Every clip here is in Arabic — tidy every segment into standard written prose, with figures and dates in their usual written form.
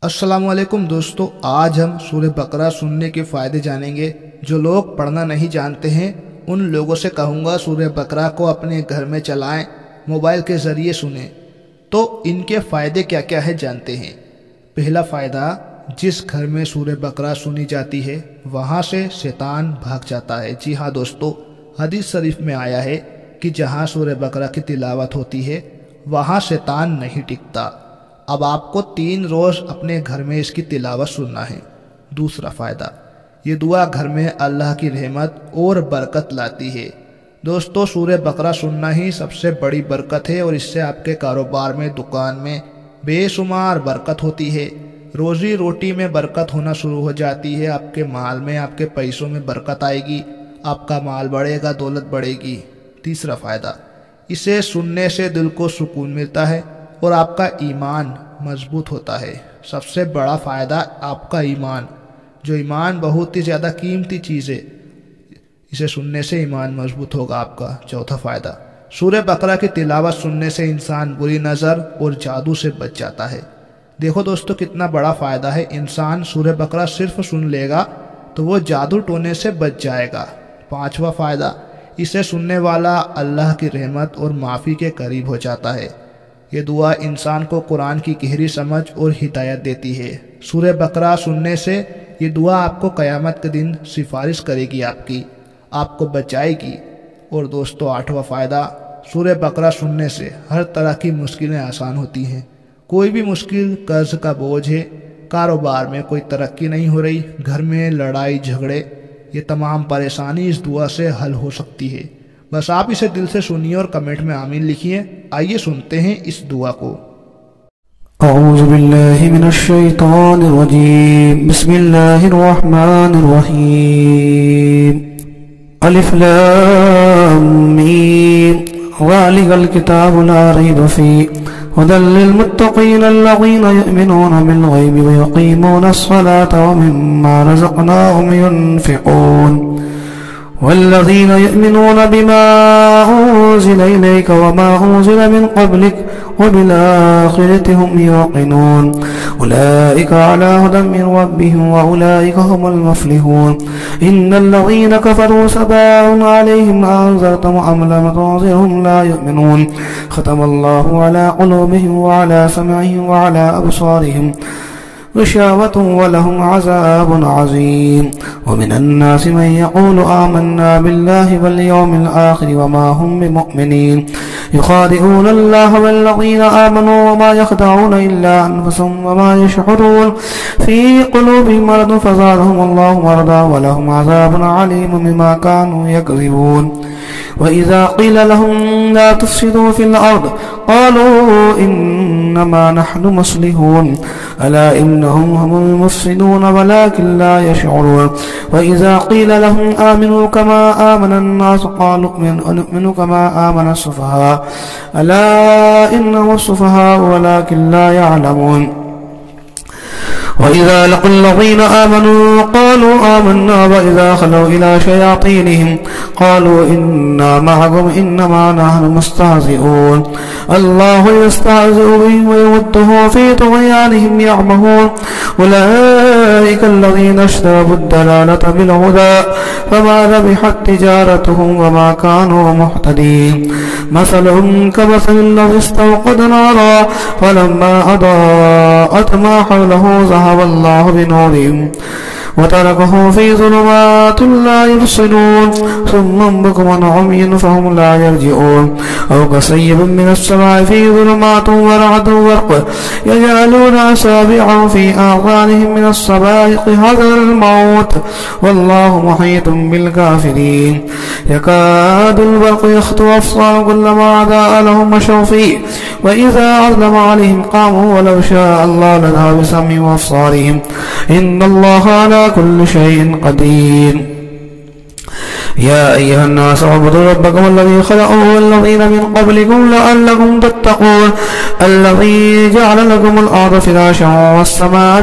अस्सलामुअलैकुम दोस्तों, आज हम सूरह बकरा सुनने के फ़ायदे जानेंगे। जो लोग पढ़ना नहीं जानते हैं उन लोगों से कहूँगा सूरह बकरा को अपने घर में चलाएं, मोबाइल के ज़रिए सुनें। तो इनके फ़ायदे क्या क्या है जानते हैं। पहला फ़ायदा, जिस घर में सूरह बकरा सुनी जाती है वहाँ से शैतान भाग जाता है। जी हाँ दोस्तों, हदीस शरीफ में आया है कि जहाँ सूरह बकरा की तिलावत होती है वहाँ शैतान नहीं टिकता। अब आपको 3 रोज़ अपने घर में इसकी तिलावत सुनना है। दूसरा फ़ायदा, ये दुआ घर में अल्लाह की रहमत और बरकत लाती है। दोस्तों, सूरह बकरा सुनना ही सबसे बड़ी बरकत है और इससे आपके कारोबार में, दुकान में बेशुमार बरकत होती है। रोज़ी रोटी में बरकत होना शुरू हो जाती है। आपके माल में, आपके पैसों में बरकत आएगी, आपका माल बढ़ेगा, दौलत बढ़ेगी। तीसरा फ़ायदा, इसे सुनने से दिल को सुकून मिलता है और आपका ईमान मजबूत होता है। सबसे बड़ा फ़ायदा आपका ईमान, जो ईमान बहुत ही ज़्यादा कीमती चीज़ है, इसे सुनने से ईमान मजबूत होगा आपका। चौथा फ़ायदा, सूरह बकरा की तिलावत सुनने से इंसान बुरी नज़र और जादू से बच जाता है। देखो दोस्तों, कितना बड़ा फ़ायदा है। इंसान सूरह बकरा सिर्फ सुन लेगा तो वो जादू टोने से बच जाएगा। पाँचवा फ़ायदा, इसे सुनने वाला अल्लाह की रहमत और माफ़ी के करीब हो जाता है। ये दुआ इंसान को कुरान की गहरी समझ और हिदायत देती है। सूरह बकरा सुनने से ये दुआ आपको क़यामत के दिन सिफारिश करेगी, आपको बचाएगी। और दोस्तों, 8वां फ़ायदा, सूरह बकरा सुनने से हर तरह की मुश्किलें आसान होती हैं। कोई भी मुश्किल, कर्ज का बोझ है, कारोबार में कोई तरक्की नहीं हो रही, घर में लड़ाई झगड़े, ये तमाम परेशानी इस दुआ से हल हो सकती है। बस आप इसे दिल से सुनिए और कमेंट में आमीन लिखिए। आइए सुनते हैं इस दुआ को। अऊज़ु बिल्लाहि मिनश शैतानिर रजीम। बिस्मिल्लाहिर रहमानिर रहीम। अलिफ लाम मीम। ज़ालिकल किताबु ला रैब फ़ीहि हुदल लिल मुत्तक़ीन अल्लज़ीना युमिनूना बिल ग़ैबि व युक़ीमूनस सलाता व मिम्मा रज़क़नाहुम युनफ़िक़ून والذين يؤمنون بما أنزل إليك وما أنزل من قبلك وبالآخرة هم يوقنون أولئك على هدى من ربهم وأولئك هم المفلحون إن الذين كفروا سواء عليهم أنذرتهم أم لم تنذرهم لا يؤمنون ختم الله على قلوبهم وعلى سمعهم وعلى أبصارهم غشاوة ولهم عذاب عظيم ومن الناس من يقول آمنا بالله واليوم الآخر وما هم بمؤمنين يخادعون الله والذين آمنوا وما يخدعون إلا أنفسهم وما يشعرون في قلوبهم مرض فزادهم الله مرضا ولهم عذاب عليم بما كانوا يكذبون وإذا قيل لهم لا تفسدوا في الأرض قالوا إنما نحن مصلحون ألا إنهم هم المفسدون ولكن لا يشعرون وإذا قيل لهم آمنوا كما آمن الناس قالوا نؤمن كما آمن السفهاء ألا إنهم السفهاء ولكن لا يعلمون وإذا لقوا الذين آمنوا قالوا آمنا وإذا خلوا إلى شياطينهم قالوا إنا معكم إنما نحن مستهزئون الله يستهزئ بهم ويمدهم في طغيانهم يعمهون أولئك الذين اشتروا الضلالة بالهدى فما ربحت تجارتهم وما كانوا مهتدين مثلهم كمثل الذي استوقد نارا فلما أضاءت ما حوله ذهب الله بنورهم وتركه في ظلمات لا يبصرون ثم بكم عمي فهم لا يرجعون أو كصيب من السماء في ظلمات ورعد وبرق يجعلون أصابعهم في آذانهم من الصواعق حذر الموت والله محيط بالكافرين يكاد البرق يخطف أبصارهم كلما أضاء لهم مشوا فيه وإذا أظلم عليهم قاموا ولو شاء الله لذهب بسمعهم وأبصارهم إن الله على كل شيء قدير يا أيها الناس اعبدوا ربكم الذي خلقكم والذين من قبلكم لعلكم تتقون الذي جعل لكم الأرض فراشا والسماء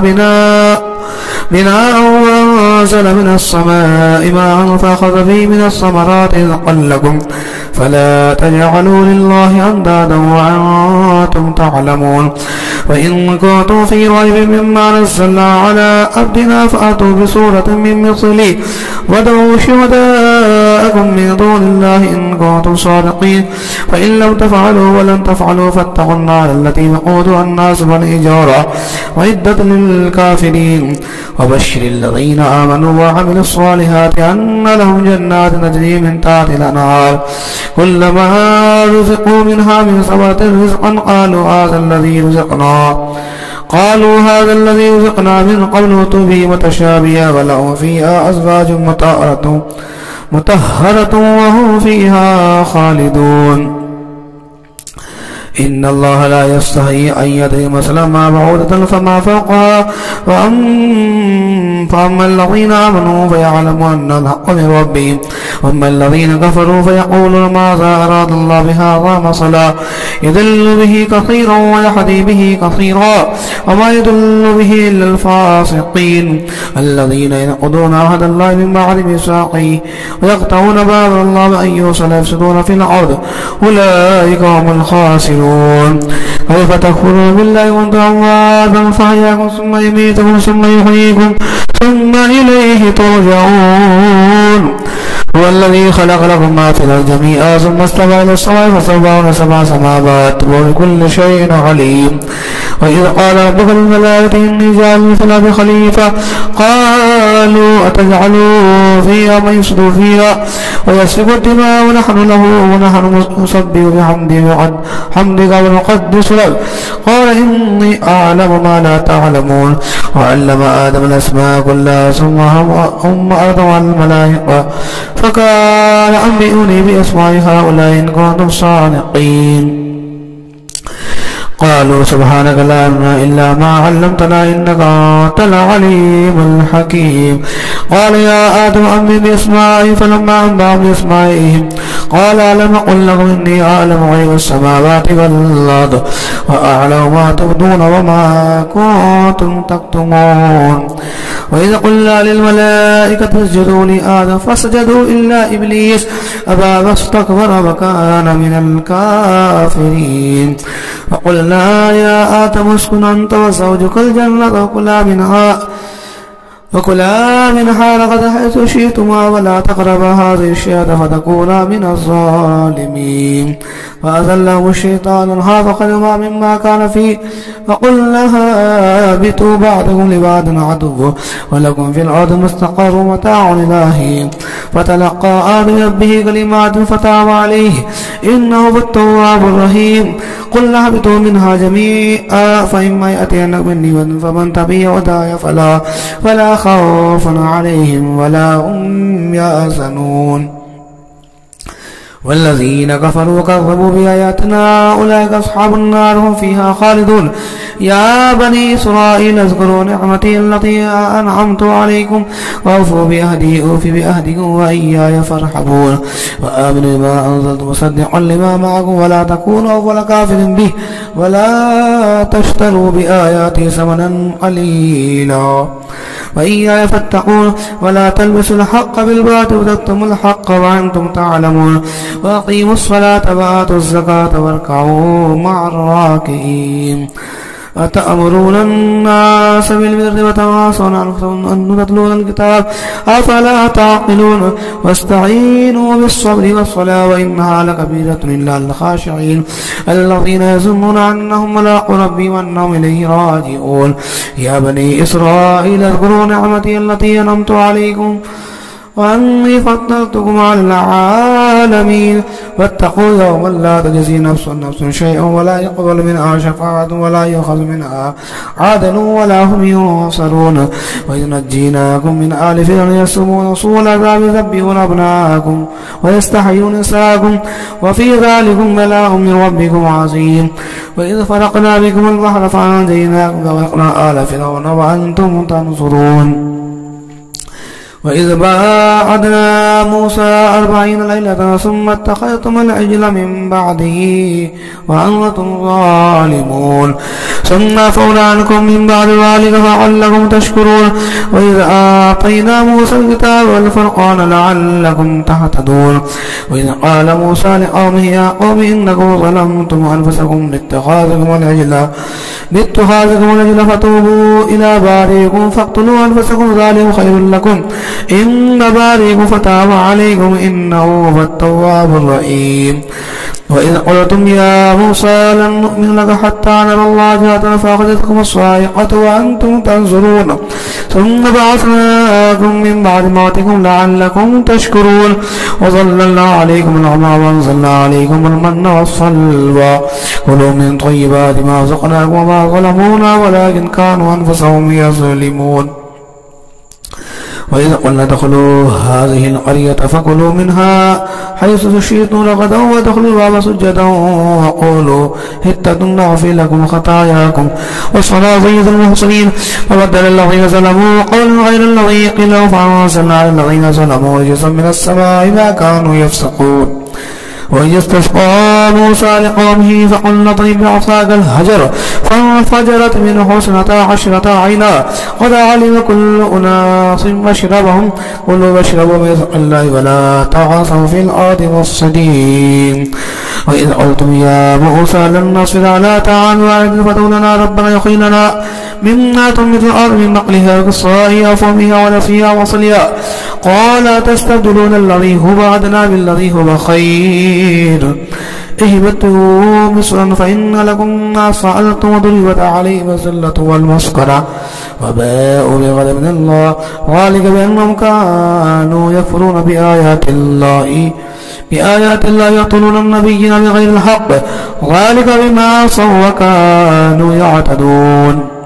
بناء أنزل من السماء ماء فأخذ به من الثمرات رزقا لكم فلا تجعلوا لله أندادا وأنتم تعلمون وإن كنتم في ريب مما نزلنا على عبدنا فأتوا بسورة من مثله وادعوا شهداءكم من دون الله إن كنتم صادقين فإن لم تفعلوا ولن تفعلوا فاتقوا النار التي وقودها الناس والحجارة وعدت للكافرين وبشر الذين آمنوا وعملوا الصالحات أن لهم جنات تجري من تحتها الأنهار كلما رزقوا منها من ثمرة رزقا قالوا هذا الذي رزقنا من قبل به متشابها ولهم فيها أزواج مطهرة وهم فيها خالدون إن الله لا يستحي أن يضرب مثلا ما بعوضة فما فوقها فأما الذين آمنوا فيعلموا أن الحق من ربهم وأما الذين كفروا فيقولون ماذا أراد الله بهذا مثلا يضل به كثيرا ويهدي به كثيرا وما يضل به إلا الفاسقين الذين ينقضون عهد الله من بعد ميثاقه ويقطعون ما أمر الله بأن يوصل يفسدون في الأرض أولئك هم الخاسرون كيف تكفرون بالله وأنتم أمواتا فأحياكم ثم يميتكم ثم يحييكم ثم إليه ترجعون هو الذي خلق لكم ما في الأرض جميعا ثم استوى إلى السماء فسواهن سبع سماوات وبكل شيء عليم وإذ قال ربك للملائكة إني جاعل في الأرض خليفة قالوا أتجعل فيها من يفسد فيها ويسفك الدماء ونحن نسبح بحمدك ونقدس لك قال إني أعلم ما لا تعلمون وعلم آدم الأسماء كلها ثم هم أرضوا على الملائكة فقال أنبئوني بأسماء هؤلاء إن كنتم صادقين قالوا سبحانك لا علم إلا ما علمتنا إنك أنت العليم الحكيم قال يا آدم أنبئني بأسمائهم فلما أنبأهم بأسمائهم قال ألم أقل لكم إني أعلم غيب السماوات والأرض وأعلم ما تبدون وما كنتم تكتمون وإذا قلنا للملائكة اسجدوا لآدم فسجدوا إلا إبليس أبى واستكبر وكان من الكافرين فقلنا يا آدم اسكن أنت وزوجك الجنة وكلا منها رغدا حيث شئتما ولا تقربا هذه الشجرة فتكونا من الظالمين فأذلهم الشيطان عنها فخرجا مما كان فيه فقلنا اهبطوا بعضكم لبعض عدو ولكم في الأرض مستقر ومتاع إلى حين فتلقى آدم ربه كلمات فتاب عليه إنه هو التواب الرحيم قلنا اهبطوا منها جميعا فإما يأتينكم مني هدى فمن تبع هداي فلا خوف عليهم ولا هم يحزنون والذين كفروا وكذبوا بآياتنا أولئك أصحاب النار هم فيها خالدون يا بني إسرائيل اذكروا نعمتي التي أنعمت عليكم وأوفوا بأهدي أوف بأهدكم وإياي فارحبون وآمنوا بما أنزلت مصدقا لما معكم ولا تكونوا أول كافر به ولا تشتروا بآياتي ثمنا قليلا وإياي فاتقون ولا تلبسوا الحق بالباطل وتكتموا الحق وأنتم تعلمون وأقيموا الصلاة وآتوا الزكاة واركعوا مع الراكعين أتأمرون الناس بالبر وتنهون عن أن تتلون الكتاب أفلا تعقلون واستعينوا بالصبر والصلاة وإنها لكبيرة إلا الخاشعين الذين يظنون أنهم ملاقو ربهم وأنهم إليه راجعون يا بني إسرائيل اذكروا نعمتي التي أنعمت عليكم وأني فضلتكم على العالمين واتقوا يوما لا تجزي نفس شيئا ولا يقبل منها شفاعة ولا يؤخذ منها عدل ولا هم ينصرون وإذ نجيناكم من آل فرعون يسومون سوء العذاب يذبحون أبناءكم ويستحيون نساءكم وفي ذلكم بلاء من ربكم عظيم وإذ فرقنا بكم البحر فأنجيناكم وأغرقنا آل فرعون وأنتم تنصرون وإذ باعدنا موسى 40 ليلة ثم اتخذتم العجل من بعده وأنتم ظالمون ثم عفونا عنكم من بعد ذلك لعلكم تشكرون وإذ آتينا موسى الكتاب والفرقان لعلكم تهتدون وإذ قال موسى لقومه يا قوم إنكم ظلمتم أنفسكم باتخاذكم العجل فتوبوا إلى بارئكم فاقتلوا أنفسكم ذلكم خير لكم إن بارئكم فتاب عليكم إنه هو التواب الرحيم وإذ قلتم يا موسى لن نؤمن لك حتى نرى الله جهرة فأخذتكم الصاعقة وأنتم تنظرون ثم بعثناكم من بعد موتكم لعلكم تشكرون وظللنا عليكم الغمام وأنزلنا عليكم المن والسلوى كلوا من طيبات ما رزقناكم وما ظلمونا ولكن كانوا أنفسهم يظلمون وإذ قلنا ادخلوا هذه القرية فكلوا منها حيث شئتم رغدا وادخلوا الباب سجدا وقولوا حطة نغفر لكم خطاياكم والصلاة المحسنين فبدل الذين ظلموا قولا غير الذي قيل لهم فأنزلنا على الذين ظلموا رجزا من السماء ما كانوا يفسقون وإذ استسقى موسى لقومه فقلنا اضرب بعصاك الحجر فانفجرت منه 12 عينا قد علم كل أناس مشربهم كلوا واشربوا من رزق الله ولا تعثوا في الأرض مفسدين وإذ قلتم يا موسى لن نصبر على طعام واحد فادع لنا ربنا يخرج لنا مما تنبت الأرض من بقلها وقصائها وفومها ونسيها وصلها قال تستبدلون الذي هو أدنى بالذي هو خير اهبطوا مصرا فإن لكم ما سألتم وضربت عليهم الذلة والمسكنة وباءوا بغضب من الله ذلك بأنهم كانوا يكفرون بآيات الله يقتلون النبيين بغير الحق ذلك بما عصوا وكانوا يعتدون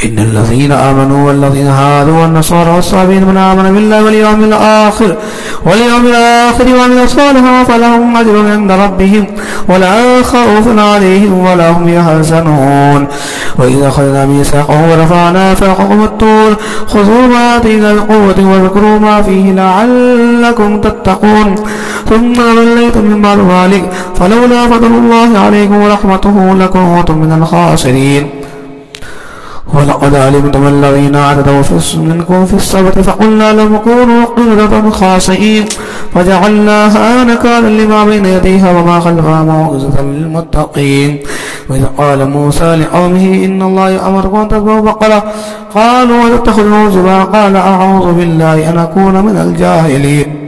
إن الذين آمنوا والذين هادوا والنصارى والصابين من آمن بالله واليوم الآخر وعمل صالحا فلهم أجر عند ربهم ولا خوف عليهم ولا هم يحزنون وإذا أخذنا ميثاقهم ورفعنا فوقكم الطور خذوا ما آتينا بقوة واذكروا ما فيه لعلكم تتقون ثم وليتم من بعد ذلك فلولا فضل الله عليكم ورحمته لكنتم من الخاسرين ولقد علمتم الذين اعتدوا منكم في السبت فقلنا لهم كونوا قردة خاسئين فجعلناها نكالا لما بين يديها وما خلفها موعظة للمتقين وإذ قال موسى لقومه إن الله يأمركم أن تذبحوا بقرة قالوا وتتخذوا هزوا قال أعوذ بالله أن أكون من الجاهلين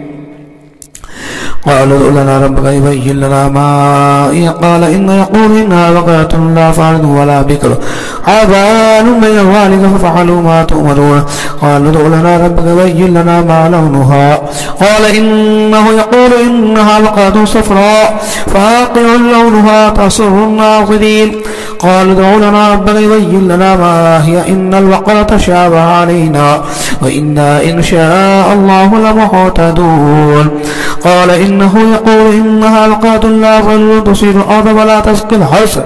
قالوا ادع لنا ربك يبين لنا ما هي قال يقول إنها بقرة لا فارض ولا بكر عبان بين ذلك ففعلوا ما تؤمرون قالوا ادع لنا ربك يبين لنا ما لونها قال إنه يقول إنها بقرة صفراء فاقع لونها تسر الناظرين قالوا ادع لنا ربك يبين لنا ما هي إن البقرة شابه علينا وإنا إن شاء الله لمهتدون قال إنه يقول إنها بقرة لا ظل تصير الأرض ولا تسقي الحرث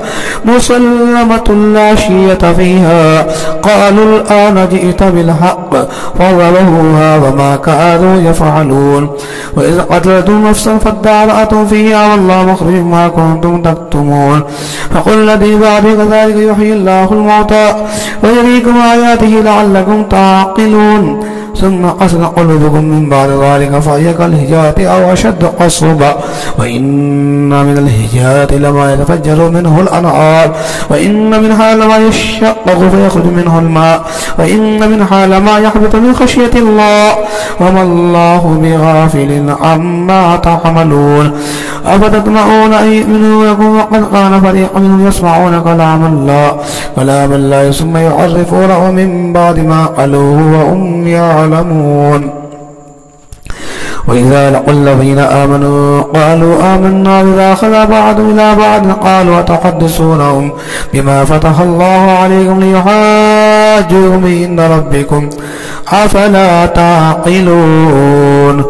مسلمة لا شية فيها قالوا الآن جئت بالحق فضربوها وما كانوا يفعلون وإذ قتلتم نفسا فادارأتم فيها والله مخرج ما كنتم تكتمون فقل الذي بعد كذلك يحيي الله الموتى ويريكم آياته لعلكم تعقلون ثم قسد قلوبكم من بعد ذلك فهي كالحجارة أو أشد قسوة وإن من الحجارة لما يتفجر منه الأنهار وإن منها لما يشقق فيخرج منه الماء وإن منها لما يحبط من خشية الله وما الله بغافل عما تعملون أفتطمعون أن يؤمنوا لكم وقد كان فريق منهم يسمعون كلام الله ثم يعرفونه من بعد ما قالوه وهم يعلمون وإذا لقوا الذين آمنوا قالوا آمنا بما خلا بعض إلى بعض قالوا أتحدثونهم بما فتح الله عليكم ليحاجوكم يحاجون عند ربكم أفلا تعقلون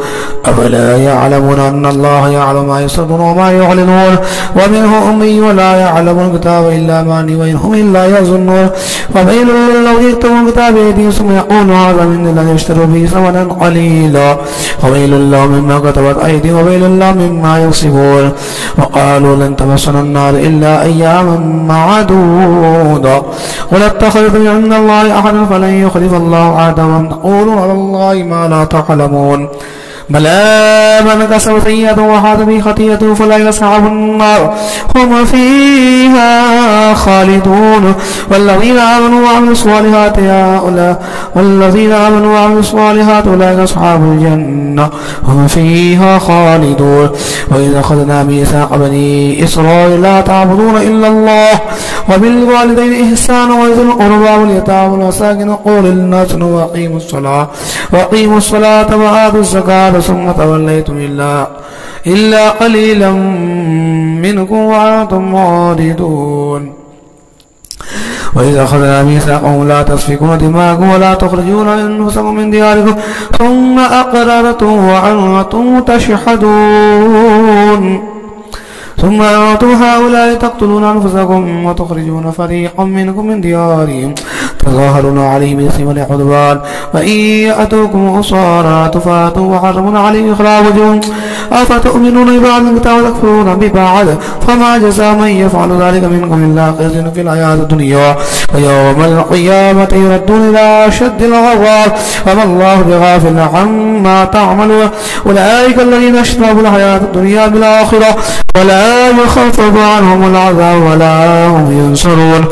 أفلا يعلمون أن الله يعلم ما يسرون وما يعلنون ومنهم أمي ولا يعلم الكتاب إلا أماني وإنهم إلا يظنون وويل للذين يكتبون الكتاب بأيديهم ثم يقولون هذا من الذي يشتروا به ثمنا قليلا وويل لهم مما كتبت أيديهم وويل لهم مما يكسبون وقالوا لن تمسنا النار إلا أياما معدودة قل اتخذتم عند الله أحدا فلن يخلف الله عهده وأن تقولوا على الله ما لا تعلمون بلى من كسب سيئة وحاط به خطيئته فلا أصحاب النار هم فيها خالدون والذين آمنوا وعملوا الصالحات أولئك أصحاب الجنة هم فيها خالدون وإذا أخذنا ميثاق بني إسرائيل لا تعبدون إلا الله وبالوالدين إحسانا وذي القربى واليتامى والمساكين وقولوا للناس وأقيموا الصلاة وآتوا الزكاة ثم توليتم إلا قليلا منكم وأنتم معرضون وإذا أخذنا ميثاقهم لا تسفكون دماءكم ولا تخرجون أنفسكم من دياركم ثم أقررتم وأنتم تشهدون ثم أنتم هؤلاء تقتلون أنفسكم وتخرجون فريقا منكم من ديارهم تظاهرون عليهم بالإثم والعدوان وإن يأتوكم أسارى تفاتوا وحرمون عليهم إخراجهم أفتؤمنون ببعض الكتاب وتكفرون ببعض فما جزاء من يفعل ذلك منكم إلا خزي في الحياة الدنيا ويوم القيامة يردون إلى أشد العذاب وما الله بغافل عما تعملون أولئك الذين اشتروا الحياة الدنيا بالآخرة ولا يخفف عنهم العذاب ولا هم ينصرون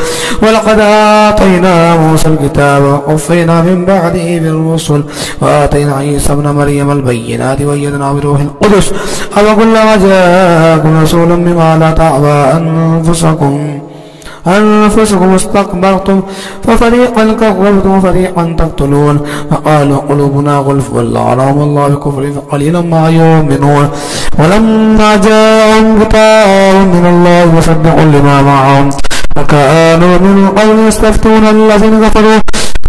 ولقد آتينا موسى الكتاب وقفينا من بعده بالرسل وآتينا عيسى ابن مريم البينات وأيدناه بروح القدس أفكلما جاءكم رسول بما لا تعبى أنفسكم استكبرتم ففريقا كذبتم وفريقا تقتلون فقالوا قلوبنا غلف ولعنهم الله بكفر فقليلا ما يؤمنون ولما جاءهم كتاب من الله مصدق لما معهم وكانوا من قبل يستفتون الذين كفروا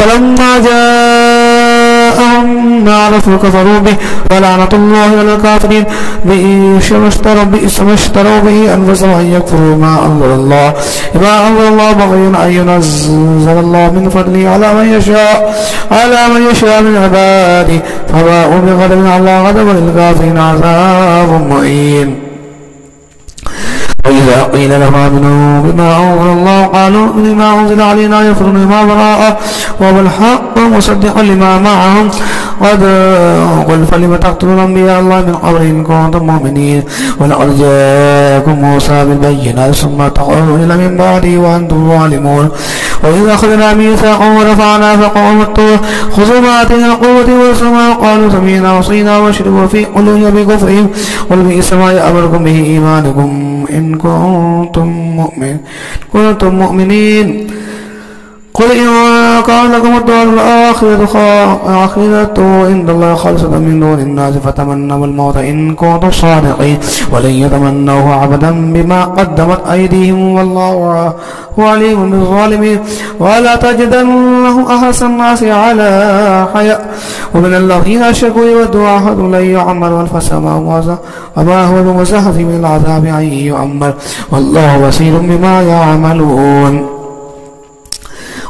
فلما جاءهم ما عرفوا كفروا به ولعنة الله على الكافرين بئس ما اشتروا به أنفسهم أن يكفروا ما أنزل الله بغيا أن ينزل الله من فضله على من يشاء من عباده فباءوا بغضب على غضب للكافرين عذاب مهين وإذا قيل لهم آمنوا بما أنزل الله قالوا بما أنزل علينا يكفرون بما وراءه وهو الحق مصدقا لما معهم قل فلم تقتلون أنبياء الله من قبل إن كنتم مؤمنين ولقد جاءكم موسى بالبينات ثم تقولون إلى من بعده وأنتم ظالمون وإذا أخذنا ميثاقهم ورفعنا فوقهم الطور خذوا ما آتينا قوة واسمعوا قالوا سمعنا وعصينا واشربوا في قلوبهم بكفرهم قل بئس ما يأمركم به إيمانكم إن كنتم مؤمنين قل إن كان لكم الدار الآخرة عند الله خالصة من دون الناس فتمنوا الموت إن كنتم صادقين ولن يتمنوه أبدا بما قدمت أيديهم والله عليم بالظالمين ولا تجدنهم أحسن الناس على حياء ومن الذين أشركوا يود أحدهم لن يعمر ألف سنة وما هو بمزحزح من العذاب أن يعمر والله بصير بما يعملون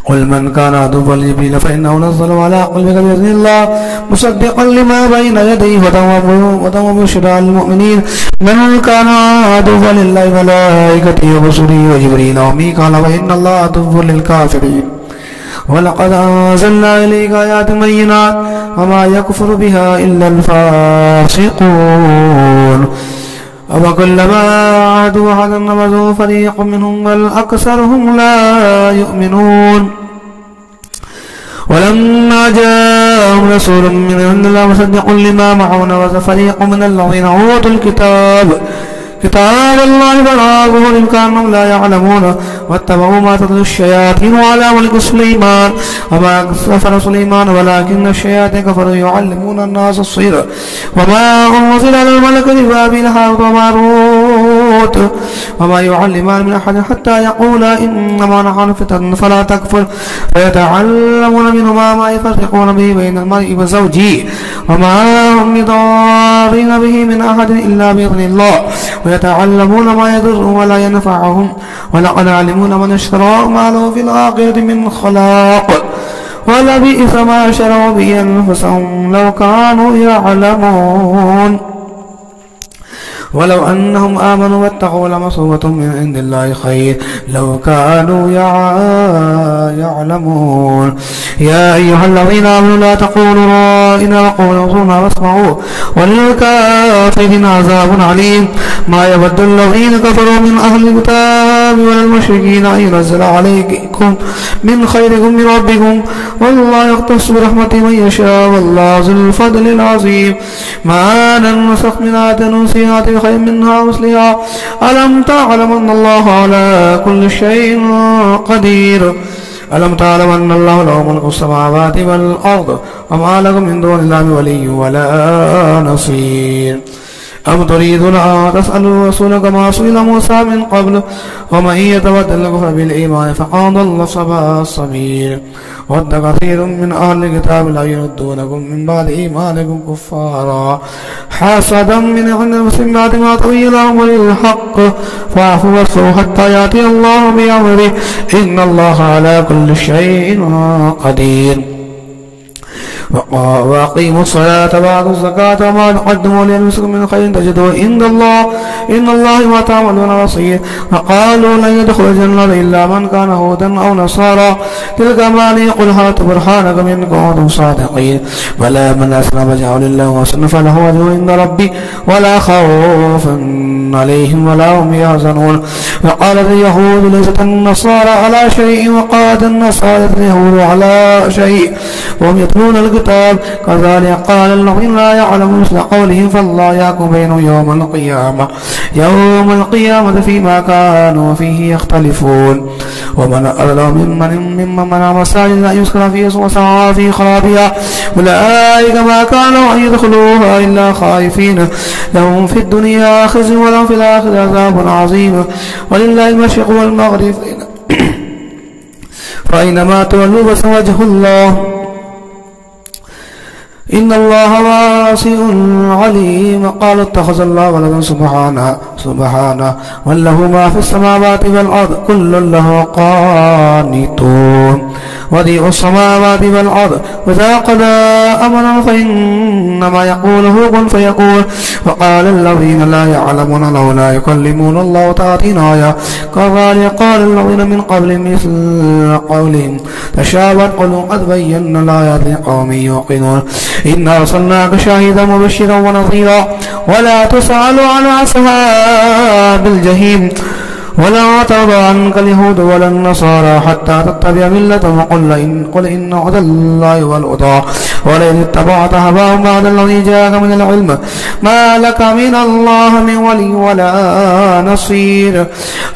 قل من كان عدوا لجبريل فإنه نزل على قلبك بإذن الله مصدقا لما بين يديه وهدى وبشرى للمؤمنين من كان عدوا لله وملائكته ورسله وجبريل وميكال فإن الله عدو للكافرين ولقد أنزلنا إليك آيات بينات وما يكفر بها إلا الفاسقون وكلما عادوا عهدا نبذوه فريق منهم بل أكثرهم لا يؤمنون ولما جاءهم رسول من عند الله مصدق لما معه نبذ فريق من الذين أوتوا الكتاب كتاب الله فراغه كأنهم لا يعلمون واتبعوا ما تتلو الشياطين على ملك سليمان وما كفر سليمان ولكن الشياطين كفروا يعلمون الناس السحر وما أنزل على الملك ببابل هاروت وماروت وما يعلمان من أحد حتى يقولا إنما نحن فتنة فلا تكفر فيتعلمون منهما ما يفرقون به بين المرء وزوجه وما هم بضارين به من أحد إلا بإذن الله ويتعلمون ما يضرهم ولا ينفعهم ولقد علمون من اشتراه ما له في الآخرة من خلاق ولبئس ما شروا به أنفسهم لو كانوا يعلمون ولو أنهم آمنوا واتقوا لمثوبة من عند الله خير لو كانوا يعلمون يا أيها الذين آمنوا لا تقولوا رائنا وقولوا انظرنا واسمعوا وللكافرين عذاب عليم ما يود الذين كفروا من أهل الكتاب ولا المشركين أن ينزل عليكم من خيركم من ربكم والله يختص برحمته من يشاء والله ذو الفضل العظيم ما ننسخ من آية ننسها خير منها مثلها ألم تعلم أن الله على كل شيء قدير ألم تعلم أن الله له ملك السماوات والأرض وما لكم من دون الله ولي ولا نصير أم تريدون أن تسألوا رسولك ما سئل موسى من قبل ومن يتبدل الكفر بالإيمان فقد ضل سواء السبيل ود كثير من أهل الكتاب لا يردونكم من بعد إيمانكم كفارا حسدا من عند المسلم بعد ما تبين لهم الحق فاعفوا واصفحوا حتى يأتي الله بأمره إن الله على كل شيء قدير وأقيموا الصلاة وآتوا الزكاة وما تقدموا لأنفسكم من خير تجدوه عند الله إن الله ما تعملون بصير وقالوا لن يدخل الجنة إلا من كان هودا أو نصارى تلك أماني قل هاتوا برهانكم إن كنتم صادقين بلى من أسلم وجهه لله وأحسن فله أجر عند ربي ولا خوف عليهم ولا هم يحزنون وقالت اليهود ليست النصارى على شيء وقالت النصارى اليهود على شيء وهم يتلون الكتاب كذلك قال الذين لا يعلمون مثل قولهم فالله يحكم بينهم يوم القيامة فيما كانوا فيه يختلفون ومن أظلم ممن منع مساجد أن يذكر فيها اسمه وسعى في خرابها أولئك ما كانوا أن يدخلوها إلا خائفين لهم في الدنيا خزي ولهم في الآخرة عذاب عظيم ولله المشرق والمغرب فأينما تولوا فسوجه الله إن الله واسع عليم قال اتخذ الله ولدا سبحانه وله ما في السماوات والأرض كل له قانتون وديع السماوات والأرض وإذا قضى أمرا فإنما يقوله كن فيقول وقال الذين لا يعلمون لولا يكلمون الله تأتينا آية كذلك قال الذين من قبل مثل قولهم تشابهت قلوبهم قد بينا الآيات لقوم يوقنون إنا أرسلناك شاهدا مبشرا ونظيرا ولا تسأل عن أصحاب الجحيم ولا ترضى عنك اليهود ولا النصارى حتى تتبع ملتهم قل إن هدى الله والهدى ولئن اتبعت هواهم بعد الذي جاءك من العلم ما لك من الله من ولي ولا نصير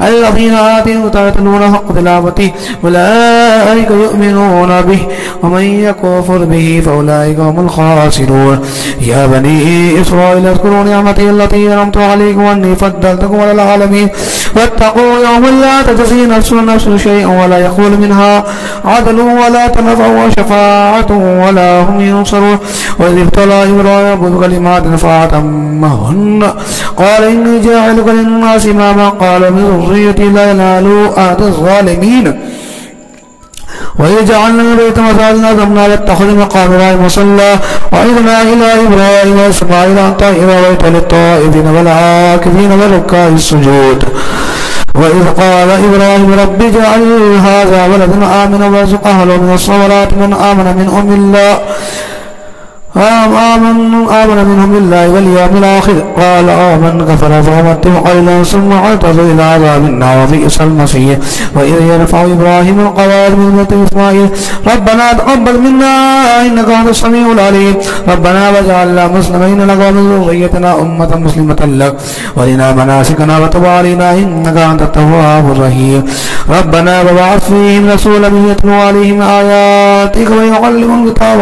الذين آتيهم يتلون حق تلاوته أولئك يؤمنون به ومن يكفر به فأولئك هم الخاسرون يا بني إسرائيل اذكروا نعمتي التي أنعمت عليكم وأني فضلتكم على العالمين واتقوا يوما لا تجزي نفس نفس شيئا ولا يقول منها عدل ولا تنفع شفاعة ولا هم ينصرون وإذ ابتلى إبراهيم بكلمات فأتمهن قال إني جاعلك للناس إماما قال من ذريتي لا ينال أحد الظالمين وإذ جعلنا البيت مثلا ذمنا لاتخذ مقام إبراهيم مصلى وعظنا إلى إبراهيم وإسماعيل أن طهر بيت للطائفين والعاكفين والركع السجود وإذ قال إبراهيم رب اجعل هذا ولدا آمنا وارزق أهله من الثمرات من آمن منهم بالله آمن منهم بالله واليوم الآخر قال آمن كفر فأمته قليلا ثم اعتذر إلى عذاب النار وبئس المصير. وإذ يرفع إبراهيم القواعد من بيت إسماعيل ربنا تقبل منا إنك أنت السميع العليم ربنا واجعلنا مسلمين لك ومن ذريتنا أمة مسلمة لك وارنا مناسكنا وتب علينا إنك أنت التواب الرحيم. ربنا وبعث فيهم رسولا يتلو عليهم آياتك ويعلمهم الكتاب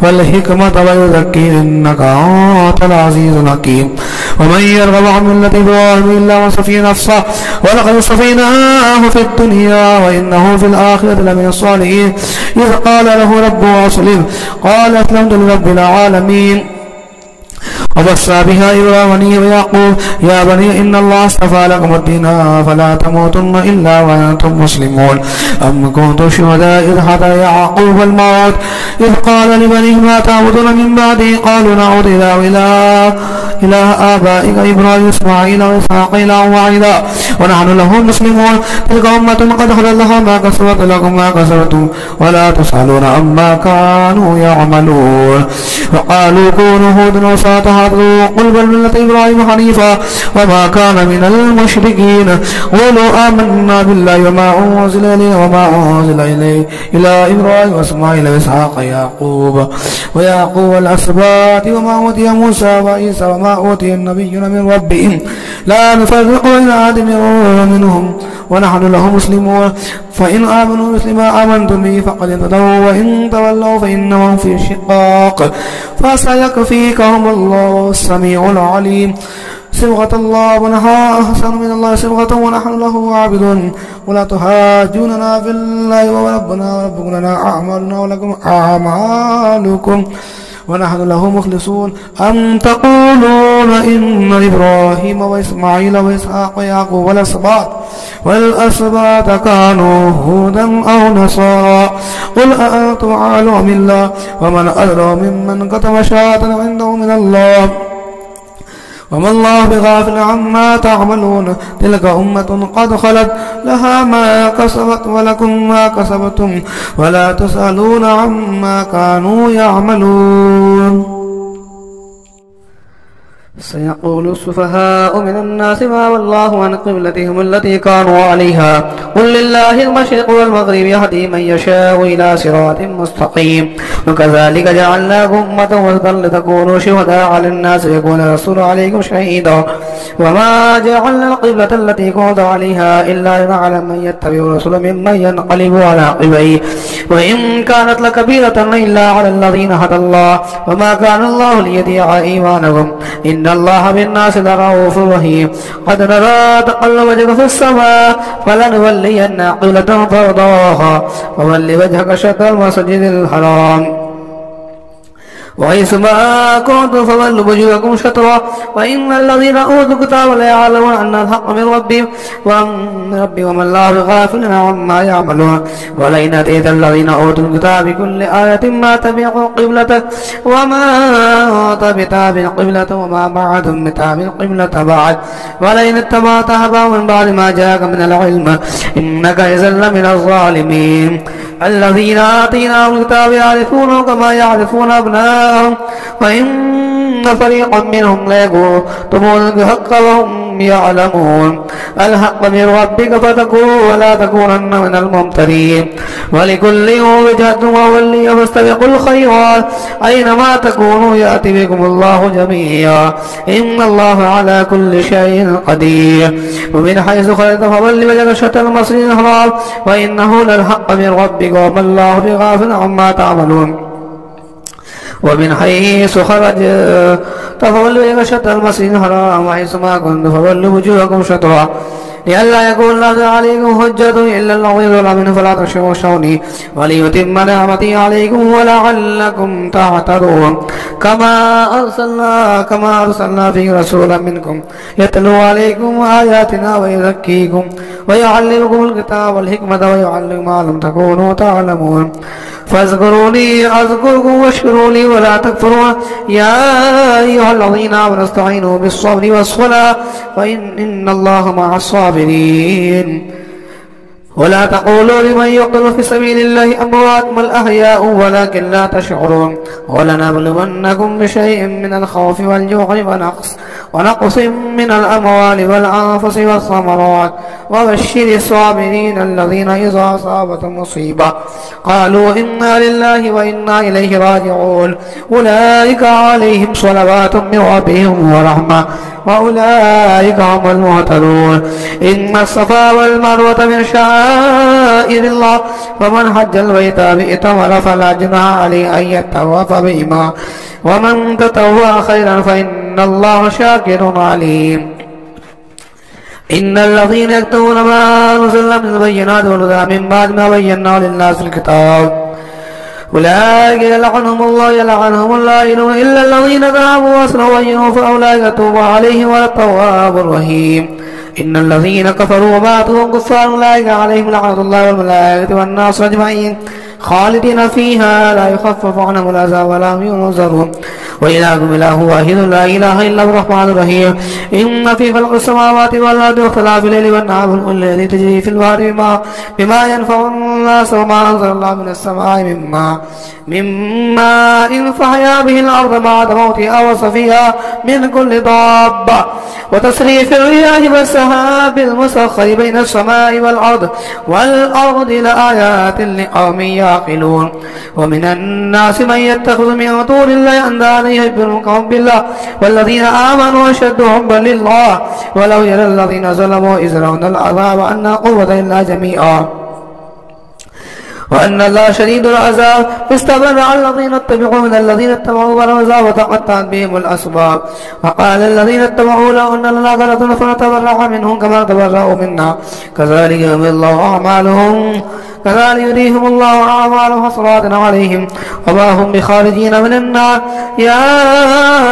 والحكمة ويزكيهم إنك أنت العزيز الحكيم. ومن يرغب عن ملة إبراهيم إلا من سفي نفسه ولقد اصطفيناه في الدنيا وإنه في الآخرة لمن الصالحين. إذ قال له ربه أسلم قال أسلمت لرب العالمين. وبصى بها إبراهيم ويعقوب يا بني إن الله اصطفى لكم الدين فلا تموتن إلا وأنتم مسلمون. أم كنتم شهداء إذ حضر يعقوب الموت إذ قال لبنيه ما تعبدون من بعدي قالوا نعبد إله آبائك إبراهيم إسماعيل وإسحاق إلها واحدا ونحن له مسلمون. تلك أمة قد خلت لها ما كسبت لكم ما كسبتم ولا تسألون عما كانوا يعملون. وقالوا كونوا هودا وصاة قل بل ملة إبراهيم حنيفا وما كان من المشركين. قولوا آمنا بالله وما أنزل إليه وما أنزل إليه إلى إبراهيم وإسماعيل وإسحاق ويعقوب والأسباط وما أوتي موسى وعيسى وما أوتي النبيون من ربهم لا نفرق بين أحد منهم ونحن له مسلمون. فإن آمنوا مثل ما آمنتم به فقد اهتدوا وإن تولوا فإنهم في شقاق فسيكفيكهم الله السميع العليم. صبغة الله ونحن أحسن من الله صبغة ونحن له عابدون. ولا تحاجوننا في الله وربنا وربكم لنا أعمالنا ولكم أعمالكم ونحن له مخلصون. أم تقولون إن إبراهيم وإسماعيل وإسحاق ويعقوب والأسباط كانوا هودا أو نصارى قل أأنتم أعلم أم الله ومن أدرى ممن كتم شهادة عنده من الله وما الله بغافل عما تعملون. تلك أمة قد خلت لها ما كسبت ولكم ما كسبتم ولا تسألون عما كانوا يعملون. سيقول السفهاء من الناس ما والله عن قبلتهم التي كانوا عليها قل لله المشرق والمغرب يهدي من يشاء إلى صراط مستقيم. وكذلك جعلناكم أمة وسطا لتكونوا شهداء على الناس ويكون الرسول عليكم شهيدا. وما جعلنا القبلة التي كنت عليها إلا لنعلم من يتبع الرسول ممن ينقلب على عقبيه وإن كانت لكبيرة إلا على الذين هدى الله وما كان الله ليضيع إيمانكم إن الله بالناس لرؤوف رحيم. قد نرى تقلب وجهك في السماء فلنولينك قبلة ترضاها فول وجهك شطر المسجد الحرام وحيث ما كنتم فولوا وجوهكم شطرا وإن الذين أوتوا الكتاب ليعلمون أن الحق من ربهم وما الله بغافل عما يعملون. ولئن أتيت الذين أوتوا الكتاب بكل آية ما تبعوا قبلتك وما أنت بتابع قبلة وما بعدهم بتابع قبلة بعد ولئن اتبعت أهواءهم من بعد ما جاءك من العلم إنك إذا لمن الظالمين. الذين آتيناهم الكتاب يعرفونه كما يعرفون أبناءهم وإن فريقا منهم ليكتمون الحق وهم يعلمون. الحق من ربك فتكون ولا تكونن من الممترين. ولكل وجهة وولي فاستبقوا الخيرات أينما تكونوا يأتي بكم الله جميعا إن الله على كل شيء قدير. ومن حيث خرجت فول وجهك شطر المسجد الحرام وإنه للحق من ربك وما الله بغافل عما تعملون. ومن حيث خرجت فولوا وجهك شطر المسجد الحرام وحيث ما كنتم فولوا وجوهكم شطرا لئلا يكون لكم عليكم حجة إلا الذين ظلموا فلا تخشوني وليتم نعمتي عليكم ولعلكم تعتدون. كما أرسلنا في رسولا منكم يتلو عليكم آياتنا ويزكيكم ويعلمكم الكتاب والحكمة ويعلمكم ما لم تكونوا تعلمون. فاذكروني أذكركم واشكروا لي ولا تكفرون. يا أيها الذين آمنوا استعينوا بالصبر والصلاة وإن الله مع الصابرين. ولا تقولوا لمن يقتل في سبيل الله أموات بل أحياء ولكن لا تشعرون ولنبلونكم بشيء من الخوف والجوع ونقص من الأموال والأنفس والثمرات وبشر الصابرين الذين إذا أصابتهم مصيبة قالوا إنا لله وإنا إليه راجعون أولئك عليهم صلوات من ربهم ورحمة وأولئك هم المهتدون إن الصفا والمروة من شعائر الله فمن حج البيت بإتمر فلا جناح عليه أن يطوف بهما ومن تطوع خيرا فإن الله شاكر عليم إن الذين يكتمون ما أنزلنا من البينات والهدى من بعد ما بيناه للناس في الكتاب أولئك يلعنهم الله اللاعنون إلا الذين تابوا وأصلحوا وبينوا فأولئك يتوب عليهم والتواب الرحيم إن الذين كفروا وماتوا وهم كفار أولئك عليهم لعنة الله والملائكة والناس أجمعين خالدين فيها لا يخفف عنهم العذاب ولا هم ينظرون وإلهكم إله واحد لا إله إلا هو الرحمن الرحيم إن في خلق السماوات والأرض واختلاف الليل والنهار الذي تجري في البحر بما ينفع الناس وما أنزل الله من السماء مما فأحيا به الأرض بعد موتها وصفيها من كل دابة وتصريف الرياح والسحاب المسخر بين السماء والأرض لآيات لقوم يعقلون ومن الناس من يتخذ من دون الله أندادا يحبونهم بالله والذين آمنوا أشد حبا لله ولو يرى الذين ظلموا إذ يرون العذاب أن قوة إلا جميعا وأن الله شديد العذاب فاستبرأ الذين اتبعوا من الذين اتبعوا برزا وتقطعت بهم الأسباب وقال الذين اتبعوا لو أن لنا كرة فنتبرأ منهم كما تبرأوا منا كذلك يريهم الله أعمالهم حسرات عليهم وما هم بخارجين من النار يا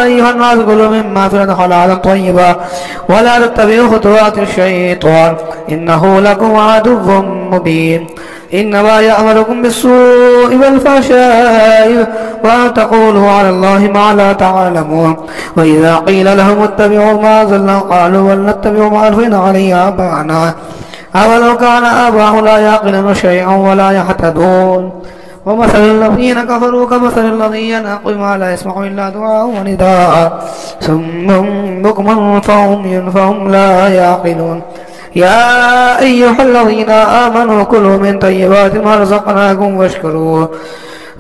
أيها الناس كلوا مما في الأرض حلالا طيبا ولا تتبعوا خطوات الشيطان إنه لكم عدو مبين إنما يأمركم بالسوء والفحشاء وأن تقولوا على الله ما لا تعلمون وإذا قيل لهم اتبعوا ما أنزلنا قالوا بل نتبع ما ألفينا عليه آباءنا أولو كان آباؤهم لا يعقلون شيئا ولا يهتدون ومثل الذين كفروا كمثل الذي ينعق ما لا يسمع إلا دعاء ونداء ثم بكم فهم لا يعقلون يا أيها الذين آمنوا كلوا من طيبات ما رزقناكم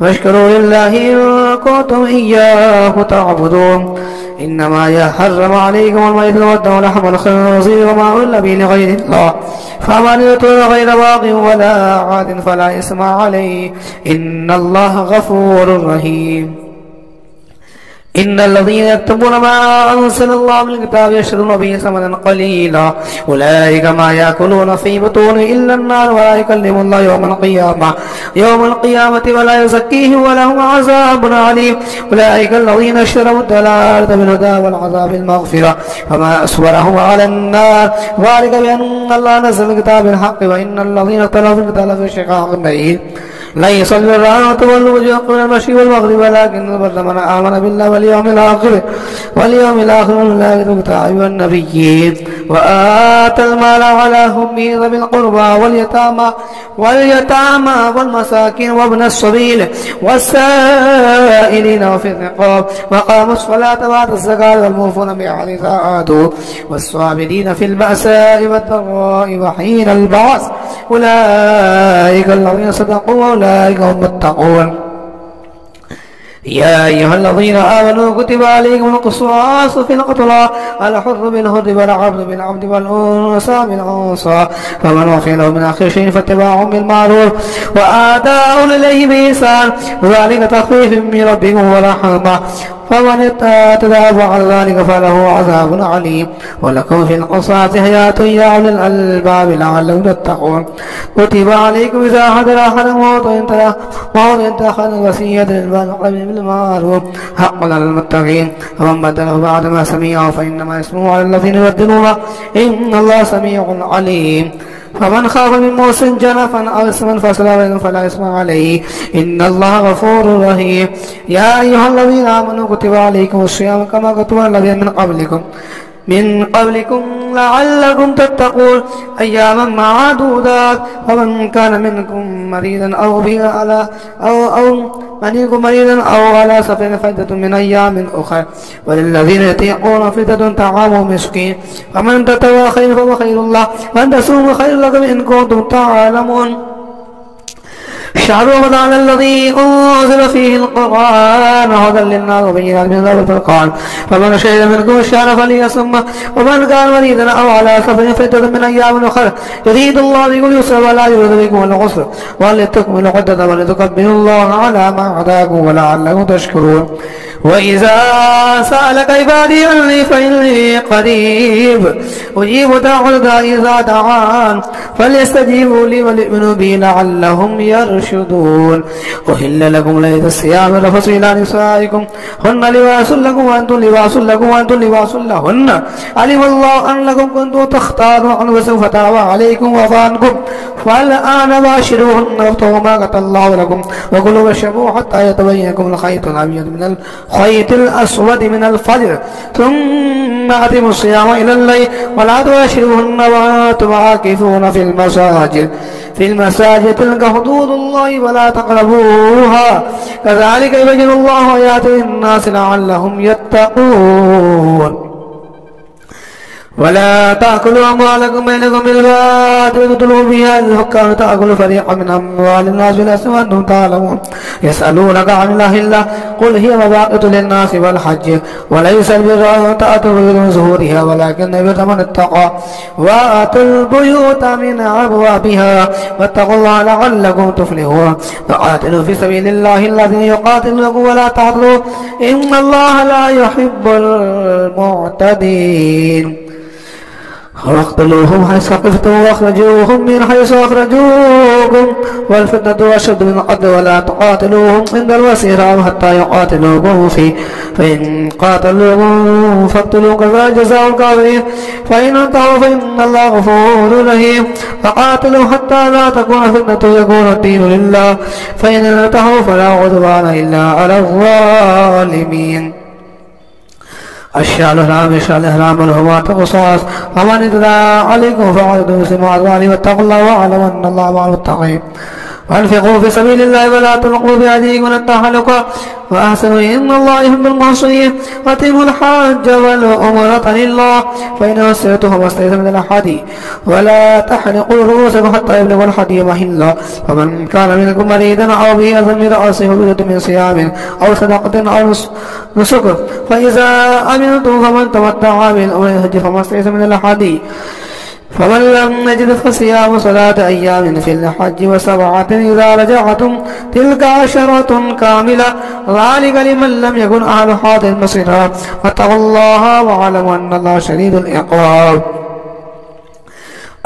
واشكروا لله إن كنتم إياه تعبدون إنما يحرم عليكم الميت والدم ولحم الخنزير وما أهل به لغير الله فمن اضطر غير باغ ولا عاد فلا إثم عليه إن الله غفور رحيم إن الذين يكتمون ما أنزل الله من الكتاب يشترون به ثمنا قليلا أولئك ما يأكلون في بطون إلا النار ولا يكلم الله يوم القيامة ولا يزكيهم ولهم عذاب عليم أولئك الذين اشتروا الضلالة بالهدى والعذاب المغفرة فما أصبرهم على النار ذلك بأن الله نزل الكتاب بالحق وإن الذين اختلفوا في الكتاب في شقاق بعيد ليس البر أن تولوا وجوهكم إلى المشرق والمغرب ولكن البر من آمن بالله واليوم الآخر والملائكة والنبيين وآتى المال على حبه ذوي القربى واليتامى والمساكين وابن السبيل والسائلين وفي الرقاب وقاموا الصلاة وآتوا الزكاة والموفون بعهدهم إذا عاهدوا والصابرين في البأساء والضراء وحين البعث أولئك الذين صدقوا وأولئك هم المتقون يا أيها الذين آمنوا كتب عليكم القصاص في القتلى الحر بالحر والعبد بالعبد والأنثى بالأنثى فمن وفي له من أخيه شيء فاتباع بالمعروف وآداء إليه بإحسان ذلك تخفيف من ربكم ورحمة فمن اعتدى بعد ذلك فله عذاب عليم ولكم في القصاص حياة يا أولي الألباب لعلكم تتقون كتب عليكم إذا حضر أحد الموت إن تأخذ وصية للأقربين بالمعروف حقا على المتقين فمن بدله بعد ما سمعه فإنما اسمه على الذين يبدلونه إن الله سميع عليم فمن خاف من موص جنفا أو إثما فلا إثم عليه إن الله غفور رحيم يا أيها الذين آمنوا كتب عليكم الصيام كما كتب على الذين من قبلكم من قبلكم لعلكم تتقون أياما معدودات فمن كان منكم مريضا أو به على منكم مريضا أو على سفر فعدة من أيام أخرى وللذين يطيقون فدية طعام مسكين فمن تطوع خيرا فهو خير الله وأن تصوموا خير لكم إن كنتم تعلمون شهر رمضان الذي أنزل فيه القرآن هدى للناس وبينات من الهدى والفرقان فمن شهد منكم الشهر فليصمه ومن كان مريضا أو على سفر فعدة من أيام أخرى يريد الله بكم اليسر ولا يريد بكم العسر ولتكملوا العدة ولتكبروا الله على ما هداكم ولعلكم تشكرون وإذا سألك عبادي عني فإني قريب أجيب دعوة الداعي إذا دعان فليستجيبوا لي وليؤمنوا بي لعلهم يرشدون أحل لكم ليلة الصيام الرفث إلى نسائكم هن لباس لكم وأنتم لباس لكم وأنتم لباس لهن علم الله أنكم كنتم تختارون وسوف تاب عليكم وعفى عنكم فالآن باشروهن وابتغوا ما كتب الله لكم وكلوا واشربوا حتى يتبين لكم الخيط الأبيض من الخيط الأسود من الفجر ثم أتموا الصيام إلى الليل ولا تباشروهن وأنتم عاكفون في المساجد تلك حدود الله ولا تقربوها كذلك يبين الله آياته للناس لعلهم يتقون ولا تأكلوا أموالكم بينكم بالباطل وتدلوا بها الحكام تأكلوا فريقا من أموال الناس بالإثم وأنتم تعلمون يسألونك عن الله قل هي مواقيت للناس والحج وليس البر أن تأتوا البيوت من ظهورها ولكن البر من اتقى وآتوا البيوت من أبوابها واتقوا الله لعلكم تفلحون وقاتلوا في سبيل الله الذين يقاتلونكم ولا تعتدوا إن الله لا يحب المعتدين واقتلوهم حيث ثقفتم واخرجوهم من حيث اخرجوكم والفتنة أشد من القتل ولا تقاتلوهم عند المسجد الحرام حتى يقاتلوكم فيه فإن قاتلوكم فاقتلوهم كذلك جزاء الكافرين فإن انتهوا فإن الله غفور رحيم فقاتلوا حتى لا تكون فتنة ويكون الدين لله فإن انتهوا فلا عدوان إلا على الظالمين الشهر الحرام الشهر الحرام والحرمات قصاص فمن اعتدى عليكم فاعتدوا بمثل ما اعتدى عليه واتقوا الله واعلموا ان الله مع المتقين وانفقوا في سبيل الله ولا تلقوا بأيديكم الى التهلكة وأحسنوا إن الله يحب المحسنين وأتموا الحج والعمرة لله فإن أحسنتم فما استيسر من الهدي ولا تحلقوا رؤوسكم حتى يبلغ الهدي محله فمن كان منكم مريضا أو به أذى من رأسه ففدية من صيام أو صدقة أو نسك فإذا أمنتم فمن تمتع بالأمر الحج فما استيسر من الهدي فمن لم يجد فصيام 3 أيام في الحج و7 إذا رجعتم تلك 10 كاملة ذلك لمن لم يكن أهل حاضر المسجد واتقوا الله واعلموا أن الله شديد العقاب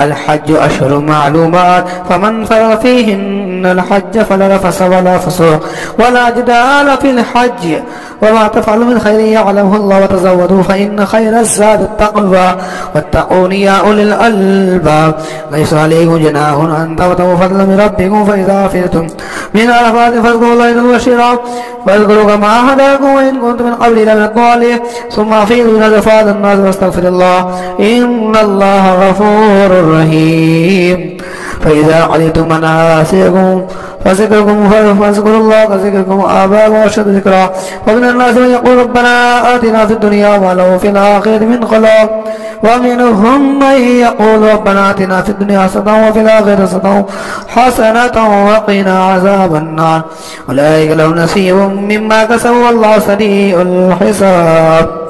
الحج أشهر معلومات فمن فرض فيهن الحج فلا رفث ولا فسوق ولا جدال في الحج وما تفعلوا من خير يعلمه الله وتزودوا فإن خير الزاد التقوى واتقون يا أولي الألباب ليس عليكم جناح أن تبتغوا فضلا من ربكم فإذا أفضتم من عرفات فاذكروا الله عند المشعر واذكروا كما هداكم وإن كنتم من قبل لمن الضالين ثم أفيضوا من عرفات الناس واستغفر الله إن الله غفور رحيم فإذا علمتم مناسككم فاذكروا الله كذكركم آباءكم وأشد ذكرا ومن الناس من يقول ربنا آتنا في الدنيا وما له في الآخرة من خلاق ومنهم من يقول ربنا آتنا في الدنيا حسنة وفي الآخرة حسنة وقنا عذاب النار أولئك لهم نصيب مما كسبوا والله سريع الحساب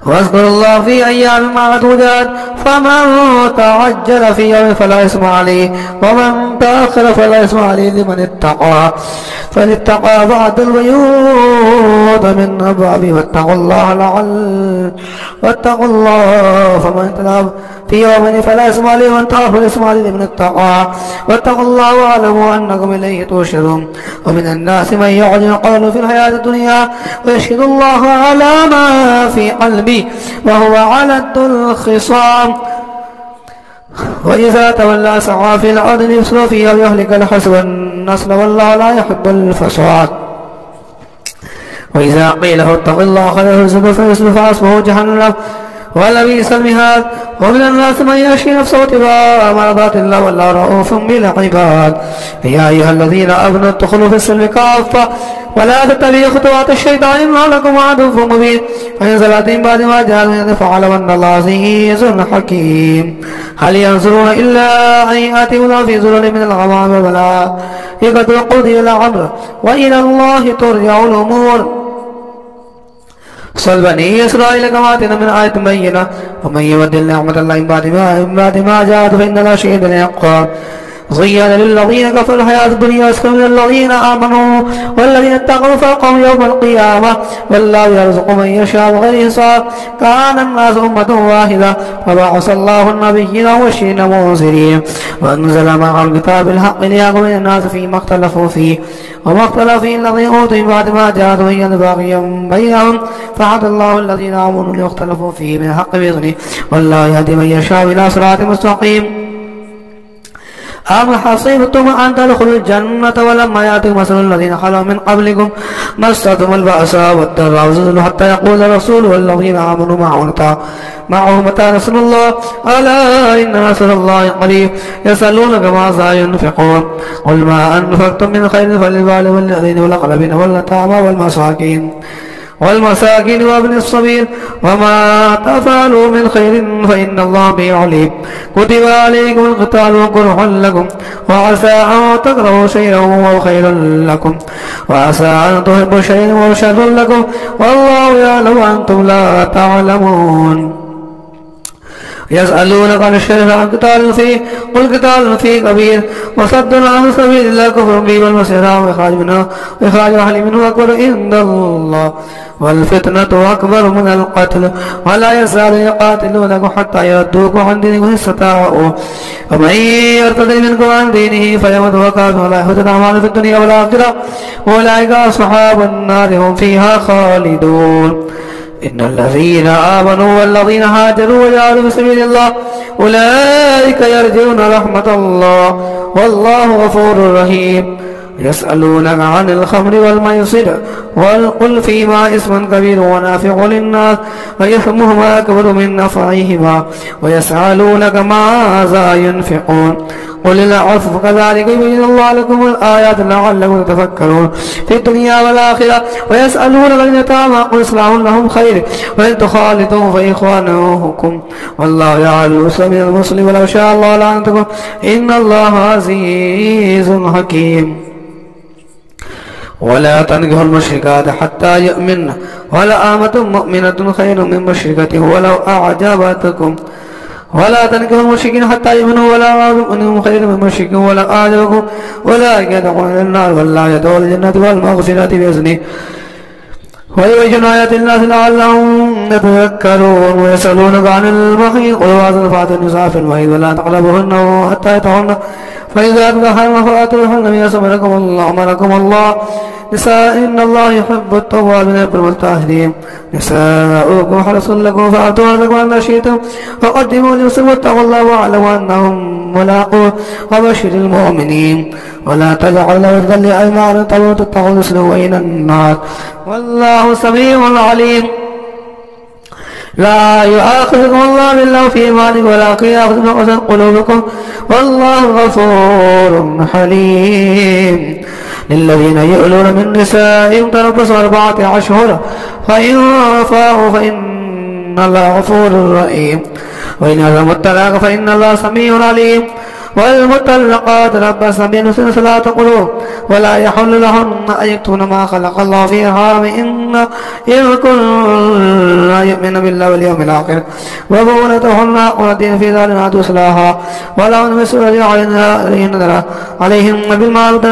واذكر الله في أيام معدودات فمن تعجل في يوم فلا إثم عليه ومن تأخر فلا إثم عليه لمن اتقى فلاتقى بعد البيوت من أبوابه واتقوا الله فمن تناب في يوم فلا إثم عليه ومن تأخر فلا إثم عليه لمن اتقى واتقوا الله واعلموا أنكم إليه تحشرون ومن الناس من يعجل قوله في الحياة الدنيا ويشهد الله على ما في قلبه وهو على الخصام وإذا تولى سعى في الأرض يفسد فيها ويهلك الحرث والنسل والله لا يحب الفساد وإذا قيل له اتق الله خذه الزبر فيصبح فأصبه جهنم ولبئس المهاد. ومن الناس من يشري نفسه ابتغاء مرضات الله والله رؤوف بالعباد. يا أيها الذين آمنوا ادخلوا في السلم كافة ولا تتبعوا خطوات الشيطان إنه لكم عدو مبين. فإن زلت من بعد ما جاءكم فاعلموا أن الله عزيز حكيم. هل ينظرون إلا أن يأتوا الله في ظلل من الغمام والملائكة وقضي الأمر وإلى الله ترجع الأمور. صل بني إسرائيل كما آتينا من آية بينة ومن يبدل نعمة الله من بعد ما جاءت فإن الله شديد العقاب. زين للذين كفروا الحياة الدنيا أسخر من الذين آمنوا والذين اتقوا فوقهم يوم القيامة والله يرزق من يشاء بغير حساب. كان الناس أمة واحدة فبعث الله النبيين مبشرين ومنذرين وأنزل معهم الكتاب الحق ليحكم بين الناس فيما اختلفوا فيه وما اختلف فيه الذين أوتوا من بعد ما جاءتهم بغيا بينهم فهدى الله الذين آمنوا لما اختلفوا فيه من الحق بإذنه والله يهدي من يشاء إلى صراط مستقيم. أم حصبتم أن تدخلوا الجنة ولما يأتكم مثل الذين خلوا من قبلكم مستهم البأساء والضراء وزلزلوا حتى يقول الرسول والذين آمنوا معه متى نصر الله ألا إن نصر الله قريب. يسألونك ماذا ينفقون قل ما أنفقتم من خير فللوالدين واليتامى والأقربين واليتامى والمساكين وابن السبيل وما تفعلوا من خير فإن الله به عليم. كتب عليكم القتال وكره لكم وعسى أن تكرهوا شيئا وهو خير لكم وعسى أن تحبوا شيئا وهو شر لكم والله يعلم وأنتم لا تعلمون. يسألونك عن الشرك عن قتال فيه قل قتال فيه كبير وصد عن سبيل الله كفر به والمسيح وإخراج أهل منه أكبر عند الله والفتنة أكبر من القتل ولا يزال يقاتلونكم حتى يردوكم عن دينكم إن استطاعوا ومن يرتد منكم عن دينه فيمت وهو كافر ولا يحبط أعماله في الدنيا والآخرة أولئك أصحاب النار هم فيها خالدون. إن الذين آمنوا والذين هاجروا وجاهدوا في سبيل الله أولئك يرجون رحمة الله والله غفور رحيم. يسألونك عن الخمر والميسر قل فيما اسم كبير ونافع للناس وإثمهما أكبر من نفعهما ويسألونك ماذا ينفقون قل العفو كذلك يبين الله لكم الآيات لعلكم تتفكرون في الدنيا والآخرة. ويسألونك عن اليتامى قل إصلاح لهم خير وإن تخالطوهم فإخوانكم والله يعلم المسلم من المسلم ولو شاء الله لعنتكم إن الله عزيز حكيم. ولا تنكحوا المشركات حتى يؤمن ولا أمة مؤمنة خير من مشركة ولو أعجبتكم ولا تنكحوا المشركين حتى يؤمنوا ولا أمة خير من مشرك ولا أعجبكم ولا يدخلون إلى النار والله يدخل الجنة والمغفرة بإذنه ويبين آيات الناس لعلهم يتذكرون. ويسألونك عن المحيض قل هو فأتوا النساء في المحيض ولا تقربوهن حتى يطهرن فإذا تطهرن فأتوهن من أمركم الله نساء إن الله يحب التوابين ويحب المتطهرين. نساؤكم حرص لكم فأتوا حرصكم أن شئتم فقدموا لنفسكم واتقوا الله واعلموا أنهم ملاقوه وبشر المؤمنين. ولا تجعلوا ودا لأيمانكم تتقوا تسلكوا إلى النار والله سميع عليم. لا يؤاخذكم الله بالله في إيمانكم ولكن يأخذكم بقسوة قلوبكم والله غفور حليم. للذين يؤلون من نسائهم تربص 4 أشهر فإن فاءوا فإن الله غفور رحيم. وإن عزموا الطلاق فإن الله سميع عليم. والمطلقات تربصن بأنفسهن 3 قروء ولا يحل لهن أن يكتمن ما خلق الله في أرحامهن إن كن يؤمن بالله واليوم الآخر وبعولتهن والذين في ذلك عدو إصلاحا ولهن مثل الذي عليهن بالمعروف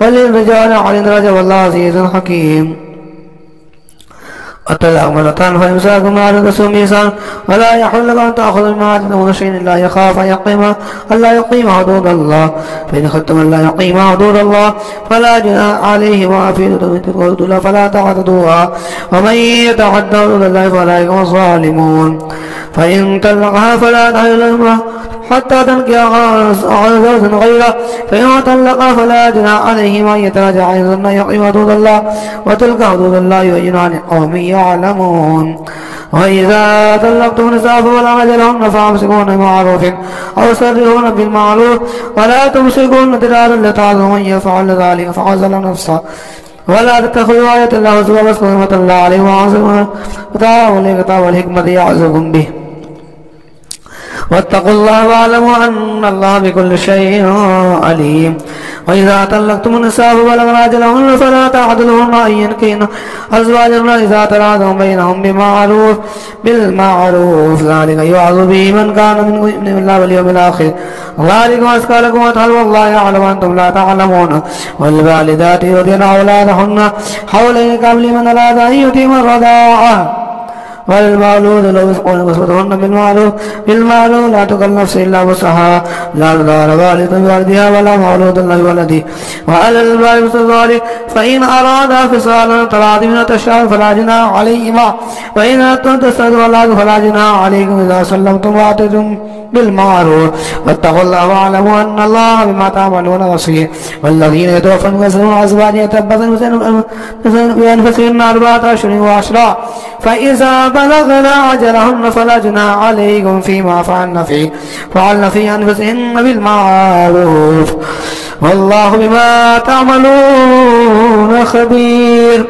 وللرجال عليهن درجة والله عزيز حكيم. الطلاق مرتان فإمساك بمعروف ميسان ولا يحل لكم أن تأخذوا مما آتيتموهن شيئا إلا يخاف ألا يقيم حدود الله فإن خفتم ألا يقيم حدود الله فلا جناح عليهما في حدود الله فلا تعتدوها ومن يتعد حدود الله فأولئك هم الظالمون. فإن طلقها فلا تحل حتى تنكح زوجا غيره، فإن طلق فلا جناح عليهما أن يتراجعا إن ظنا يقيم حدود الله، وتلك حدود الله يبينها لقوم يعلمون. وإذا طلقتم النساء فبلغن أجلهن فأمسكوهن بمعروف أو سرحوهن بالمعروف، ولا تمسكوهن ضرارا لتعظموا أن يفعل ذلك فعزل نفسه، ولا تتخذوا آية الله هزوا واذكروا نعمة الله عليكم وعظموا وتعالوا الكتاب والحكمة يعظكم به، واتقوا الله واعلموا أن الله بكل شيء عليم. وإذا طلقتم النساء فبلغن أجلهن فلا تعضلوهن أن ينكحن أزواجهن إذا تراضوا بينهم بالمعروف، ذلك يوعظ به من كان منكم يؤمن بالله واليوم الآخر، ذلكم أزكى لكم وأطهر والله يعلم وأنتم لا تعلمون. والوالدات يرضعن أولادهن حولين كاملين من أراد أن يتم الرضاعة، والمولود له رزقهن وكسوتهن بالمعروف لا تكلف نفس إلا وسعها، لا تضار والدة بوالدها ولا مولود له بولده، وعلى الوالد مثل ذلك، فإن أرادا فصالا تراض من التشاور فلا جناح عليهما، وإن أردتم تستغفروا الله فلا جناح عليكم إذا سلمتم وآتيتم بالمعروف، واتقوا الله واعلموا أن الله بما تعملون بصير. والذين يتوفون ويذرون أزواجا يتربصن بأنفسهن 4 أشهر وعشرا، فإذا بلغن أجلهن فلا جناح عليكم فيما فعلن في أنفسهن بالمعروف، والله بما تعملون خبير.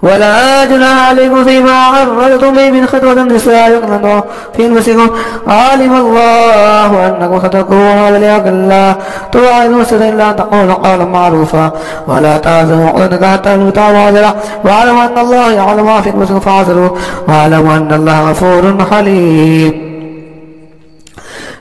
ولا جناح عليكم فيما عرضتم به من خطبة النساء يقنن في أنفسكم، علم الله أنكم ستكونون وليكن الله توعدون إلا أن تقولوا قولا معروفا، ولا تعزموا عقدتك حتى تموتوا عذرا، واعلموا أن الله يعلم ما في أنفسكم فاعذروا، واعلموا أن الله غفور حليم.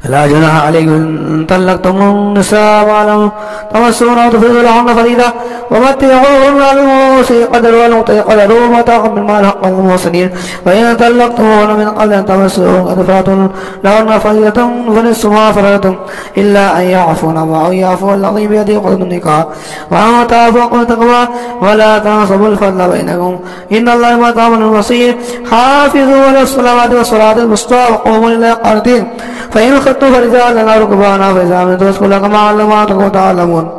لا جناح عليكم إن طلقتم النساء وعلم تمسون أو تفرضوا لهن فريضة، ومتعوهن على الموسع قدر والمقتدر قدر ومتاعا بالمال حقا للمحسنين، وإن طلقتموهن من قبل أن تمسوهن قد فرضتم لهن فريضة فنصف ما فرضتم إلا أن يعفون أو يعفو الذي بيده عقدة النكاح، وأن تعفوا أقرب التقوى، ولا تنسبوا الفضل بينكم إن الله بما تعملون بصير. حافظوا على الصلوات والصلاة الوسطى وقوموا لله قانتين، فإن خفتم فرجالا أو ركبانا فإذا أمنتم فاذكروا كما علمكم تعلمون.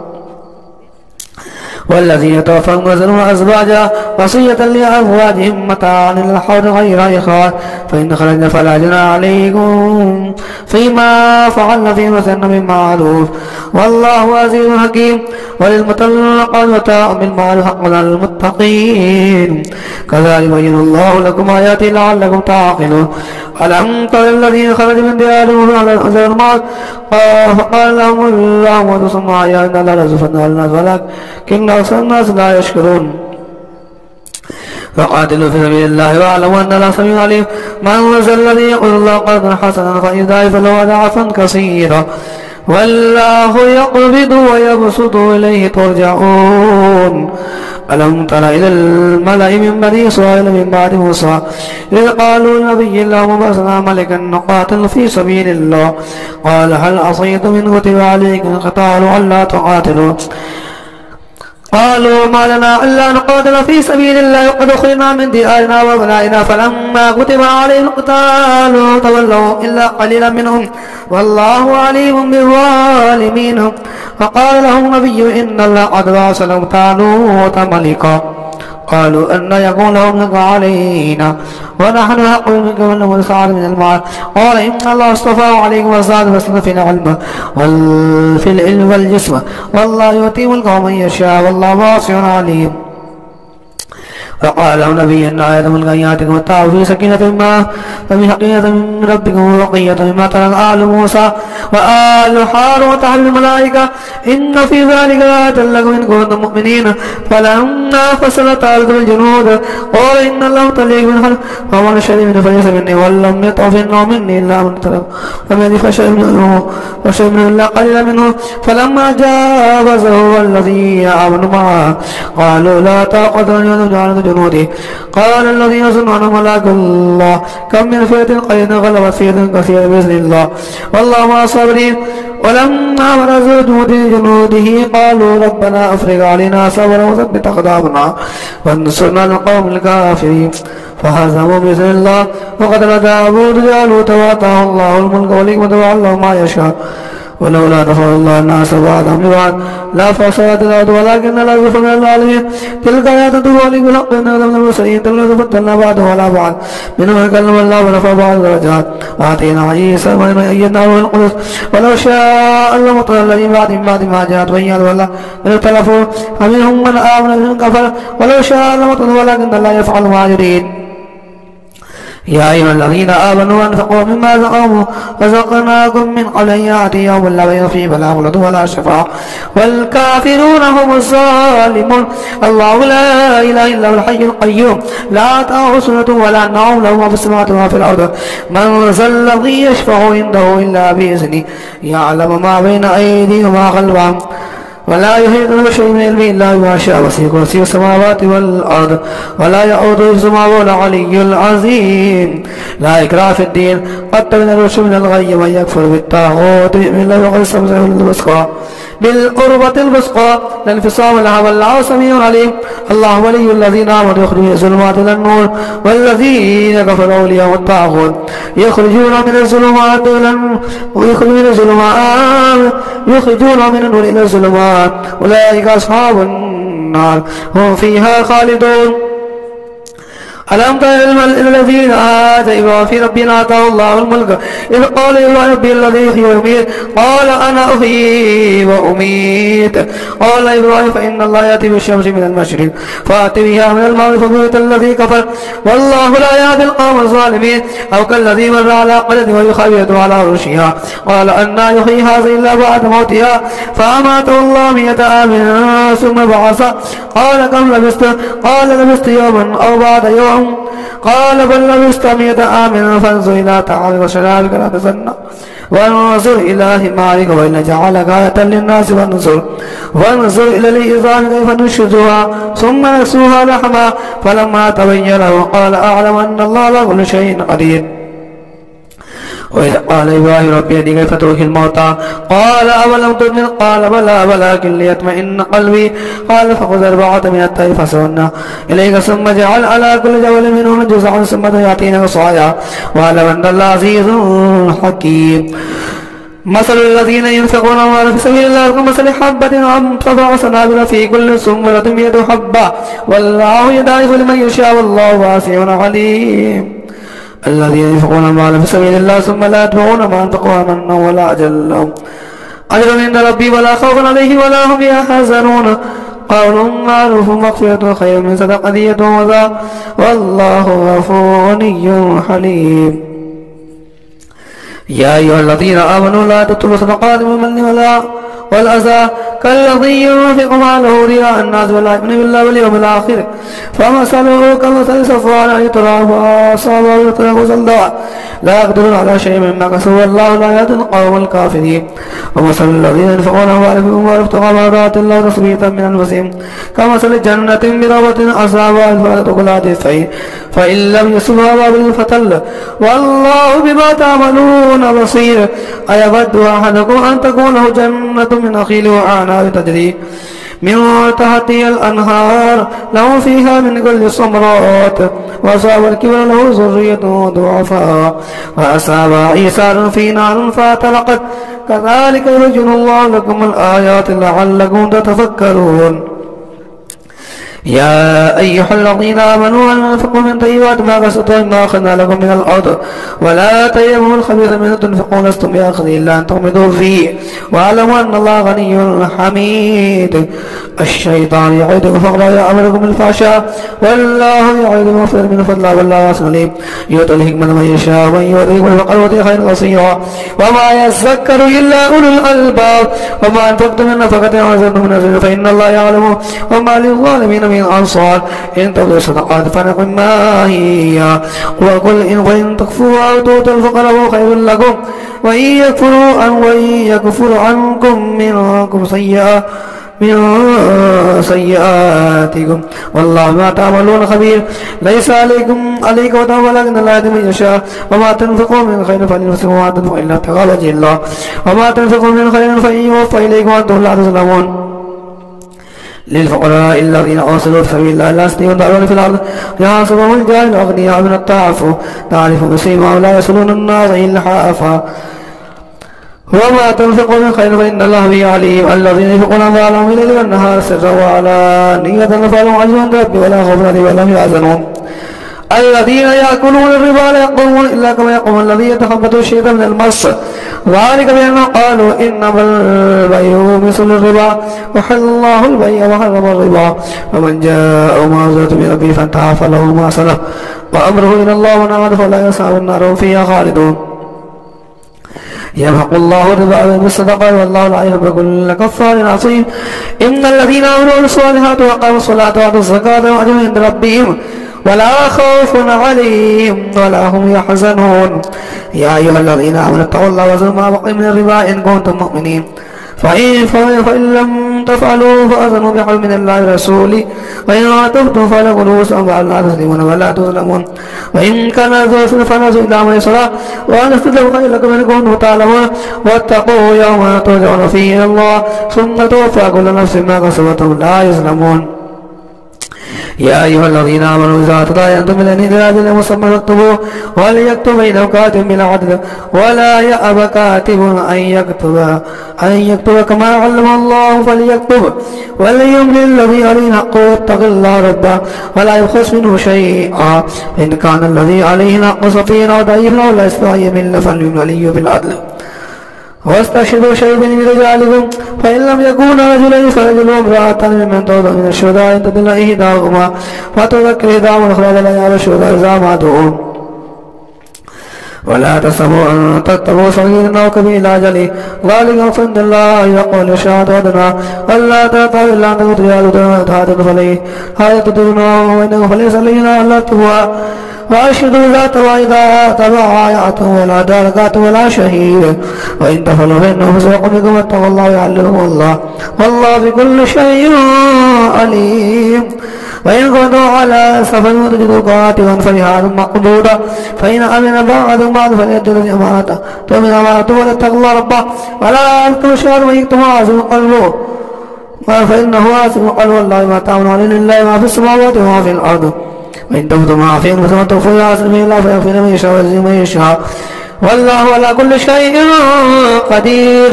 والذين يتوفون ويذرون أزواجا وصية لأزواجهم متاعا إلى الحول غير إخراج، فإن خرجنا فلا جناح عليكم فيما فعلن في مثلن بالمعروف، والله عزيز حكيم. وللمطلقات متاع بالمعروف حقا على المتقين، كذلك يبين الله لكم آياته لعلكم تعقلون. ألم تر الذين خرجوا من ديارهم على الموت فقال لهم الله موتوا ثم أحياهم إن الله لزفنا الناس ولكن أكثر الناس لا يشكرون. فقاتلوا في سبيل الله واعلموا أن الله سميع عليم. من ذا الذي يقول الله قرضا حسنا فيضاعف له أضعافا كثيرا، والله يقبض ويبسط إليه ترجعون. ألم تر إلى الملأ من بني إسرائيل من بعد موسى إذ قالوا لنبي الله ابعث ملكا نقاتل في سبيل الله، قال هل عصيتم إن كتب عليكم القتال ألا تقاتلوا؟ قالوا ما لنا إلا نقاتل في سبيل الله وقد أخرجنا من ديارنا وأبنائنا، فلما كتب عليهم القتال تولوا إلا قليلا منهم، والله عليم بالظالمين. فقال لهم نبي إن الله قد بعث لهم طالوت ملكا، قالوا أن يكون لهم ملك علينا ونحن أحق منك ولهم سعد من المال، قال إن الله اصطفاه عليكم وزاده بسطة في العلم وفي العلم والجسم، والله يؤتي ملكه من يشاء والله واسع عليم. فقال له نبي إن آية ملك يأتيكم واتقوا في سكينة ما ففي حقيقة من ربكم وبقية مما ترى آل موسى وآل هارون وتحمل الملائكة إن في ذلك لآية لكم إن كنتم مؤمنين. فلما فصلت الأرض بالجنود قال إن الله مبتليكم بالنهر فمن شرب منه فليس مني ولم يطعم مني إلا من ترك فمن فشرب منه إلا قليلا منه. فلما جاوزه والذين آمنوا معه قالوا لا طاقة لنا بجانب جنوده، قال الذين يظنون ملاك الله كم من فئة قليلة غلبت فئة كثيرة بإذن الله والله مع الصابرين. ولما برزوا جنوده قالوا ربنا أفرغ علينا صبرا وثبت أقدامنا وانصرنا على القوم الكافرين. فهزموا بإذن الله وقتل داود جالوت وآتاه الله الملك والحكمة وعلمه ما يشاء ولولا دفع الله الناس بعضهم ببعض لا فسدت الأرض ولكن لا يفعل العالمين تلك آيات تدل بالحق إنك من المرسلين تلك فضلنا بعضهم على بعض منهم من كلم الله ورفع بعض الدرجات وآتينا عيسى ابن أيدناه بالقدس ولو شاء لمطر الذين بعد ما جاءت بينات والله من اختلفوا فمنهم من آمن ومنهم كفر ولو شاء لمطر ولكن الله يفعل ما يريد يا أيها الذين آمنوا أنفقوا مما رزقناكم من قبل أن يأتي يوم لا بيع فيه ولا خلة ولا شفاعة والكافرون هم الظالمون الله لا إله إلا هو الحي القيوم لا تأخذه سنة ولا نوم له ما في السماوات وما في الأرض من ذا الذي يشفع عنده إلا بإذنه يعلم ما بين أيديهم وما خلفهم ولا يحيطون بشيء من علمه إلا بما شاء وسع كرسيه السماوات والأرض ولا يؤوده حفظهما وهو العلي العظيم لا إكراه في الدين قد تبين الرشد من الغي من يكفر بالطاغوت يؤمن بالله وقد استمسك بالقربة البسقى الانفصام لها والله سميع عليم الله ولي الذين آمنوا يخرجون من الظلمات إلى النور والذين كفروا أولياءهم الطاغوت يخرجون من الظلمات يخرجون من النور إلى الظلمات أولئك أصحاب النار هم فيها خالدون ألم تر الذين آتوا إبراهيم في ربنا آتاه الله الملك إذ قال إبراهيم ربي الذي يحيي ويميت قال أنا أحيي وأميت قال إبراهيم فإن الله يأتي بالشمس من المشرق فأت بها من المغرب فبهت الذي كفر والله لا يهدي القوم الظالمين أو كالذي مر على قرية ويخيط على عروشها قال أنى يحيي هذه إلا بعد موتها فأماته الله 100 عام ثم بعث قال كم لبثت قال لبثت يوما أو بعد يوم قال بل لبثت 100 عام فانظر إلى طعامك وشرابك لا تسنى وانظر إلى حمارك وإن جعلك آية للناس وانظر إلى العظام كيف ننشزها ثم نكسوها لحما فلما تبين له قال أعلم أن الله على كل شيء قدير وإذ قال إبراهيم ربي أرني كيف تحيي الموتى قال أولم تؤمن قال بلى ولكن ليطمئن قلبي قال فخذ 4 من الطير فصرنا إليك ثم اجعل على كل جبل منهن جزعا ثم يأتينك صاعا واعلم أن الله عزيز حكيم مثل الذين ينفقون أموالهم في سبيل الله كمثل حبة أنبتت 7 سنابل في كل سنبلة 100 حبة والله يضاعف لمن يشاء والله واسع عليم الذين ينفقون أموالهم في سبيل الله ثم لا يتبعون ما أنفقوا منا ولا أجل لهم أجر عند ربي ولا خوف عليهم ولا هم يحزنون قول معروف مغفرة خير من صدقة يتوزع والله غفور حليم يا أيها الذين آمنوا لا تبطلوا صدقات بالمن والأذى كالذي ينفق ماله رياء الناس ولا يؤمن بالله واليوم الآخر فمثله كمثل صفوان عليه تراب فأصابه تراب صلدا لا يقدرون على شيء مما كسبوا والله لا يهدي القوم الكافرين ومثل الذين ينفقون أموالهم وابتغاء مرضات الله تثبيتا من أنفسهم كمثل جنة بربوة أصابها الفاتحة كلها فإن لم يصبها وابل فتل والله بما تعملون بصير أيود أحدكم أن تكون له جنة من نخيل وأعناب تجري من تحتها الأنهار له فيها من كل الثمرات وأصاب الكبر له ذرية ضعفاء وأصاب إيسار في نار فاحترقت كذلك يبين الله لكم الآيات لعلكم تتفكرون يا أيها الذين آمنوا أنفقوا من طيبات ما كسبتم ما أخذنا لكم من الأرض ولا تيمموا الخبيث منه تنفقون لستم بآخذه إلا أن تغمضوا فيه واعلموا أن الله غني حميد الشيطان يعدكم فقرا يأمركم بالفحشاء والله يعدكم مغفرة من فضله والله واسع عليم يؤتي الحكمة من يشاء ومن يؤتي الفقر يؤتي خيرا كثيرا وما يذكر إلا أولو الألباب وما أنفقتم من نفقة أو نذرتم من نذر فإن الله يعلم وما للظالمين من أنصار إن تبدوا الصدقات فنعم ما هي وقل إن تكفروا أو تؤتوا الفقراء فهو خير لكم وإن يكفر عنكم منكم سيئاتكم والله ما تعملون خبير ليس عليك وتعالى ولكن الله يهدي من يشاء وما تنفقوا من خير فلنفسكم وما تنفقوا إلا ابتغاء وجه الله وما تنفقوا من خير فإن يوفى إليكم وأنتم لا تظلمون للفقراء الذين أرسلوا في سبيل الله لا يستطيعون ضربا في الأرض يحسبهم الجاهل الأغنياء من التعفف تعرف بسيماهم لا يسألون الناس إلحافا وما تنفقوا من خير فإن الله به عليم الذين ينفقون أموالهم بالليل والنهار سرا وعلانية فلهم أجر عند ربهم ولا خوف عليهم ولا هم يحزنون الذين يأكلون الربا لا يقومون إلا كما يقوم الذي يتخبطه الشيطان من المس ذلك بأنهم قالوا إنما البيع مثل الربا وحل الله البيع وحرم الربا ومن جاء موعظة من ربه فانتهى فله ما سلف وأمره إلى الله ومن عاد فلا يصعب النار هم فيها خالدون يمحق الله الربا ويربي الصدقات والله لا يحب كل كفار عصيم إن الذين آمنوا بالصالحات وأقاموا الصلاة وآتوا الزكاة وأجروا عند ربهم ولا خوف عليهم ولا هم يحزنون يا أيها الذين آمنوا اتقوا الله وذروا ما بقي من الربا إن كنتم مؤمنين فإن لم تفعلوا فأذنوا بحرب من الله ورسوله وإن تبتم فلكم رؤوس أموالكم لا تظلمون ولا تظلمون وإن كان ذو عسرة فنظرة إلى ميسرة وأن تستغفروا خيرا لكم إن كنتم تعلمون واتقوا يوما ترجعون فيه إلى الله ثم توفى كل نفس ما كسبت وهم لا يظلمون يا أيها الذين آمنوا إذا تداينتم إلى أجل مسمى فاكتبوه وليكتب بينكم كاتب بالعدل ولا يأب كاتب أن يكتب كما علم الله فليكتب وليملل الذي عليه حق ويتق الله ربه ولا يبخس منه شيئا إن كان الذي عليه حق سفينا وضعيفا ولا يستطيع يمل فليملل بالعدل واستشهدوا شهيدين من رجالكم فإن لم يكونا رجلين فرجل وامرأة ممن ترضى من الشهداء إن تضل إحداهما فتذكر إحداهما الأخرى لا يعلم الشهداء إذا ماتوا ولا تحسبوا أن تتقوا صغيرا أو كبيرا أجله ذلك فإن الله يقول الشهادة أدنى ألا تأتوا إلا أن تكونوا رجال تهاتوا فليه هذا تدرونه وإنه فليس علينا ألا تبوا وأشهدوا ذات وإذا تبع آياته ولا داركات ولا شهيد وإن تفعلوا فإنه فسوق بكم واتقوا الله ويعلمكم الله والله بكل شيء عليم وإن كنتم على سفر وتجدوا كاتبا فرهان مقبوضا فإن أمن بعضكم بعض فليؤدي الذي أمانته تؤمن أمانته وليتق الله ربه ولا يكتم الشهر ويكتم عاصم قلبه فإنه عاصم قلبه والله ما تعملون لله ما في السماوات وما في الأرض وإن تبدوا ما فيكم ثم تخفوا يعصم به الله فيغفر من يشاء ويجزي من يشاء والله على كل شيء قدير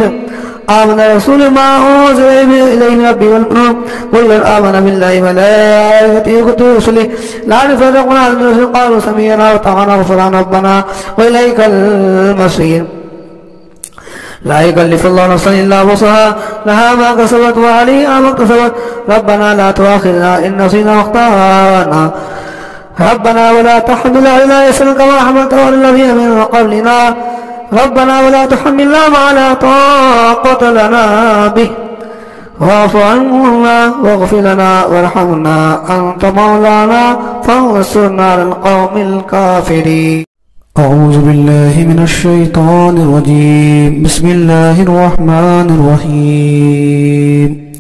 آمن الرسول ما أنزل إليه من ربه والمؤمنون كل آمن بالله وملائكته وكتبه ورسله لا نفرق بين أحد من رسله قالوا سمعنا وأطعنا غفرانك ربنا وإليك المصير لا يكلف الله نفسا إلا وسعها لها ما كسبت وعليها ما اكتسبت ربنا لا تؤاخذنا إن نسينا واخطأنا ربنا ولا تحمل علينا إصرا كما حملته على الذين من قبلنا ربنا ولا تحملنا ما لا طاقة لنا به واعف عنا واغفر لنا وارحمنا أنت مولانا فانصرنا على القوم الكافرين. أعوذ بالله من الشيطان الرجيم. بسم الله الرحمن الرحيم.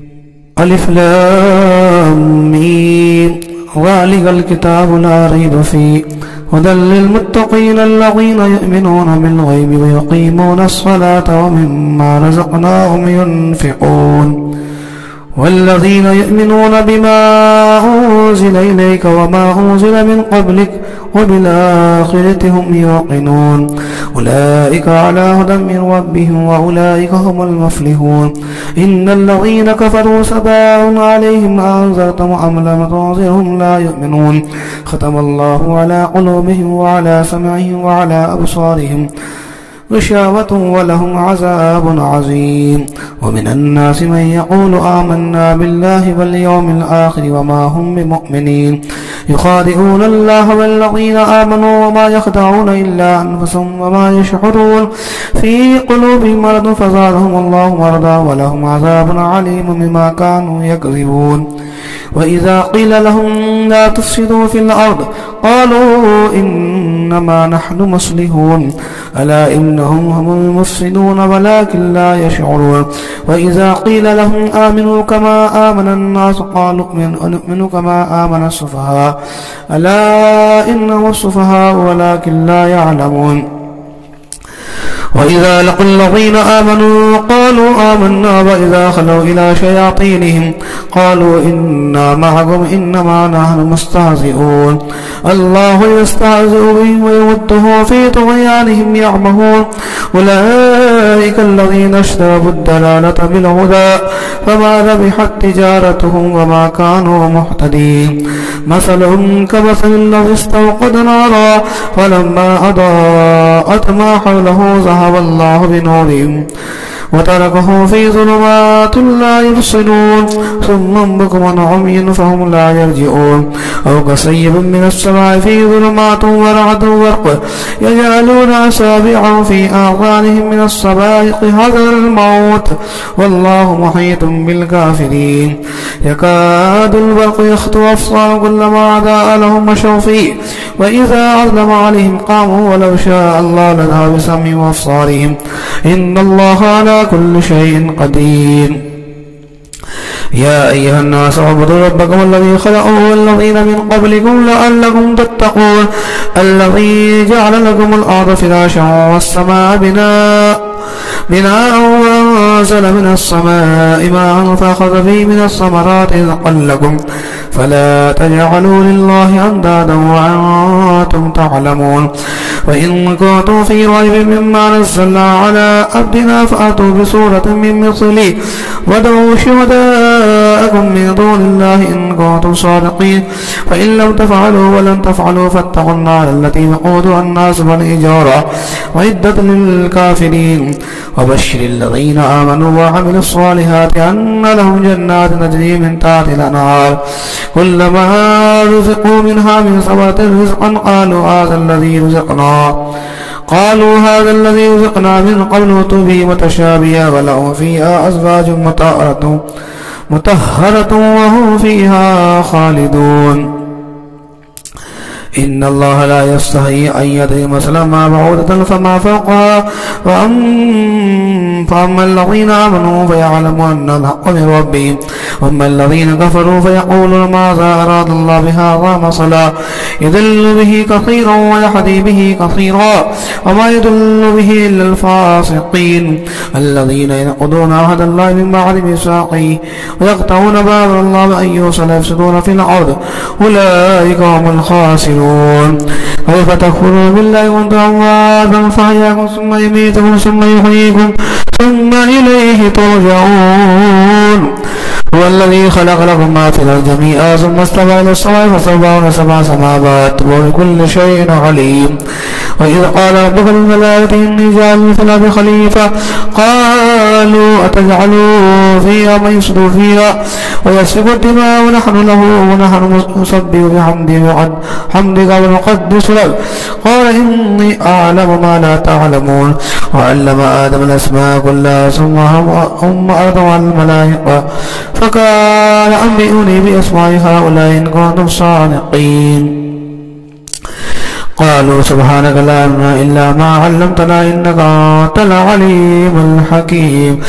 ألف لام ميم ذلك الكتاب لا ريب فيه هدى للمتقين الذين يؤمنون بالغيب ويقيمون الصلاة ومما رزقناهم ينفقون والذين يؤمنون بما أنزل إليك وما أنزل من قبلك وبالآخرة هم يوقنون أولئك على هدى من ربهم وأولئك هم المفلحون. إن الذين كفروا سواء عليهم أنذرتهم أم لم تنذرهم لا يؤمنون ختم الله على قلوبهم وعلى سمعهم وعلى أبصارهم غشاوة ولهم عذاب عظيم. ومن الناس من يقول آمنا بالله واليوم الآخر وما هم بمؤمنين يخادعون الله والذين آمنوا وما يخدعون إلا أنفسهم وما يشعرون في قلوبهم مرض فزادهم الله مرضا ولهم عذاب عليم بما كانوا يكذبون. وإذا قيل لهم لا تفسدوا في الأرض قالوا إنما نحن مصلحون ألا إنهم هم المفسدون ولكن لا يشعرون. وإذا قيل لهم آمنوا كما آمن الناس قالوا نؤمن كما آمن السفهاء ألا إنهم السفهاء ولكن لا يعلمون. وإذا لقوا الذين آمنوا قالوا آمنا وإذا خلوا إلى شياطينهم قالوا إنا معكم إنما نحن مستهزئون الله يستهزئ بهم ويمدهم في طغيانهم يعمهون أولئك الذين اشتروا الضلالة بالهدى فما ربحت تجارتهم وما كانوا مهتدين مثلهم كمثل الذي استوقد نارا فلما أضاءت ما حوله ذهب الله بنورهم وتركه في ظلمات لا يبصرون ثم بكم عمي فهم لا يرجعون أو كصيب من السماء في ظلمات ورعد وبرق يجعلون أصابعهم في آذانهم من الصواعق حذر الموت والله محيط بالكافرين يكاد البرق يخطف أبصارهم كلما أضاء لهم مشوا فيه وإذا أظلم عليهم قاموا ولو شاء الله لذهب بسمعهم وأبصارهم إن الله على كل شيء قدير يا أيها الناس اعبدوا ربكم الذي خلقكم والذين من قبلكم لعلكم تتقون الذي جعل لكم الأرض فراشا والسماء بناء وأنزل من السماء ماء فأخذ به من الثمرات رزقا لكم فلا تجعلوا لله أندادا وأنتم تعلمون وإن كنتم في ريب مما نزلنا على عبدنا فأتوا بسورة من مثله وادعوا شهداءكم من دون الله إن كنتم صادقين فإن لم تفعلوا ولن تفعلوا فاتقوا النار التي وقودها الناس والحجارة وعدت للكافرين وبشر الذين آمنوا وعملوا الصالحات أن لهم جنات تجري من تحتها الأنهار كلما رزقوا منها من ثمرة رزقا قالوا هذا الذي رزقنا من قبل وأتوا به متشابها ولهم فيها أزواج مطهرة وهم فيها خالدون إن الله لا يستحي أن يضرب مثلا ما بعوضة فما فوقها فأما الذين آمنوا فيعلمون أن الحق من ربهم وأما الذين كفروا فيقولون ماذا أراد الله بهذا مثلا يضل به كثيرا ويهدي به كثيرا وما يضل به إلا الفاسقين الذين ينقضون عهد الله من بعد ميثاقه ويقطعون ما أمر الله بأن يوصل يفسدون في الأرض أولئك هم الخاسرون كيف تكفرون بالله وأنتم أمواتا فأحياكم ثم يميتكم ثم يحييكم ثم إليه ترجعون هو الذي خلق لكم ما في الأرض جميعا ثم استوى إلى السماء فسواهن سبع سماوات وبكل شيء عليم وإذ قال ربك للملائكة إني جاعل في الأرض خليفة قالوا أتجعل فيها من يفسد فيها ويسفك الدماء ونحن نسبح بحمدك ونقدس لك قال إني أعلم ما لا تعلمون وعلم آدم الأسماء كلها ثم هم أرضوا على الملائكة فقال أنبئوني بأسماء هؤلاء إن كنتم صادقين قالوا سبحانك لا علم إلا ما علمتنا إنك أنت العليم الحكيم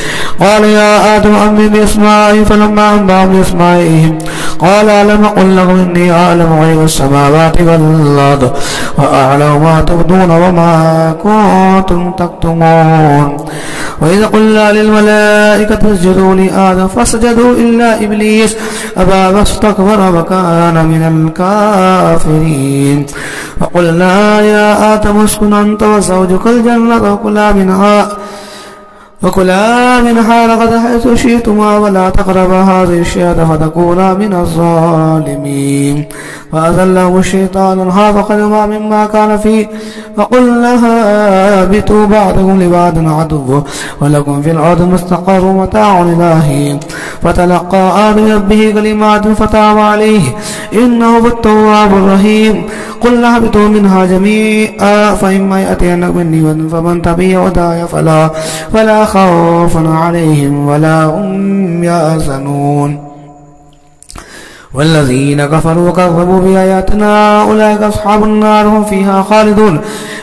قال يا آدم أنبئ بأسمائهم فلما أنبأهم بأسمائهم قال ألم أقل لكم إني أعلم غيب السماوات والأرض وأعلم ما تبدون وما كنتم تكتمون وإذا قلنا للملائكة اسجدوا لآدم فسجدوا إلا إبليس أبى واستكبر وكان من الكافرين وقلنا يا آدم اسكن أنت وزوجك الجنة وكلا منها رغدا حيث شئتما ولا تقربا هذه الشجرة فتكونا من الظالمين فأذلهم الشيطان عنها فخرجا مما كان فيه فقلنا اهبطوا بعضكم لبعض عدو ولكم في الأرض مستقر ومتاع إلى حين فتلقى آدم ربه كلمات فتاب عليه إنه هو التواب الرحيم قلنا اهبطوا منها جميعا فإما يأتينكم مني هدى فمن تبع هداي فلا خوف عليهم ولا هم يحزنون والذين كفروا وكذبوا بآياتنا أولئك أصحاب النار هم فيها خالدون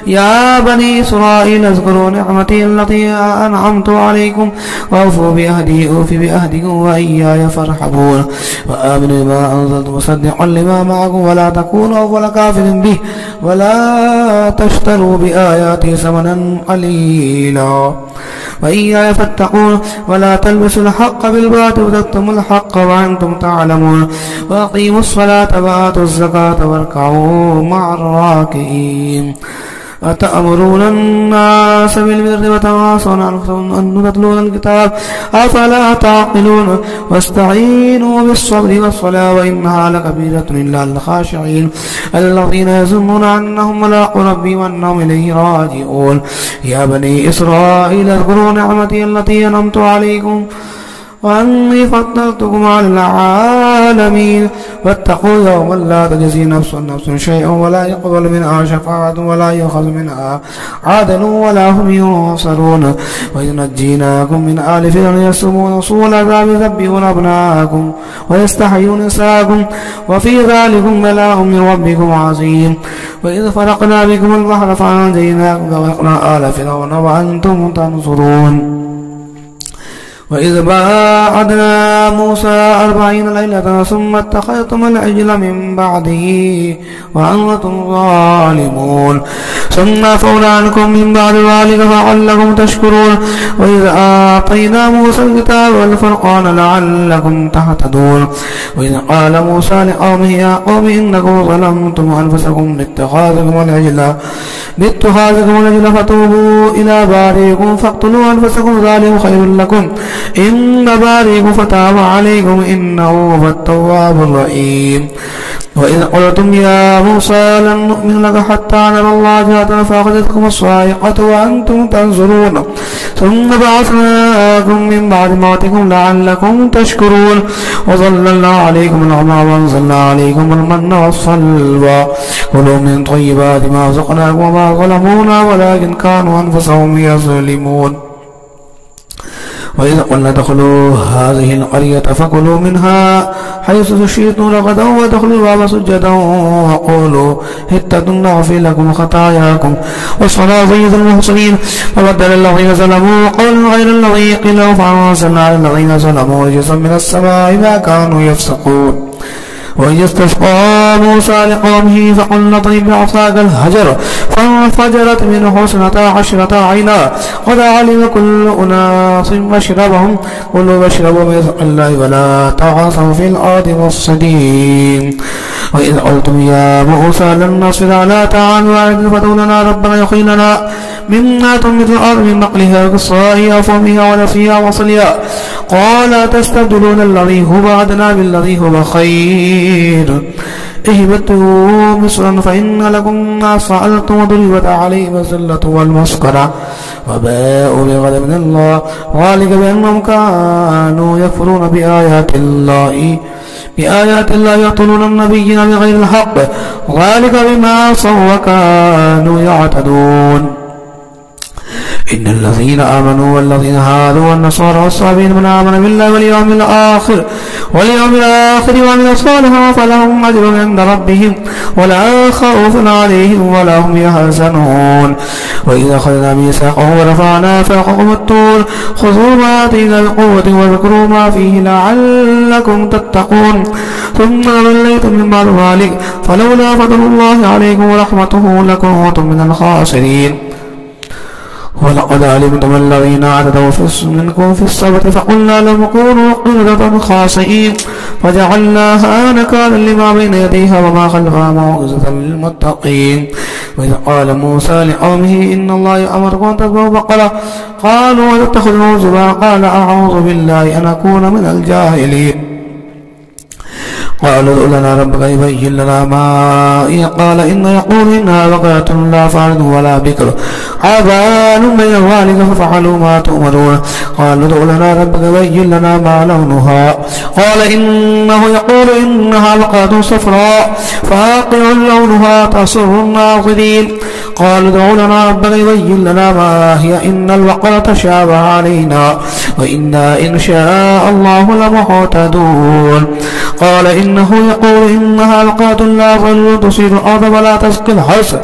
يا بني إسرائيل اذكروا نعمتي التي أنعمت عليكم وأوفوا بأهدي أوف بأهدكم وإياي فارحبون وآمنوا بما أنزلت مصدقا لما معكم ولا تكونوا أول كافر به ولا تشتروا بآياتي ثمنا قليلا وإياي فاتقون ولا تلبسوا الحق بالباطل وتكتموا الحق وأنتم تعلمون وأقيموا الصلاة وآتوا الزكاة واركعوا مع الراكعين أتأمرون الناس بالبر وتواصون أن تتلون الكتاب أفلا تعقلون واستعينوا بالصبر والصلاة وإنها لكبيرة إلا الخاشعين الذين يظنون أنهم ملاقو ربهم وأنهم إليه راجعون يا بني إسرائيل اذكروا نعمتي التي أنعمت عليكم وأني فضلتكم على العالمين واتقوا يوما لا تجزي نفس نفس شيئا ولا يقبل منها شفاعة ولا يؤخذ منها عدل ولا هم ينصرون وإذ نجيناكم من آل فرعون يسومون سوء العذاب يذبحون أبناءكم ويستحيون نساءكم وفي ذلكم بلاء من ربكم عظيم وإذ فرقنا بكم البحر فأنجيناكم وأغرقنا آل فرعون وأنتم تنصرون وإذ باعدنا موسى 40 ليلة ثم اتخذتم العجل من بعده وأنتم ظالمون ثم عفونا عنكم من بعد ذلك لعلكم تشكرون وإذ آتينا موسى الكتاب والفرقان لعلكم تهتدون وإذ قال موسى لقومه يا قوم إنكم ظلمتم أنفسكم باتخاذكم العجل فتوبوا إلى بارئكم فاقتلوا أنفسكم ذلك خير لكم إن بارئكم فتاب عليكم إنه هو التواب الرحيم وإذ قلتم يا موسى لن نؤمن لك حتى نرى الله جهرة فأخذتكم الصاعقة وأنتم تنظرون ثم بعثناكم من بعد موتكم لعلكم تشكرون وظللنا عليكم الغمام وأنزلنا عليكم المن والسلوى كلوا من طيبات ما رزقناكم وما ظلمونا ولكن كانوا أنفسهم يظلمون وإذا قلنا ادخلوا هذه القرية فكلوا منها حيث شئتم رغدا وادخلوا الباب سجدا وقولوا حطة نغفر لكم خطاياكم والصلاة المحسنين فبدل الذين ظلموا قولا غير الذي قيل فأنزلنا على الذين ظلموا رجزا من السماء ما كانوا يفسقون وإذ استسقى موسى لقومه فقلنا اضرب بعصاك الحجر فانفجرت منه 12 عينا قد علم كل أناس مشربهم كلوا واشربوا من رزق الله ولا تعثوا في الأرض مفسدين وإذ قلتم يا موسى لن نصبر على طعام واحد فادع لنا ربنا يخرج لنا مما تنبت الأرض من بقلها وقصائها وفومها ونسيها وصلها قال تستبدلون الذي هو أدنى بالذي هو خير اهبطوا مصرا فإن لكم ما سألتم وضربت عليهم الذلة والمسكنة وباءوا بغضب من الله ذلك بأنهم كانوا يكفرون بآيات الله يقتلون النبيين بغير الحق ذلك بما عصوا وكانوا يعتدون إن الذين آمنوا والذين هادوا والنصارى والصابين من آمن بالله واليوم الآخر وعمل صالحا فلهم أجر عند ربهم ولا خوف عليهم ولا هم يحزنون وإذا أخذنا ميثاقهم ورفعنا فوقكم الطور خذوا ما آتينا بقوة واذكروا ما فيه لعلكم تتقون ثم توليتم من بعد ذلك فلولا فضل الله عليكم ورحمته لكنتم من الخاسرين ولقد علمتم الذين اعتدوا منكم في السبت فقلنا لهم كونوا قردة خاسئين فجعلناها نكالا لما بين يديها وما خلفها موعظة للمتقين وإذ قال موسى لقومه إن الله يأمركم أن تذبحوا بقرة قالوا وتتخذوا هزوا قال أعوذ بالله أن أكون من الجاهلين قالوا ادع لنا ربك يبين لنا ما قال إن يقول إنها بقرة لا فارض ولا بكر عبان بين ذلك ففعلوا ما تؤمرون قالوا ادع لنا ربك يبين لنا ما لونها قال إنه يقول إنها بقرة صفراء فاقع لونها تسر الناظرين قالوا ادع لنا ربك يبين لنا ما هي إن البقرة تشابه علينا وإنا إن شاء الله لمهتدون. قال إنه يقول إنها بقرة لا ظل تصير الأرض ولا تسقي الحرث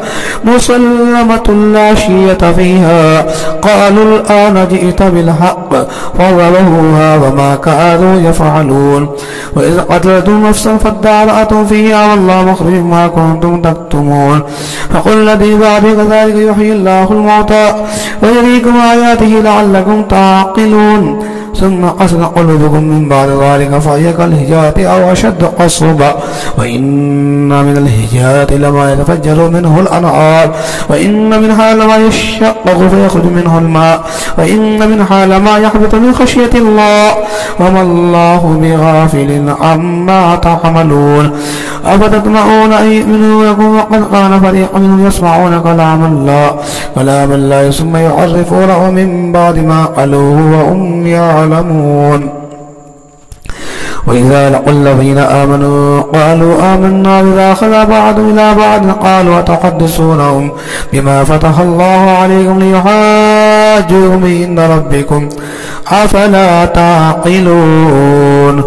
مسلمة لا شية فيها. قالوا الآن جئت بالحق فضربوها وما كانوا يفعلون. وإذ قتلتم نفسا فادارأتم فيها والله مخرج ما كنتم تكتمون. فقل الذي بعد كذلك يحيي الله الموتى ويريكم آياته لعلكم تعقلون. ثم قست قلوبكم من بعد ذلك فهي كالحجارة أو أشد قسوة وإن من الحجارة لما يتفجر منه الأنهار وإن منها لما يشقق فيخرج منه الماء وإن منها لما يحبط من خشية الله وما الله بغافل عما تعملون. أفتطمعون أن يؤمنوا لكم وقد كان فريق منهم يسمعون كلام الله ثم يعرفونه من بعد ما قالوه وهم يعلمون. وإذا لقوا الذين آمنوا قالوا آمنا بما خلا بعضهم إلى بعض قالوا أتحدثونهم بما فتح الله عليكم ليحاجوكم به عند ربكم أفلا تعقلون.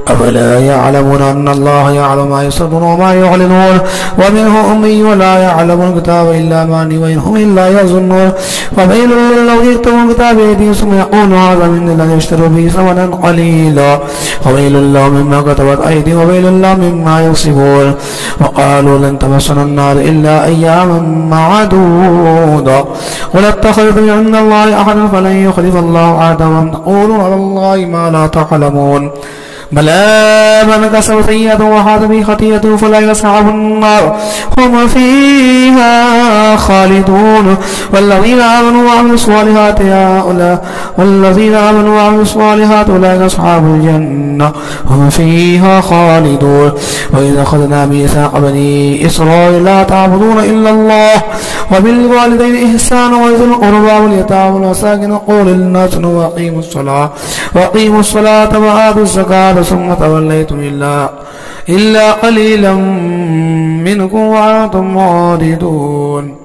أفلا يعلمون أن الله يعلم ما يسرون وما يعلنون ومنهم أمي ولا يعلم الكتاب إلا أماني وإنهم إلا يظنون. وويل للذين يكتبون الكتاب بأيديهم ثم يقولون هذا من الذي يشتروا به ثمنا قليلا وويل لهم مما كتبت أيديهم وويل لهم مما يكسبون. وقالوا لن تمسنا النار إلا أياما معدودة قل اتخذتم عند الله أحدا فلن يخلف الله عهده وأن تقولوا على الله ما لا تعلمون. بلى من كسب سيئة وحاط به خطيئته فلا يصعب النار هم فيها خالدون. والذين آمنوا وعملوا الصالحات أولئك أصحاب الجنة هم فيها خالدون. وإذا أخذنا ميثاق بني إسرائيل لا تعبدون إلا الله وبالوالدين إحسانا وذي القربى واليتامى والمساكين وقولوا للناس وأقيموا الصلاة وآتوا الزكاة ثم توليتم إلا قليلا منكم وأنتم معرضون.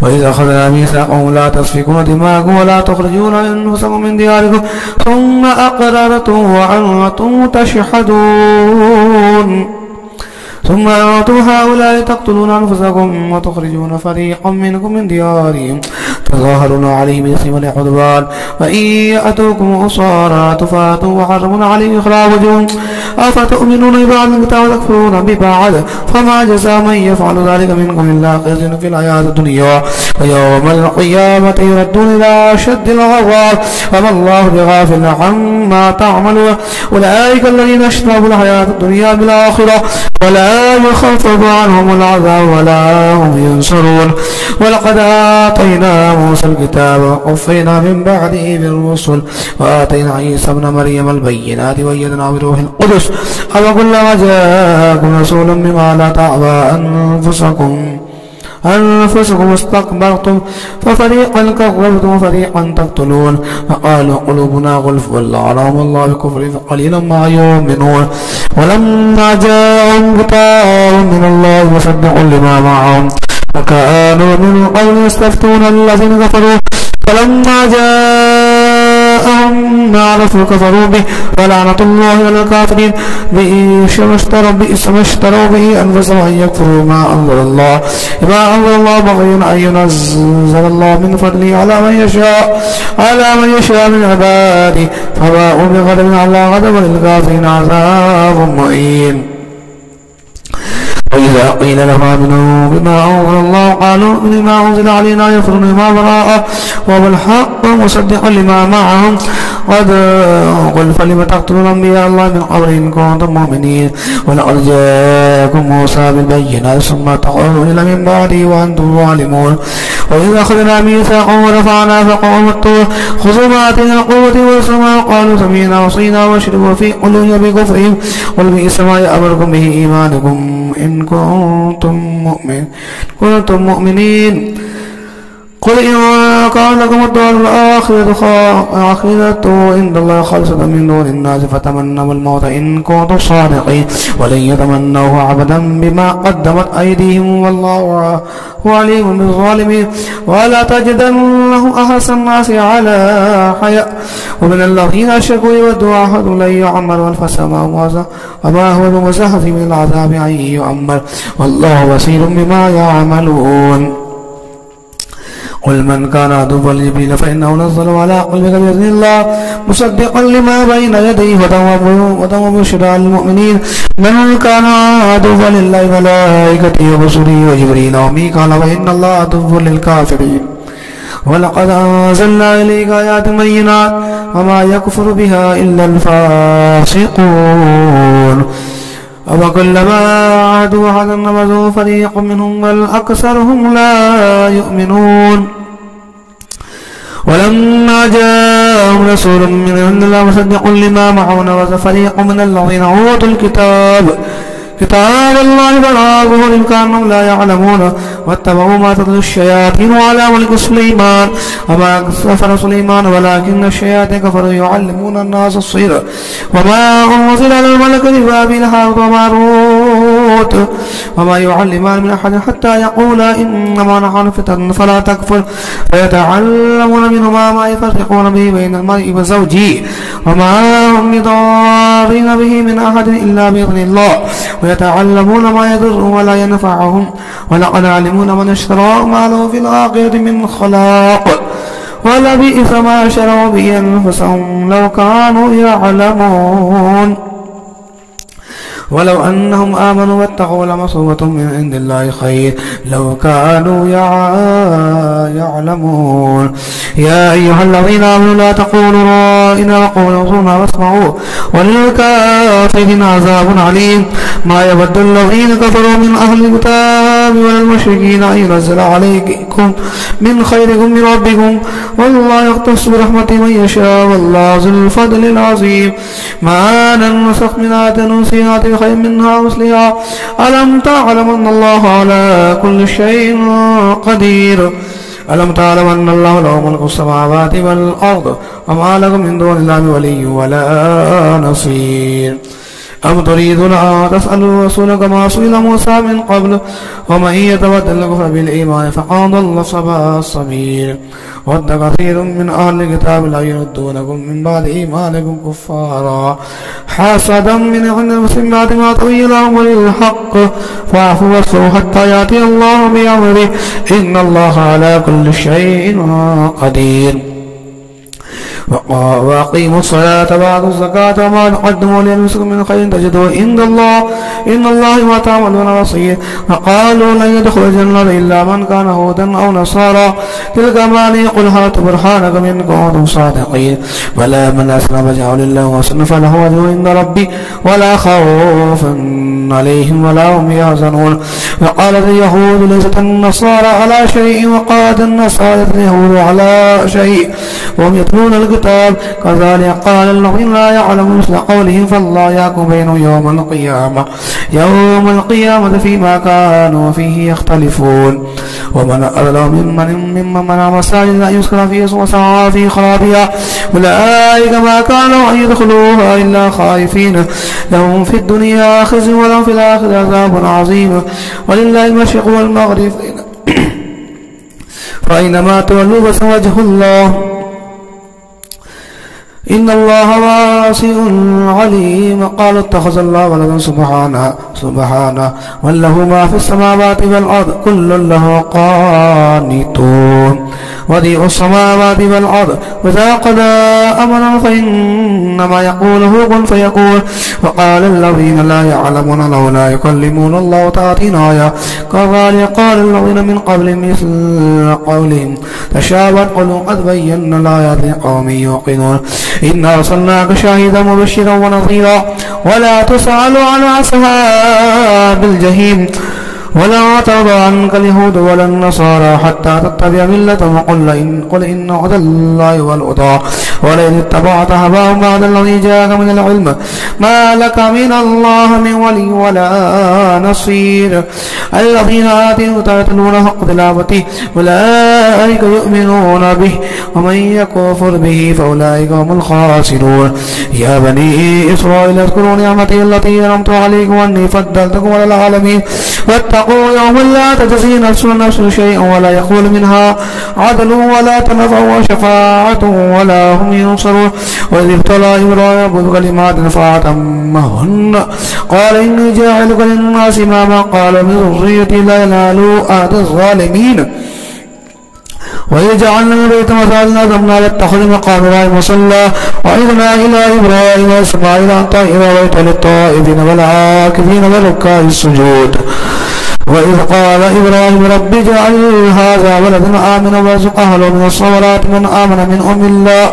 وإذا أخذنا ميثاقهم لا تسفكون دماءكم ولا تخرجون أنفسكم من دياركم ثم أقررتم وأنتم تشهدون. ثم أنتم هؤلاء تقتلون أنفسكم وتخرجون فريقا منكم من ديارهم تظاهرون عليهم بالإثم والعدوان وإن يأتوكم أسارى تفاتوا وحرمون عليهم إخراجهم أفتؤمنون ببعض الكتاب وتكفرون ببعض فما جزاء من يفعل ذلك منكم إلا خزي في الحياة الدنيا ويوم القيامة يردون إلى أشد العذاب وما الله بغافل عما تعملون. أولئك الذين اشتروا الحياة الدنيا بالآخرة ولا يخفف عنهم العذاب ولا هم ينصرون. ولقد آتينا موسى الكتاب وقفينا من بعده بالرسل وآتينا عيسى ابن مريم البينات وأيدناه بروح القدس أفكلما جاءكم رسول بما لا تعبى أنفسكم استكبرتم ففريقا كذبتم وفريقا تقتلون فقالوا قلوبنا غلف ولعنهم الله بكفر فقليلا ما يؤمنون. ولما جاءهم كتاب من الله مصدق لما معهم وكانوا من قبل يستفتون الذين كفروا فلما جاءهم ما عرفوا كفروا به ولعنة الله على الكافرين بئس ما اشتروا به أنفسهم أن يكفروا ما أنزل الله بغيا أن ينزل الله من فضله على من يشاء من عباده فباءوا بغضب على غضب للكافرين عذاب مهين. وإذا قيل لهم آمنوا بما أنزل الله قالوا نؤمن بما أنزل علينا يكفرون بما وراءه وبالحق مصدقا لما معهم قل فلم تقتلون أنبياء الله من قبل إن كنتم مؤمنين. ولقد جاءكم موسى بالبينات ثم تقولون إلى من بعده وأنتم ظالمون. وإذا أخذنا ميثاقهم ورفعنا فوقهم الطور خذوا ما آتينا قوة واسمعوا قالوا سمعنا وعصينا واشربوا في قلوبهم بكفرهم قل بئس ما يأمركم به إيمانكم إن كنتم مؤمنين. قل إن كان لكم الدار الآخرة عند الله خالصة من دون الناس فتمنوا الموت إن كنتم صادقين ولن يتمنوه أبدا بما قدمت أيديهم والله عليم بالظالمين. ولا تجدنه أحسن الناس على حياء ومن الذين أشركوا يود أحد لن يعمر ألف سنة وما هو بمزحزح من العذاب أن يعمر والله بصير بما يعملون. قل من كان عدوا لجبريل فإنه نزله على قلبك بإذن الله مصدقا لما بين يديه هدى وبشرى للمؤمنين. من كان عدوا لله وملائكته ورسله وجبريل وميكال فإن الله عدو للكافرين. ولقد أنزلنا إليك آيات بينات وما يكفر بها إلا الفاسقون. وكلما عادوا أحدا نبذوا فريق منهم بل أكثرهم لا يؤمنون. ولما جاءهم رسول من عند الله مصدق لما معهم نبذ فريق من الذين أوتوا كتاب الله وراء ظهورهم كأنهم لا يعلمون واتبعوا ما تتلو الشياطين على ملك سليمان وما كفر سليمان ولكن الشياطين كفروا يعلمون الناس السحر وما أنزل على الملك ببابل هاروت وماروت وما يعلمان من أحد حتى يقولا إنما نحن فتنة فلا تكفر فيتعلمون منهما ما يفرقون به بين المرء وزوجه وما هم بضارين به من أحد إلا بإذن الله ويتعلمون ما يضرهم ولا ينفعهم ولقد علمون من اشتراه ما له في الآخرة من خلاق ولبئس ما شروا به أنفسهم لو كانوا يعلمون. ولو أنهم آمنوا واتقوا لمثوبة من عند الله خير لو كانوا يعلمون. يا أيها الذين آمنوا لا تقولوا رائنا وقولوا انظرنا واسمعوا وللكافرين عذاب عليم. ما يود الذين كفروا من أهل الكتاب ولا المشركين أن ينزل عليكم من خيركم من ربكم والله يختص برحمته من يشاء والله ذو الفضل العظيم. ما ننسخ من آية ننسها خير منها مثلها ألم تعلم أن الله على كل شيء قدير. ألم تعلم أن الله له ملك السماوات والأرض وما لكم من دون الله ولي ولا نصير. أم تريدون أن تسألوا رسولك كما سئل موسى من قبل ومن يتبدل الكفر بالإيمان فقد ضل سواء السبيل. ود كثير من أهل الكتاب لا يردونكم من بعد إيمانكم كفارا حسدا من عند المسلمين بعد ما تبين لهم الحق فاعفوا واصفحوا حتى يأتي الله بأمره إن الله على كل شيء قدير. وأقيموا الصلاة وآتوا الزكاة وما تقدموا لأنفسكم من خير تجدوه عند الله إن الله ما تعملون بصير. وقالوا لن يدخل الجنة إلا من كان هودا أو نصارى تلك أماني قل هاتوا برهانكم إن كنتم صادقين. بلى من أسلم وجهه لله وأحسن فله أجر عند ربي ولا خوف عليهم ولا هم يحزنون. وقالت اليهود ليست النصارى على شيء وقالت النصارى اليهود على شيء وهم يتلون الكتاب كذلك قال الذين لا يعلمون مثل قولهم فالله يحكم بينهم يوم القيامة فيما كانوا فيه يختلفون. ومن أظلم ممن منع مساجد أن يذكر فيها اسمه وسعى في خرابها أولئك ما كانوا أن يدخلوها إلا خائفين لهم في الدنيا خزي ولهم في الآخرة عذاب عظيم. ولله المشرق والمغرب فأينما تولوا فسوجه الله إن الله واسع عليم. قالوا اتخذ الله ولدا سبحانه وله ما في السماوات والأرض كل له قانتون بديع السماوات والأرض وإذا قضى أمرا فإنما يقوله كن فيكون. وقال الذين لا يعلمون لولا يكلمون الله تأتينا آية كذلك قال الذين من قبل مثل قولهم تشابهت قلوبهم قد بينا الآيات لقوم يوقنون. إنا أرسلناك شاهدا مبشرا ونظيرا ولا تسأل عن أصحاب الجحيم ولا ترضى عنك اليهود ولا النصارى حتى تتبع ملتهم قل إن هدى الله هو الهدى ولئن اتبعت هواهم بعد الذي جاءك من العلم ما لك من الله من ولي ولا نصير الذين آتيهم يتلونه حق تلاوته أولئك يؤمنون به ومن يكفر به فأولئك هم الخاسرون يا بني إسرائيل اذكروا نعمتي التي أنعمت عليكم وأني فضلتكم على العالمين واتقوا يوما لا تجزي نفس نفس شيئا ولا يقبل منها عدل ولا تنفع شفاعة ولا هم ينصرون وإذ ابتلى إبراهيم بكلمات فأتمهن قال إني جاعلك للناس إماما قال من ذريتي لا ينال أحد الظالمين وإذ جعلنا البيت مثلا ثم يتخذ مقام إبراهيم مصلى وعظنا إلى إبراهيم وإسماعيل أن طهر بيت للطائفين والعاكفين والركع السجود وإذ قال إبراهيم رب اجعل هذا بلدا آمنا وارزق أهله من الصالحات من آمن منهم بالله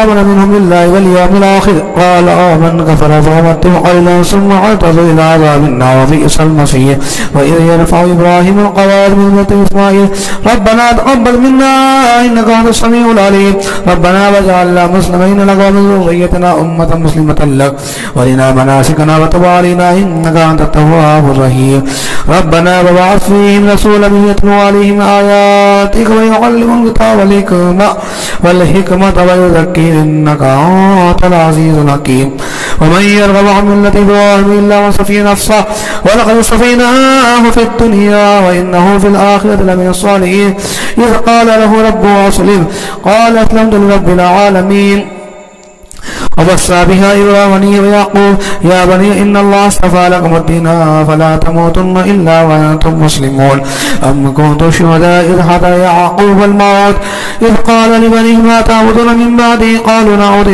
آمن منهم بالله واليوم الآخر قال آمن كفر فأمتم قليلا ثم اعتذر إلى عذاب النار وبئس المصير وإذ يرفع إبراهيم القواعد من بيت إسماعيل ربنا تقبل منا إنك أنت السميع العليم ربنا واجعلنا مسلمين لك ومن ذريتنا أمة مسلمة لك وارنا مناسكنا وتب علينا إنك أنت التواب الرحيم ربنا وابعث فيهم رسولا يتلو عليهم آياتك ويعلمهم الكتاب والحكمة ويزكي إنك أنت العزيز الحكيم ومن يرغب عن ملة إبراهيم إلا من سفي نفسه ولقد اصطفيناه في الدنيا وإنه في الآخرة لمن الصالحين إذ قال له ربه أسلم قال أسلمت لرب العالمين وبصى بها إبراهيم ويعقوب يا بني إن الله اصطفى لكم الدين فلا تموتن إلا وأنتم مسلمون أم كنتم شهداء إذ حضر يعقوب الموت إذ قال لبنيه ما تعبدون من بعده قالوا نعبد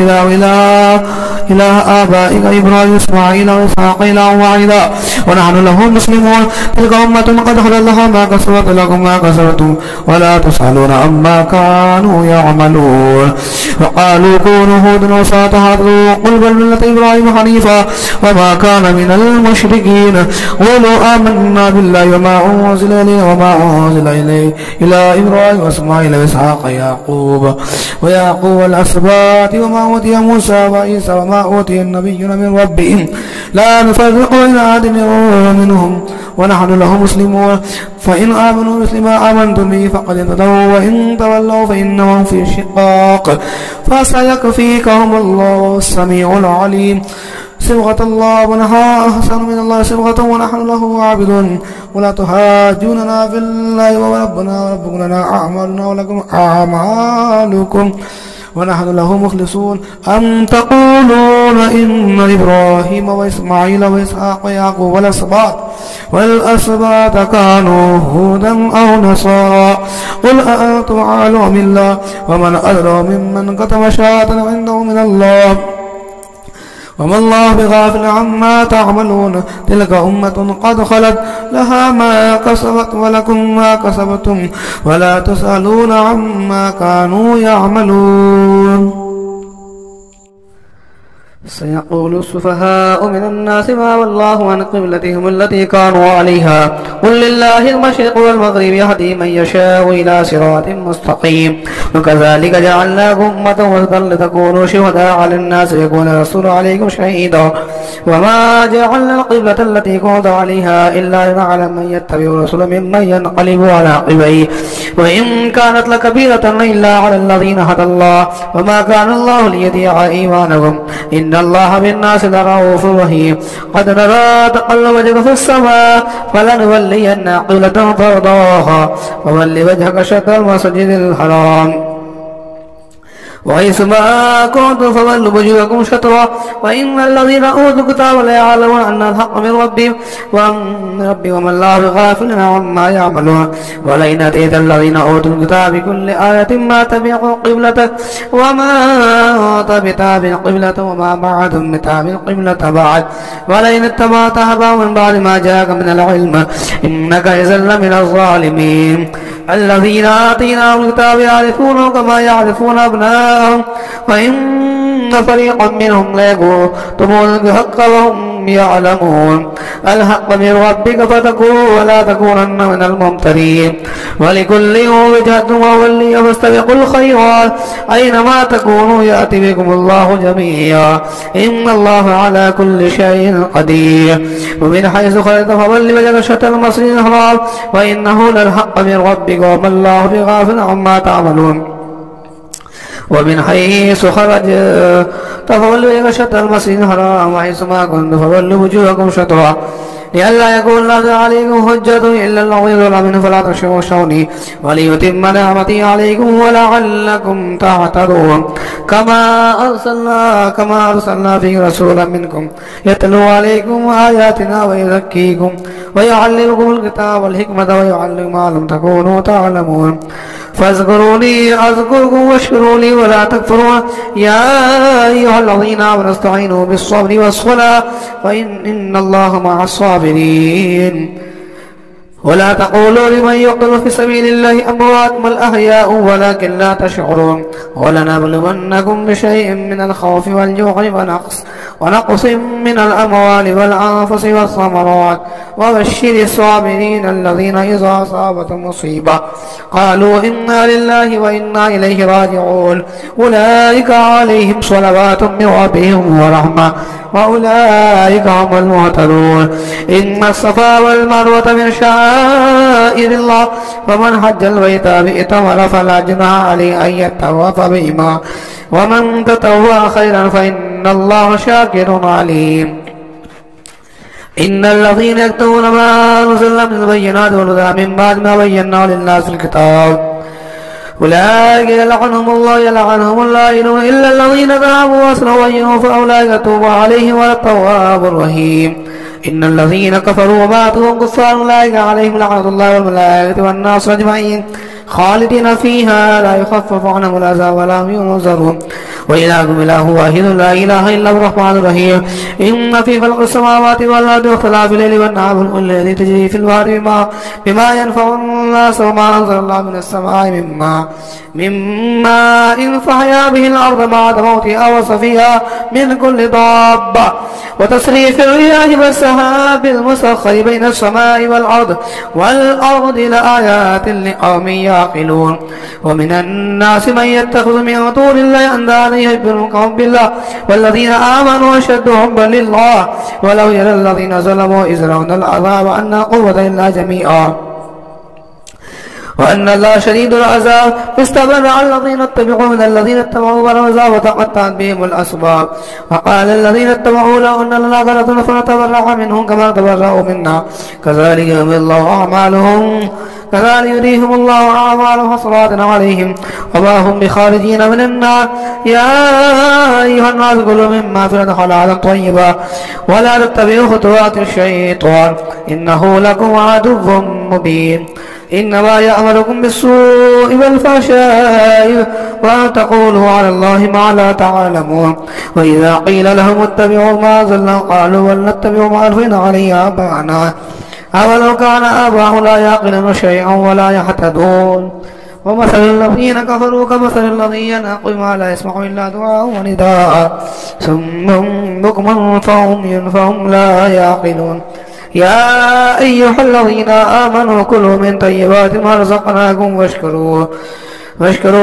إله آبائك إبراهيم إسماعيل وإسحاق إلها واحدا ونحن له مسلمون تلك أمة قد خلت لها ما كسبت لكم ما كسبتم ولا تسألون عما كانوا يعملون وقالوا كونوا هودا وصالحا قل بل ملة إبراهيم حنيفا وما كان من المشركين قولوا آمنا بالله وما أنزل إليه وما أنزل إليه إلى إبراهيم وإسماعيل وإسحاق ويعقوب الأسباط وما أوتي موسى وعيسى وما أوتي النبيون من ربهم لا نفرق بين أحد منهم ونحن له مسلمون فإن آمنوا مثل ما آمنتم به فقد اهتدوا وإن تولوا فإنهم في شقاق فسيكفيكهم الله السميع العليم صبغة الله ونحن أحسن من الله صبغة ونحن له عابدون ولا تحاجوننا في الله وربنا وربكم لنا أعمالنا ولكم أعمالكم ونحن له مخلصون أم تقولون إن إبراهيم وإسماعيل وإسحاق ويعقوب والأسباط كانوا هودا أو نصارى قل أأنتم أعلم أم الله ومن أدرى ممن كتم شهادة عنده من الله وما الله بغافل عما تعملون تلك أمة قد خلت لها ما كسبت ولكم ما كسبتم ولا تسألون عما كانوا يعملون سيقول السفهاء من الناس ما والله عن قبلتهم التي كانوا عليها قل لله المشرق والمغرب يهدي من يشاء إلى صراط مستقيم وكذلك جعلناكم أمة وسطا لتكونوا شهداء على الناس ويكون الرسول عليكم شهيدا وما جعلنا القبلة التي كنت عليها إلا لنعلم من يتبع الرسول ممن ينقلب على عقبيه وإن كانت لكبيرة إلا على الذين هدى الله وما كان الله ليضيع إيمانكم إن الله بالناس لرؤوف رحيم قد نرى تقلب وجهك في السماء فلنولينك قبلة ترضاها فول وجهك شطر المسجد الحرام وحيثما كنتم فولوا وجوهكم شطرا وإن الذين أوتوا الكتاب ليعلمون أن الحق من ربهم وما الله بغافل عما يعملون ولئن أتيت الذين أوتوا الكتاب بكل آية ما تبعوا قبلتك وما أنت بتابع قبلة وما بعدهم بتابع قبلة بعد ولئن اتبعت أهواءهم من بعد ما جاءك من العلم إنك إذا لمن الظالمين الذين آتيناهم الكتاب يعرفونه كما يعرفون أبناءهم وإن فريقا منهم ليكتمون الحق وهم يعلمون الحق من ربك فتكون ولا تكونن من الممترين ولكل وجهة وولي فاستبقوا الخيرات أينما تكونوا يأتي بكم الله جميعا إن الله على كل شيء قدير ومن حيث خرجت فول وجهك شطر المسجد الحرام وإنه للحق من ربك وما الله بغافل عما تعملون ومن حيث خرجت فولوا وجهك شطر المسجد الحرام وحيث ما كنتم فولوا وجوهكم شطرا لئلا يكون الله عليكم حجة إلا الذين ظلموا فلا تخشوني وليتم نعمتي عليكم ولعلكم تهتدون كما أرسلنا في رسولا منكم يتلو عليكم آياتنا ويزكيكم ويعلمكم الكتاب والحكمة ويعلمكم ما لم تكونوا تعلمون فاذكروني أذكركم واشكروا لي ولا تكفرون يا أيها الذين آمنوا استعينوا بالصبر والصلاة فإن الله مع الصابرين ولا تقولوا لمن يقتل في سبيل الله أموات بل أحياء ولكن لا تشعرون ولنبلونكم بشيء من الخوف والجوع ونقص من الأموال والأنفس والثمرات وبشر الصابرين الذين إذا أصابتهم مصيبة قالوا إنا لله وإنا إليه راجعون أولئك عليهم صلوات من ربهم ورحمة وأولئك هم المهتدون إن الصفا والمروة من شعائر الله فمن حج البيت بإتمر فلا جناح عليه أن يطوف بهما ومن تطوع خيرا فإن الله شاكر عليم إن الذين يكتمون ما أنزلنا من البينات والهدى من بعد ما بيناه للناس في الكتاب أولئك يلعنهم الله إلا الذين تابوا وأصلحوا وبينوا فأولئك أتوب عليهم وأنا التواب الرحيم إن الذين كفروا وماتوا وهم كفار أولئك عليهم لعنة الله والملائكة والناس أجمعين خالدين فيها لا يخفف عنهم العذاب ولا هم ينظرون وإلهكم إله واحد لا إله إلا هو الرحمن الرحيم إن في خلق السماوات والأرض واختلاف الليل والنهار والذي تجري في البحر بما ينفع الناس وما أنزل الله من السماء مما فأحيا به الأرض بعد موتها وصفيها من كل دابة وتصريف الرياح والسحاب المسخر بين السماء والأرض لآيات لقوم يعقلون ومن الناس من يتخذ من دون الله أندادا يحبونهم بالله والذين آمنوا أشد حبا لله ولو يرى الذين ظلموا إذ يرون العذاب أن لا قوة إلا جميعا وأن الله شديد العذاب فاستبرأ الذين اتبعوا من الذين اتبعوا بالعذاب وتقطعت بهم الأسباب وقال الذين اتبعوا لو أن لنا كرة فنتبرأ منهم كما تبرأوا منا كذلك يريهم الله أعمالهم حسرات عليهم وما هم بخارجين من النار يا أيها الناس كلوا مما في الأرض حلالا طيبا ولا تتبعوا خطوات الشيطان إنه لكم عدو مبين إنما يأمركم بالسوء والفحشاء وأن تقولوا على الله ما لا تعلمون وإذا قيل لهم اتبعوا ما أنزلنا قالوا ولنتبع ما ألفينا عليه آباءنا أولو كان آباؤهم لا يعقلون شيئا ولا يهتدون ومثل الذين كفروا كمثل الذي ينعق ما لا يسمع إلا دعاء ونداء ثم بكم فهم لا يعقلون يا أيها الذين آمنوا كلوا من طيبات ما رزقناكم واشكروا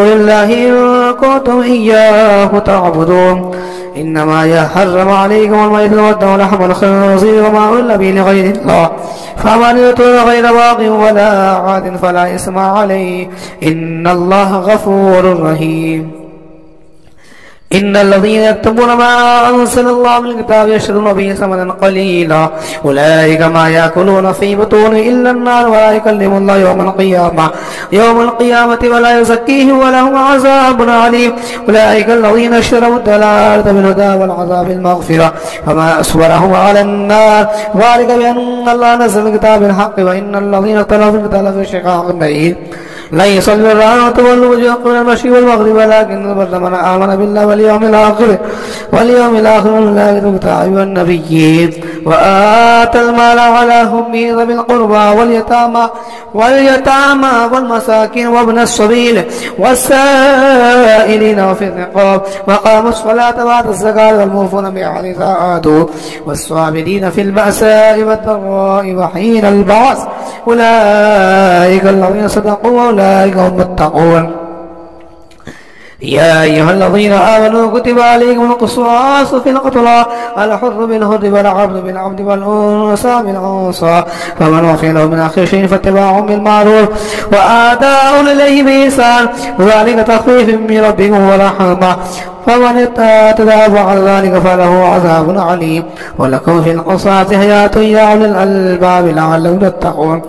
لله إن كنتم إياه تعبدون إنما يحرم عليكم الميت والدم ولحم الخنزير وما أهل به لغير الله فمن اضطر غير باغ ولا عاد فلا إثم عليه إن الله غفور رحيم إن الذين يكتبون ما أنزل الله من الكتاب يشترون به ثمنا قليلا أولئك ما يأكلون في بطون إلا النار ولا يكلم الله يوم القيامة ولا يزكيهم ولهم عذاب عليم أولئك الذين اشتروا الضلالة بالهدى والعذاب المغفرة فما أصبرهم على النار ذلك بأن الله نزل الكتاب بالحق وإن الذين اختلفوا في الكتاب في شقاق بعيد ليس البر أن تولوا وجوهكم من المشرق والمغرب ولكن البر من آمن بالله واليوم الآخر والملائكة والكتاب والنبيين وآتى المال على حبه ذوي القربى واليتامى والمساكين وابن السبيل والسائلين وفي الرقاب وقاموا الصلاة وآتوا الزكاة والموفون بعهدهم إذا عاهدوا والصابرين في البأساء والضراء وحين البعث أولئك الذين صدقوا وأولئك هم المتقون. يا أيها الذين آمنوا كتب عليكم القصاص في القتلى الحر بالحر والعبد بالعبد والأنثى بالأنثى فمن وفي له من أخيه شيء فاتباع بالمعروف وآداء إليه بإحسان ذلك تخفيف من ربكم ورحمة فمن اعتدى بعد ذلك فله عذاب عليم. ولكم في القصاص حياة يا أولي الألباب لعلكم تتقون.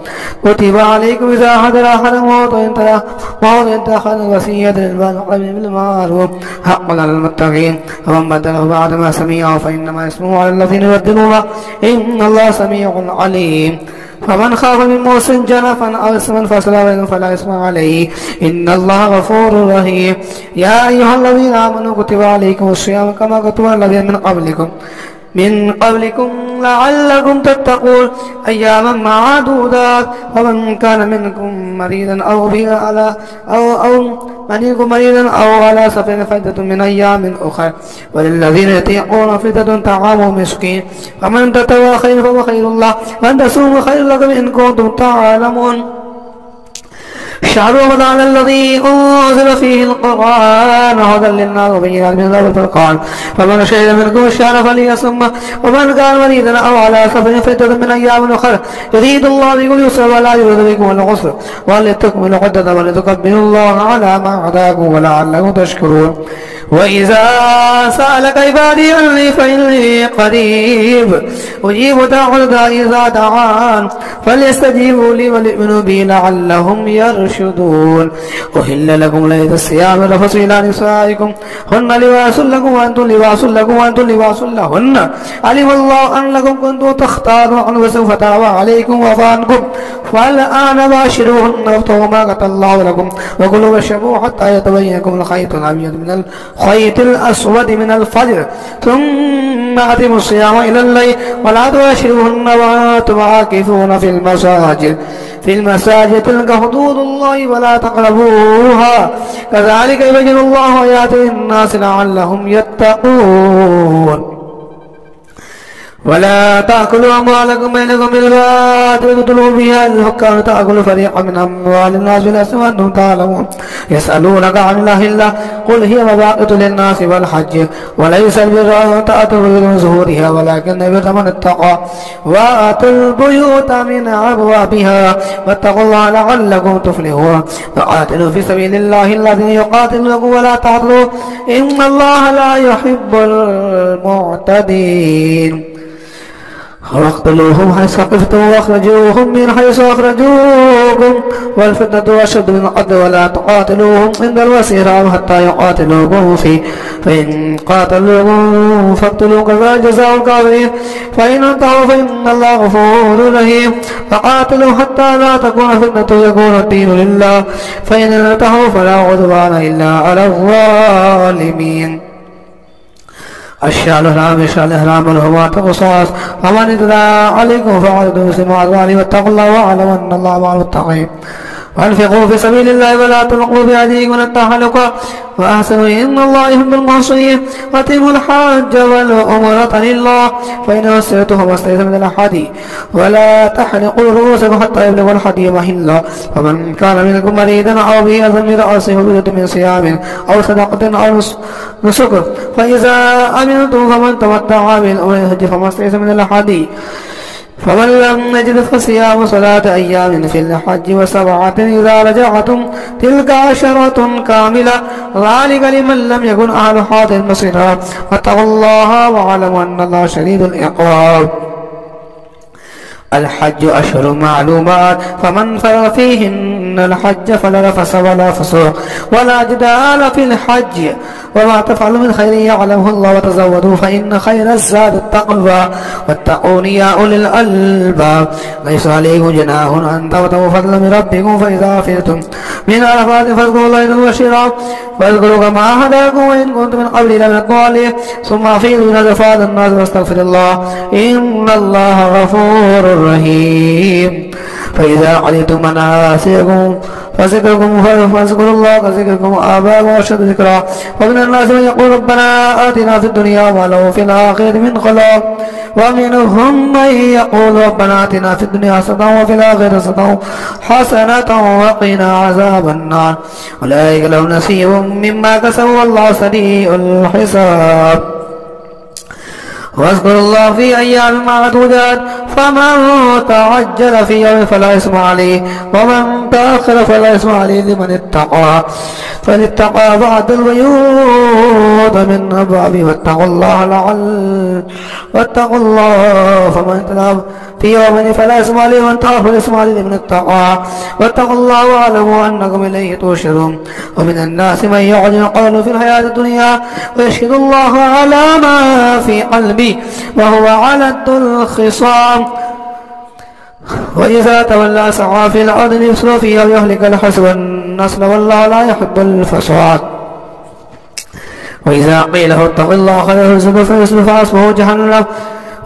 كتب عليكم إذا حضر أحد الموت إن تأخذ وصية للوالدين بالمعروف حقا على المتقين فمن بدله بعد ما سمعه فإنما اسمه على الذين يبدلونه إن الله سميع عليم. فمن خاف من موص جنفا أو إثما فلا إثم عليه إن الله غفور رحيم. يا أيها الذين آمنوا كتب عليكم الصيام كما كتب الذين من قبلكم لعلكم تتقون أياما معدودات فمن كان منكم مريضا أو على سفر فعدة من أيام أخرى وللذين يطيقون فدية طعام مسكين فمن تطوع خيرا فهو خير الله وأن تصوموا خير لكم إن كنتم تعلمون. شهر رمضان الذي أنزل فيه القرآن هدى للناس وبينات من الهدى والفرقان فمن شهد منكم الشهر فليصمه ومن كان مريضا أو على سفر فعدة من أيام أخرى يريد الله بكم اليسر ولا يريد بكم العسر ولتكملوا العدة ولتكبروا الله على ما هداكم ولعلكم تشكرون. وإذا سألك عبادي عني فإني قريب أجيب دعوة الداعي إذا دعان فليستجيبوا لي وليؤمنوا بي لعلهم يرشدون. أحل لكم ليلة الصيام الرفث إلى نسائكم هن لباس لكم وأنتم لباس لكم وأنتم لباس لهن علم الله أنكم كنتم تختارون وسوف تاب عليكم وعفى عنكم فالآن باشروهن وابتغوا ما كتب الله لكم وكلوا واشربوا حتى يتبين لكم الخيط الأبيض من الخيط الأسود من الفجر ثم أتموا الصيام إلى الليل ولا تباشروهن وأنتم عاكفون في المساجد تلك حدود الله ولا تقربوها كذلك يبين الله آياته للناس لعلهم يتقون. ولا تأكلوا أموالكم بينكم بالباطل وتدلوا بها الحكام تأكل فريقا من أموال الناس بالإثم وأنتم تعلمون. يسألونك عن الله قل هي مواقيت للناس والحج وليس البر أن تأتوا من ظهورها ولكن البر من اتقى وآتوا البيوت من أبوابها واتقوا الله لعلكم تفلحون. وقاتلوا في سبيل الله الذين يقاتلونكم ولا تعتدوا إن الله لا يحب المعتدين. واقتلوهم حيث ثقفتم واخرجوهم من حيث اخرجوكم والفتنة أشد من القتل ولا تقاتلوهم عند المسير حتى يقاتلوكم فيه فإن قاتلوكم فاقتلوا كذلك جزاء الكافرين فإن انتهوا فإن الله غفور رحيم. فقاتلوا حتى لا تكون فتنة ويكون الدين لله فإن انتهوا فلا عدوان إلا على الظالمين. الشهر الحرام والحرمات قصاص فمن اعتدى عليكم فاعتدوا مثل ما اعتدى عليه واتقوا الله واعلموا ان الله مع المتقين. وانفقوا في سبيل الله ولا تلقوا بأيديكم الى التهلكة وأحسنوا إن الله يحب المحسنين. وأتموا الحج والعمرة لله فإن أسرتم فما استيسر من الهدي ولا تحلقوا رؤوسكم حتى يبلغ الهدي محله. فمن كان منكم مريضا أو به أذى من رأسه ففدية من صيام أو صدقة أو نسك فإذا أمنتم فمن تمتع بالأمر الحج فما استيسر من الهدي فمن لم يجد فصيام 3 أيام في الحج و7 إذا رجعتم تلك 10 كاملة ذلك لمن لم يكن أهل حاضر المسجد. واتقوا الله واعلموا أن الله شديد العقاب. الحج أشهر معلومات فمن فرض فيهن إن الحج فلا رفث ولا فسوق ولا جدال في الحج وما تفعلوا من خير يعلمه الله وتزودوا فإن خير الزاد التقوى واتقون يا أولي الألباب ليس عليكم جناح أن تبتغوا فضلا من ربكم فإذا أفضتم من عرفات فاذكروا الله عند المشعر واذكروا كما هداكم وإن كنتم من قبل لمن الضالين ثم أفيضوا من أزفاد الناس واستغفر الله إن الله غفور رحيم فإذا قضيتم مناسككم فاذكروا الله كذكركم آباءكم وأشد ذكرا ومن الناس من يقول ربنا آتنا في الدنيا وما له في الآخرة من خلاق ومنهم من يقول ربنا آتنا في الدنيا حسنة وفي الآخرة حسنة وقنا عذاب النار أولئك لهم نصيب مما كسبوا والله سريع الحساب واذكروا الله في أيام معدودات فمن تعجل في يوم فلا إثم عليه ومن تأخر فلا إثم عليه لمن اتقى فلاتقى بعد البيوت من أبوابه واتقوا الله فمن اتقى في يوم فلا إثم عليه ومن تأخر فلا إثم عليه لمن اتقى واتقوا الله واعلموا أنكم إليه تحشرون ومن الناس من يعجب قوله في الحياة الدنيا ويشهد الله على ما في قلبه وهو علد الخصام وإذا تولى سعى في الأرض ليفسد فيها ويهلك الحسب النسل والله لا يحب الفساد وإذا قيل له اتق الله خير يزد فيسد فحسبه جهنم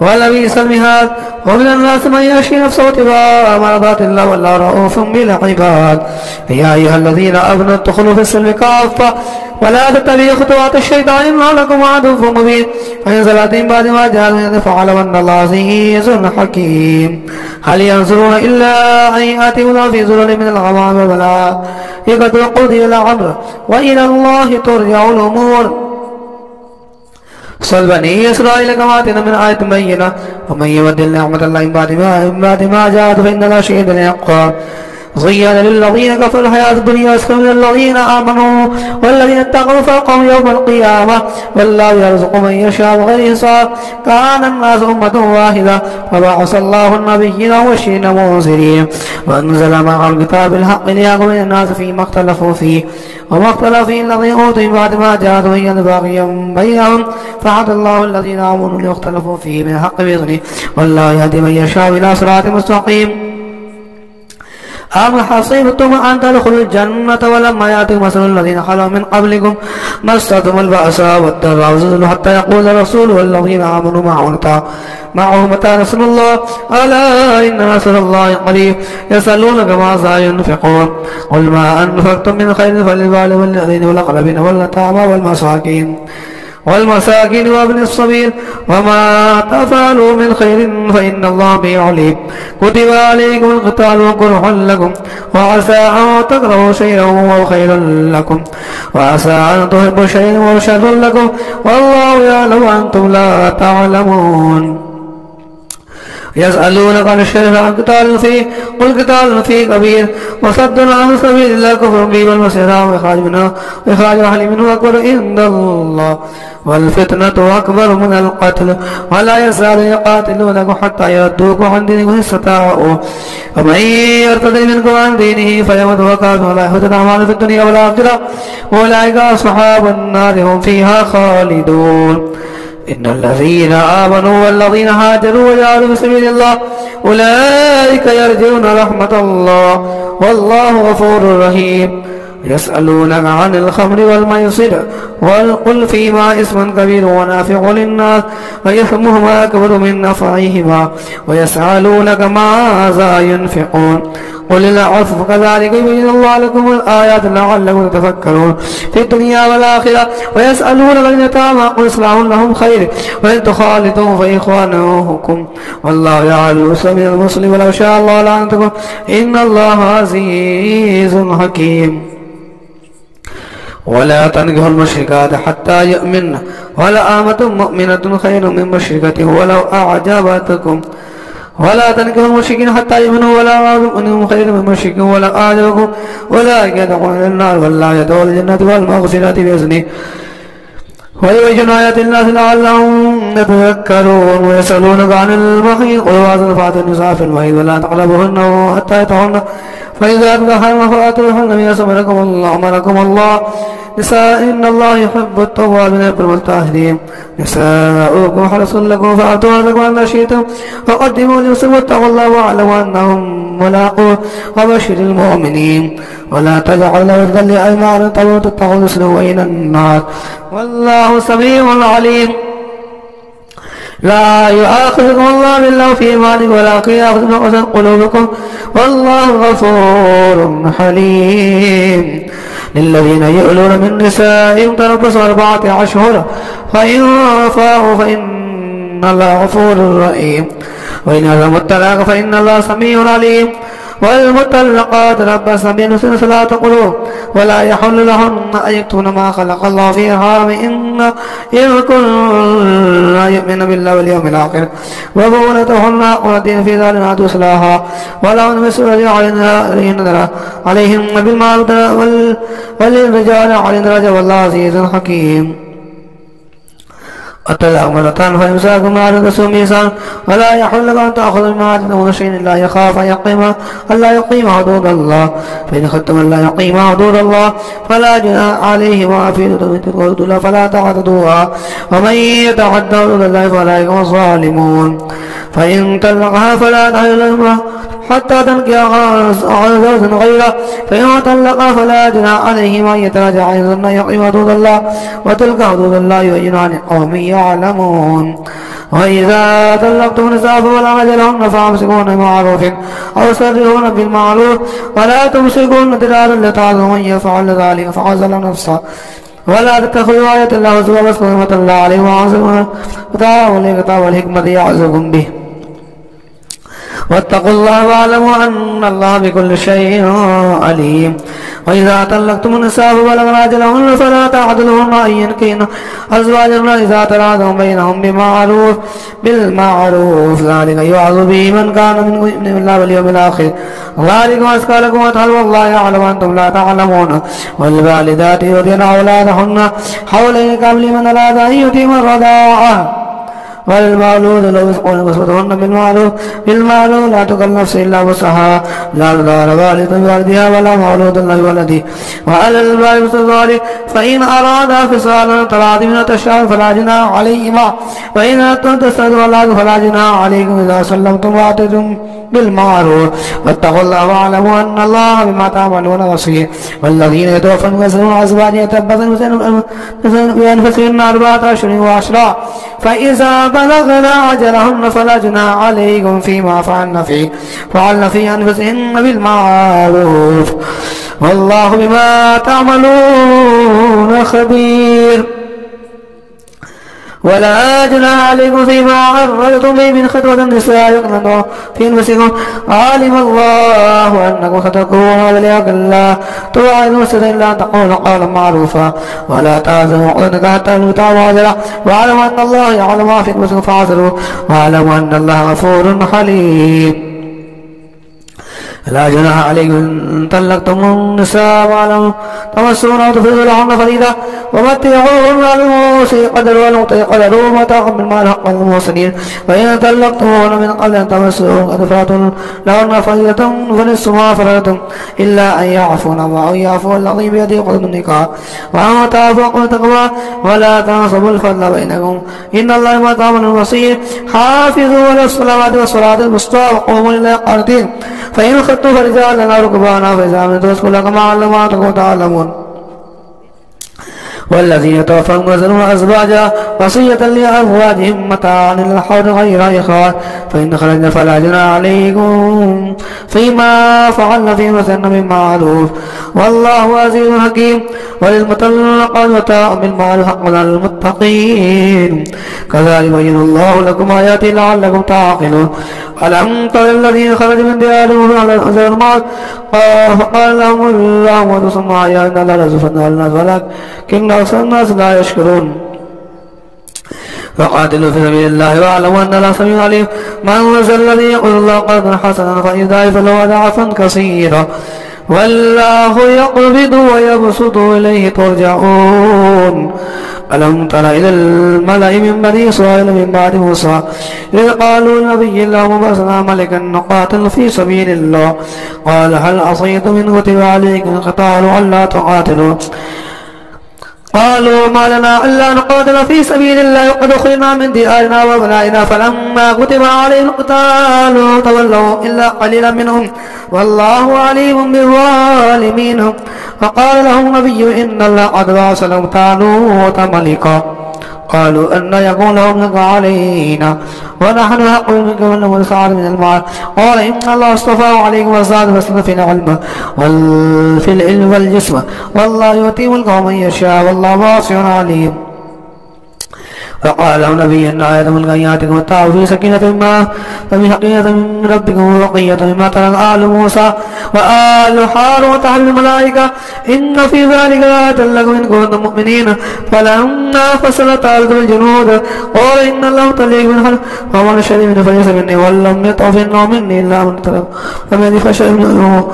ولبئس المهاد ومن الناس من يشفي نفسه ابتغاء مرضات الله والله رؤوف بالعباد يا أيها الذين آمنوا ادخلوا في السلم كافة ولا تتبعوا خطوات الشيطان إنه لكم عدو مبين فإن زلت من بعد ما جاءكم فاعلموا أن الله عزيز حكيم هل ينظرون إلا أن يأتوا الله في ظلل من الغمام والملائكة وقضي الأمر وإلى الله ترجع الأمور صل بني إسرائيل كما آتينا من آية بينة ومن يبدل نعمة الله من بعد ما جاءت فإن لا شهيد للعقاب زين للذين كفروا الحياة الدنيا أسخر من الذين آمنوا والذين اتقوا فوقهم يوم القيامة والله يرزق من يشاء بغير حساب كان الناس أمة واحدة فبعث الله النبيين والمبشرين منذرين وأنزل معه الكتاب بالحق ليحكم الناس فيما اختلفوا فيه وما اختلف فيه الذين أوتوا من بعد ما جاءتهم بينة باغيا بينهم فهدى الله الذين آمنوا ليختلفوا فيه من الحق بإذنه والله يهدي من يشاء إلى صراط مستقيم أم حصبتم أن تدخلوا الجنة ولما يأتكم مثل الذين خلوا من قبلكم مستهم البأساء والضراء وزلزلوا حتى يقول الرسول والذين آمنوا معه متى نصر الله ألا إن نصر الله قريب يسألونك ماذا ينفقون قل ما أنفقتم من خير فللوالدين والذين والأقربين واليتامى والمساكين وابن السبيل وما تفعلوا من خير فإن الله به عليم كتب عليكم القتال وكره لكم وعسى أن تكرهوا شيئا وهو خير لكم وعسى أن تحبوا شيئا وهو شر لكم والله يعلم وأنتم لا تعلمون يسألونك عن الشرك عن قتال فيه قل قتال فيه كبير وصد عن سبيل الله كفر به والمسيح وإخراج أهل منه أكبر عند الله والفتنة أكبر من القتل ولا يزال يقاتلونكم حتى يردوكم عن دينكم إن استطاعوا ومن يرتد منكم عن دينه فيمت وهو كافر ولا يحبط أعماله في الدنيا والآخرة أولئك أصحاب النار هم فيها خالدون إن الذين آمنوا والذين هاجروا وجاهدوا في سبيل الله أولئك يرجون رحمة الله والله غفور رحيم يسألونك عن الخمر والميسر قل فيما اسم كبير ونافع للناس وإثمهما أكبر من نفعهما ويسألونك ماذا ينفقون قل العفو كذلك يبين الله لكم الآيات لعلكم تتفكرون في الدنيا والآخرة ويسألونك عن اليتامى قل إصلاح لهم خير وإن تخالطوهم فإخوانكم والله يعلم من المسلم ولو شاء الله لعنتكم إن الله عزيز حكيم ولا تنكحوا المشركات حتى يؤمن ولأمة مؤمنة خير من مشركة ولو أعجبتكم ولا تنكحوا المشركين حتى يؤمنوا ولا أمة خير من مشرك ولو أعجبكم أولئك يدخلون النار والله يدخل الجنة والمغفرة بإذنه ويبين آيات الناس لعلهم يتذكرون ويسألونك عن المحيض قل هو أذى فأتوا النساء في المحيض ولا تقربوهن حتى يطهرن فإذا تدخلن فأتوهن من أمركم الله نساء إن الله يحب التوابين ويحب المتطهرين نساؤكم حرص لكم فأتوا لكم أن شئتم وقدموا لنفسكم واتقوا الله واعلموا أنهم ملاقوه وبشر المؤمنين ولا تجعلوا وردا لأيمانكم تتقوا تسلكوا إلى النار والله سميع عليم. لا يؤاخذكم الله باللغو في أيمانكم ولكن يؤاخذكم بما قصدت قلوبكم والله غفور حليم. للذين يؤلون من نسائهم تربص 4 أشهر فإن فاءوا فإن الله غفور رحيم وإن عزموا الطلاق فإن الله سميع عليم. والمطلقات تربصن بأنفسهن 3 قروء ولا يحل لهن أن يكتمن ما خلق الله في أرحامهن إن كن يؤمن بالله واليوم الآخر وبعولتهن أقواتهن في ذلك أعطوا إصلاحا ولهن مثل الذي عليهن بالمعروف وللرجال عليهن درجة والله عزيز حكيم. الطلاق مرتان فإمساك بمعروف تسوء بإحسان ولا يحل لك أن تأخذ مما آتيتموهن شيئا إلا يخاف أن لا يقيم حدود الله فإن خفتم أن لا يقيم حدود الله فلا جناح عليهما في حدود الله فلا تعتدوها ومن يتعد حدود الله فأولئك هم الظالمون. فإن طلقها فلا تحل له حتى تنكح زوجا غيره فإن طلقها فلا جناح عليهما أن يتراجعا إن يقيم حدود الله وتلك حدود الله يبين عن قوم يعلمون. وإذا طلقتم النساء فبلغن أجلهن فأمسكوهن بمعروف أو سرحوهن بالمعروف ولا تمسكوهن ضرارا لتعظموا من يفعل ذلك فقد ظلم نفسه ولا تتخذوا آيات الله هزوا واذكروا نعمة الله عليكم وأنزلوا وتعالوا الكتاب والحكمة يعظكم به واتقوا الله واعلموا أن الله بكل شيء عليم. وإذا طلقتم النساء فبلغن أجلهن فلا تعضلوهن أن ينكحن أزواجهن إذا تراضوا بينهم بالمعروف ذلك يوعظ به من كان منكم يؤمن بالله واليوم الآخر ذلك أزكى لكم وأطهر والله يعلم وأنتم لا تعلمون. والوالدات يرضعن أولادهن حولين كاملين من أراد أن يتم الرضاعة والمولود له رزقهن وكسوتهن بالمعروف لا تكلف نفس إلا وسعها لا تضار والدة بوالدها ولا مولود له بولده وعلى الوالد مثل ذلك فإن أرادا فصالا تراض من تشاء فلا جناح عليهما وإن أردتم تستأذنوا الله فلا جناح عليكم إذا سلمتم وآتيتم بالمعروف واتقوا الله واعلموا أن الله بما تعملون بصير. والذين يتوفون ويذرون أزواجا يتربصن بأنفسهن 4 أشهر وعشرا فإذا بلغن أجلهن فلا جناح عليكم فيما فعلن في أنفسهن بالمعروف والله بما تعملون خبير. ولا جناح عليكم فيما عرضتم به من خطوة النساء يقنن في أنفسكم علم الله أنكم ستكونون وليكن الله توعدون إلا أن تقولوا قولا معروفا ولا تعزموا عقدة حتى تموتوا أجلا واعلموا أن الله يعلم ما في أنفسكم فاعذروا واعلموا أن الله غفور حليم. لا جناح عليكم إن طلقتم النساء وعلم تمسون أو تفرضوا لهن فريضة ومتعوهن على الموسع قدر والمقتدر قدر ومتاعا بالمال حقا للمحسنين. وإن طلقتموهن من قبل أن تمسوهن قد فرضتم لهن فريضة فنصف ما فرضتم إلا أن يعفون أو يعفو الذي بيده عقدة النكاح وأن تعفوا عقدة التقوى ولا تنصبوا الفضل بينكم إن الله بما تعملون بصير. حافظوا على الصلوات والصلاة الوسطى وقوموا لله قانتين فإن خفتم فرجالا أو ركبانا فإذا أمنتم فاذكروا الله كما علمكم تعلمون. والذين يتوفون ويذرون أزواجا وصية لأزواجهم متاعا إلى الحول غير إخراج فإن خرجنا فلا جناح عليكم فيما فعلن في أنفسهن بالمعروف والله عزيز حكيم. وللمطلقات متاع بالمعروف حقا على المتقين كذلك يبين الله لكم آياته لعلكم تعقلون. ألم تر الذين خرجوا من ديارهم على الأنزل الموت فقال لهم الله موتوا ثم أحيا إن الله لزفتنا الناس ولكن أكثر الناس لا يشكرون. فقاتلوا في سبيل الله واعلموا أن الله سميع عليم. من ذا الذي يقول الله قرضا حسنا فيضاعف له أضعافا كثيرا والله يقبض ويبسط إليه ترجعون. ألم تر إلى الملأ من بني إسرائيل من بعد موسى إذ قالوا لنبي الله ابعث ملكا نقاتل في سبيل الله قال هل عصيتم إن كتب عليكم القتال ألا تقاتلوا قالوا ما لنا ألا نقاتل في سبيل الله وقد أخرجنا من ديارنا وأبنائنا فلما كتب عليهم القتال تولوا إلا قليلا منهم والله عليم بالظالمين. فقال لهم نبي إن الله قد بعث لهم طالوت ملكا قالوا أن يكون لهم ملك علينا ونحن أقل منك ولهم السعادة من المال قال إن الله اصطفاه عليكم وزاد فاسلم في العلم وفي العلم والجسم والله يؤتي ملكه من يشاء والله واسع عليم. فقال له نبي إن آية من آياتكم التعب في سكينة ما فمن حقيقة من ربكم وبقية مما ترك آل موسى وآل هارون تحمل الملائكة إن في ذلك لآية لكم إن كنتم مؤمنين. فلما فصلت الأرض بالجنود قال إن الله مبتليكم بالنهر فمن شرب منه فليس مني ولم يطعم مني إلا من ترك فمن فشرب منه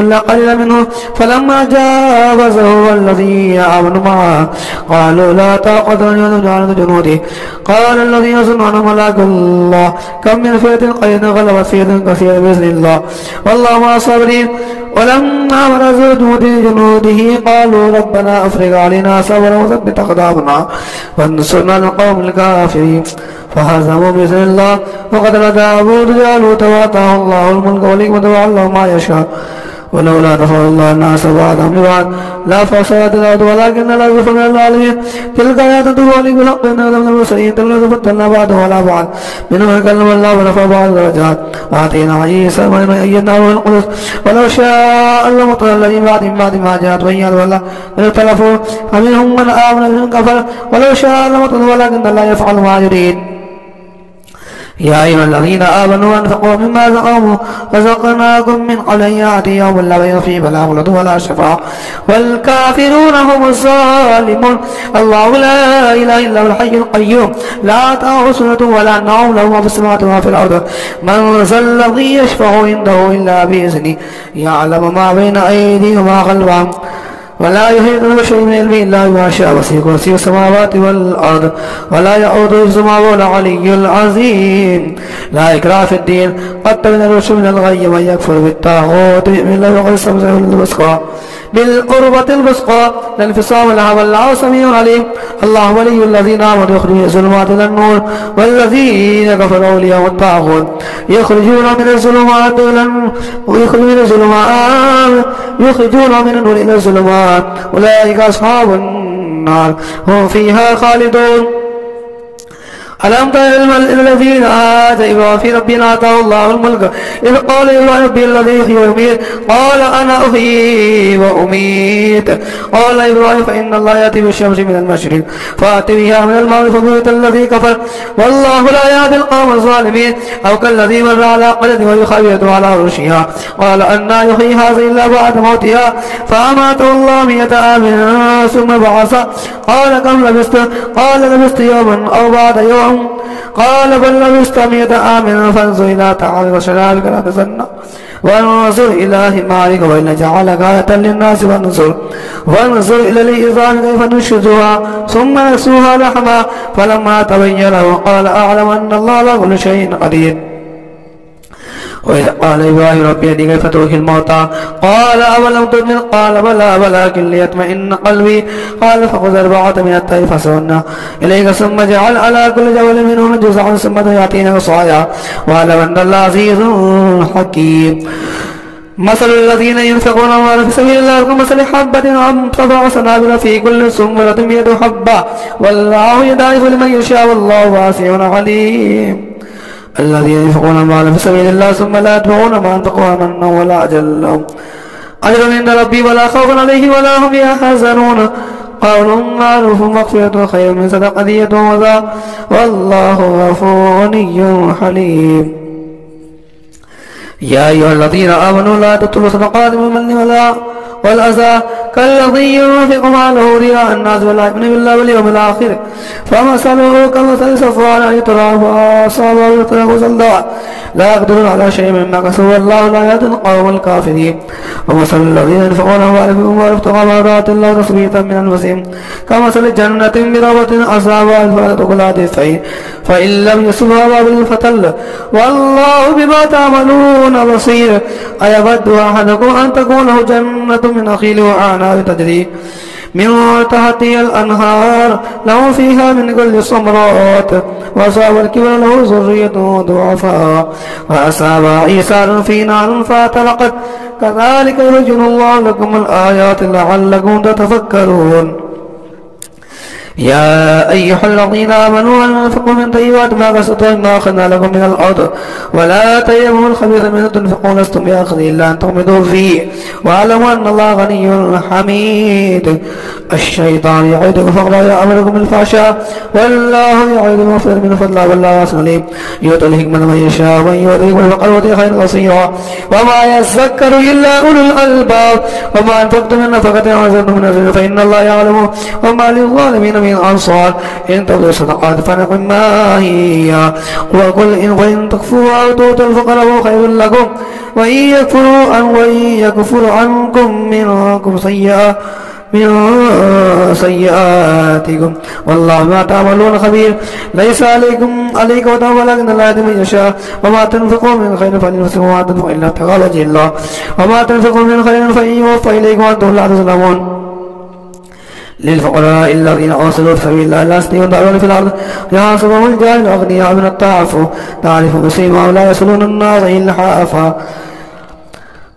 إلا قليلا منه. فلما جاوزه والذين آمنوا معه قالوا لا طاقة لنا بجانب جنوده قال الذي يظن أنه ملاك الله كم من فئة قليلة غلبت فئة كثيرة بإذن الله والله مع الصابرين. ولما برزوا جنوده قالوا ربنا أفرغ علينا صبرا وثبت أقدامنا وانصرنا على القوم الكافرين فهزموا بإذن الله. وقتل داود جالوت وآتاه الله الملك والحكمة وعلمه ما يشاء ولولا دفع الله الناس بعضهم ببعض لا فسدت الأرض ولكن لا يفعل من العالمين. تلك آيات تبالغ بالحق إن هذا من المرسلين تلك فضلنا بعضهم على بعض منهم كلم الله ورفع بعض الدرجات وآتينا عيسى من أيدناه بالقدس ولو شاء الله مطر الذين بعد ما جاءت بينات والله من اختلفوا فمنهم من آمن ومنهم كفر ولو شاء الله مطر ولكن الله يفعل ما يريد. يا أيها الذين آمنوا أنفقوا مما رزقناكم من قبل أن يأتي يوم لا بيع فيه ولا خلة ولا شفاعة والكافرون هم الظالمون. الله لا إله إلا هو الحي القيوم لا تأخذه سنة ولا نوم له ما في السماوات وما في الأرض من ذا الذي يشفع عنده إلا بإذنه يعلم ما بين أيديهم وما خلفهم ولا يحيطون بشيء من علمه إلا بما شاء وسع كرسيه السماوات والأرض ولا يؤوده حفظهما وهو العلي العظيم. لا إكراه في الدين قد تبين الرشد من الغي من يكفر بالطاغوت يؤمن بالله وقد استمسك بالقربة الوثقى لا انفصام لها والله سميع عليم. الله ولي الذين آمنوا يخرجون من الظلمات إلى النور والذين كفروا أولياءهم الطاغوت يخرجون من الظلمات يخرجون من النور إلى الظلمات أولئك أصحاب النار هم فيها خالدون. ألم تر إلى الذين آتوا في ربنا آتاه الله الملك إذ قال يا ربي الذي يحيي ويميت قال أنا أحيي وأميت قال إبراهيم فإن الله يأتي بالشمس من المشرق فأتي بها من المغرب فبهت الذي كفر والله لا يهدي القوم الظالمين. أو كالذي مر على قرية وهي خاوية على عروشها قال أنى يحيي هذه إلا بعد موتها فأماته الله 100 عام ثم بعث قال كم لبثت قال لبثت يوما أو بعد يوم قال بل لبثت 100 عام فانظر إلى طعامك وشرابك لا تسنى وانظر إلى حمارك وإن جعلك آية للناس وانظر إلى العظام كيف ننشزها ثم نكسوها لحما فلما تبين له قال أعلم أن الله على كل شيء قدير. وإذا قال إبراهيم ربي أرني كيف تحيي الموتى قال أولم تؤمن قال بلى ولكن ليطمئن قلبي قال فخذ 4 من الطير فصرنا إليك ثم اجعل على كل جبل منهم جزعا ثم يأتينا صاعا واعلم أن الله عزيز حكيم. مثل الذين ينفقون أموالهم في سبيل الله كمثل حبة أنبتت سنابل في كل سنبلة 100 حبة والله يضاعف لمن يشاء والله واسع عليم. الذين ينفقون أموالهم في سبيل الله ثم لا يتبعون ما أنفقوا منا ولا أجل لهم أجر عند ربي ولا خوف عليهم ولا هم يحزنون قول معروف مغفرة خير من صدقة يتوزع والله غفور غني حليم. يا أيها الذين آمنوا لا تبطلوا صدقاتكم بالمن والأذى كالذي ينفق ماله رياء الناس ولا يؤمن بالله واليوم الآخر فمثله كمثل صفوان يتراه فأصابه يتراه صلدا لا يقدرون على شيء مما كسبوا والله لا يهدي القوم الكافرين ومثل الذين ينفقون أموالهم وابتغاء مرضات الله تثبيتا من أنفسهم كمثل جنة بربوة أصابها الفاتحة كلها الثين فإن لم يصبها وابل فتل والله بما تعملون بصير أيود أحدكم أن تكون له جنة من نخيل وأعناب تجري من تحتها الأنهار له فيها من كل الثمرات وأصاب الكبر له ذرية ضعفاء وأصاب عيسى في نار فاعترقت كذلك يبين الله لكم الآيات لعلكم تتفكرون يا أيها الذين آمنوا أنفقوا من طيبات ما كسبتم مما أخذنا لكم من الأرض ولا تيمموا الخبيث منه تنفقون لستم بآخذه إلا أن تغمضوا فيه واعلموا أن الله غني حميد الشيطان يعدكم فقرا يأمركم بالفحشاء والله يعدكم مغفرة من فضله والله واسع عليم يؤتي الحكمة من يشاء ومن يؤتي الحكمة فقد أوتي خيرا كثيرا وما يذكر إلا أولو الألباب وما أنفقتم من نفقة أو نذرتم من نذر فإن الله يعلم وما للظالمين من أنصار إن تبدوا الصدقات فنعم ما هي وقل إن تكفروا أو تؤتوا الفقراء خير لكم وإن يكفر عنكم منكم سيئاتكم والله ما تعملون خبير ليس عليكم وتعالى ولكن الله يهدي من يشاء وما تنفقوا من خير فلنفسكم وما تنفقوا إلا ابتغاء وجه الله وما تنفقوا من خير فيوفى إليكم وأنتم لا تظلمون للفقراء الذين أرسلوا في سبيل الله لا يستطيعون دعوة في الأرض يحسبهم الجاهل أغنياء من التعفف تعرف بسيماهم لا يصلون الناس إلا حافا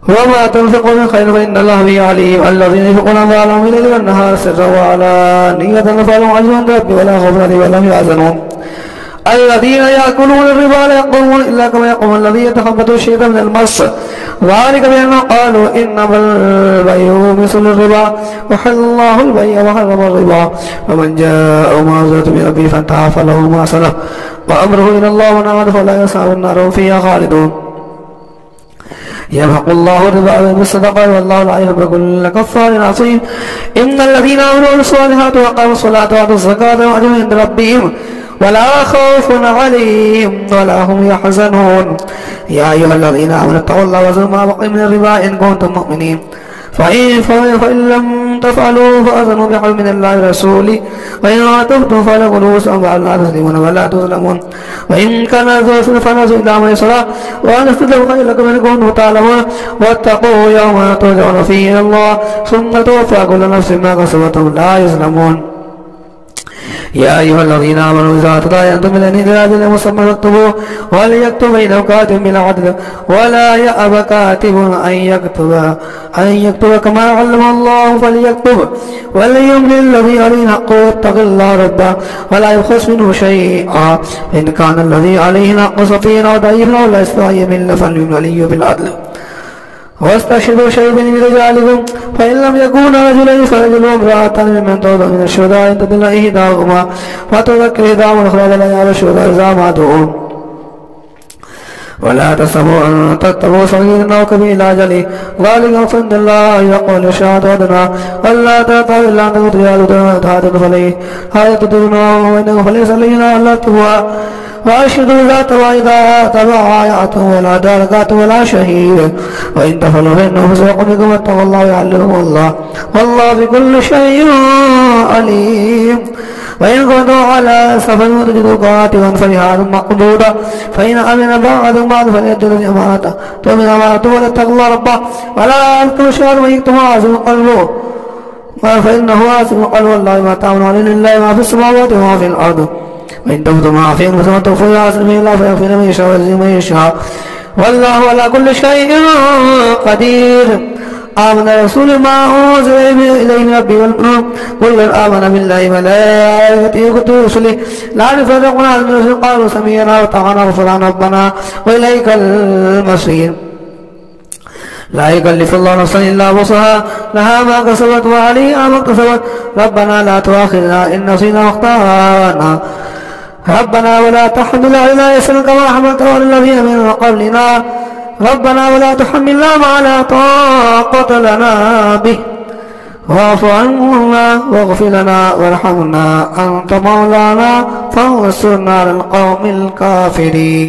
وما تنفقوا من خير فإن الله به عليم الذين ينفقون أموالهم بالليل والنهار سرا وعلانية فلهم أجر عند ربهم ولا خوف عليهم ولا هم يحزنون الذين يأكلون الربا لا يقومون إلا كما يقوم الذي يتخبطه الشيطان من المس ذلك بأنهم قالوا إنما البيع مثل الربا وحل الله البيع وحرم الربا ومن جاء معذرة من ربه فانتهى فله ما سلف وأمره إلى الله ومن عاد فلا يسعى النار فيها خالدون يمحق الله الربا بالصدقات والله لا يحب كل كفار عصيم إن الذين آمنوا بالصالحات وأقاموا الصلاة وآتوا الزكاة وأجروا عند ربهم ولا خوف عليهم ولا هم يحزنون يا أيها الذين آمنوا اتقوا الله وذروا ما بقي من الربا إن كنتم مؤمنين فإن لم تفعلوا فأذنوا بحرب من الله ورسوله وإن تبتم فلكم رؤوس أموالكم لا تظلمون ولا تظلمون وإن كان ذو عسرة فنظر إلى ميسرة وأن تستدعوا خير لكم إن كنتم تعلمون واتقوا يوما ترجعون فيه إلى الله ثم توفى كل نفس ما كسبت لا يظلمون يا أيها الذين آمنوا إذا تداينتم إلى أجل مسمى فاكتبوه وليكتب بينكم كاتب بالعدل ولا يأب كاتب أن يكتب كما علم الله فليكتب وليملل الذي عليه الحق ويتق الله ربه ولا يبخس منه شيئا إن كان الذي عليه الحق سفينا وضعيفا ولا يستطيع يمل فليملل بالعدل واستشهدوا شهيدين من رجالكم فإن لم يكونا رجلين فرجل وامرأتان ممن ترضى من الشهداء إن تضل إحداهما فتذكر إحداهما الأخرى ولا يعلم الشهداء إذا ماتوا ولا تحسبوا أن تتقوا صغيرا أو كبيرا إلى أجله ذلك فإن الله يقول الشهادة أدنى ألا تأتوا إلا أن تكون رجال تهادن فليه هذا تدرنا وإنه فليس لنا ألا تهوى وأشهدوا ذات وإذا تبايعتم ولا داركات ولا شهيد وإن تفعلوا فإنه فسوق بكم واتقوا الله يعلمكم الله والله بكل شيء عليم وإن كنتم على سفر تجدوا كاتبا فرهان مقبوضا فإن أمن بعض فليؤدي الذي أمانته تؤمن أمانته وليتقوا الله ربه ولا يكتم الشهر ويكتم عازم قلبه فإنه عازم قلبه والله ما تعملون لله ما في السماوات وما في الأرض وإن تبدوا ما في أنفسكم وتخفوه يعصم الله فيغفر من يشاء ويعز من يشاء والله على كل شيء قدير آمن الرسول ما أنزل إليه من ربه والمؤمنون كل آمن بالله وملائكته وكتبه ورسله لا نفرق بين أحد من رسله قالوا سمعنا وأطعنا غفران ربنا وإليك المصير لا يكلف الله نفسا إلا وسعها لها ما كسبت وعليها ما اكتسبت ربنا لا تؤاخذنا إن نسينا واخطأنا ربنا ولا تحمل علينا إصرا كما حملته على الذين من قبلنا ربنا ولا تحملنا ما لا طاقة لنا به واعف عنا واغفر لنا وارحمنا أنت مولانا فانصرنا على القوم الكافرين.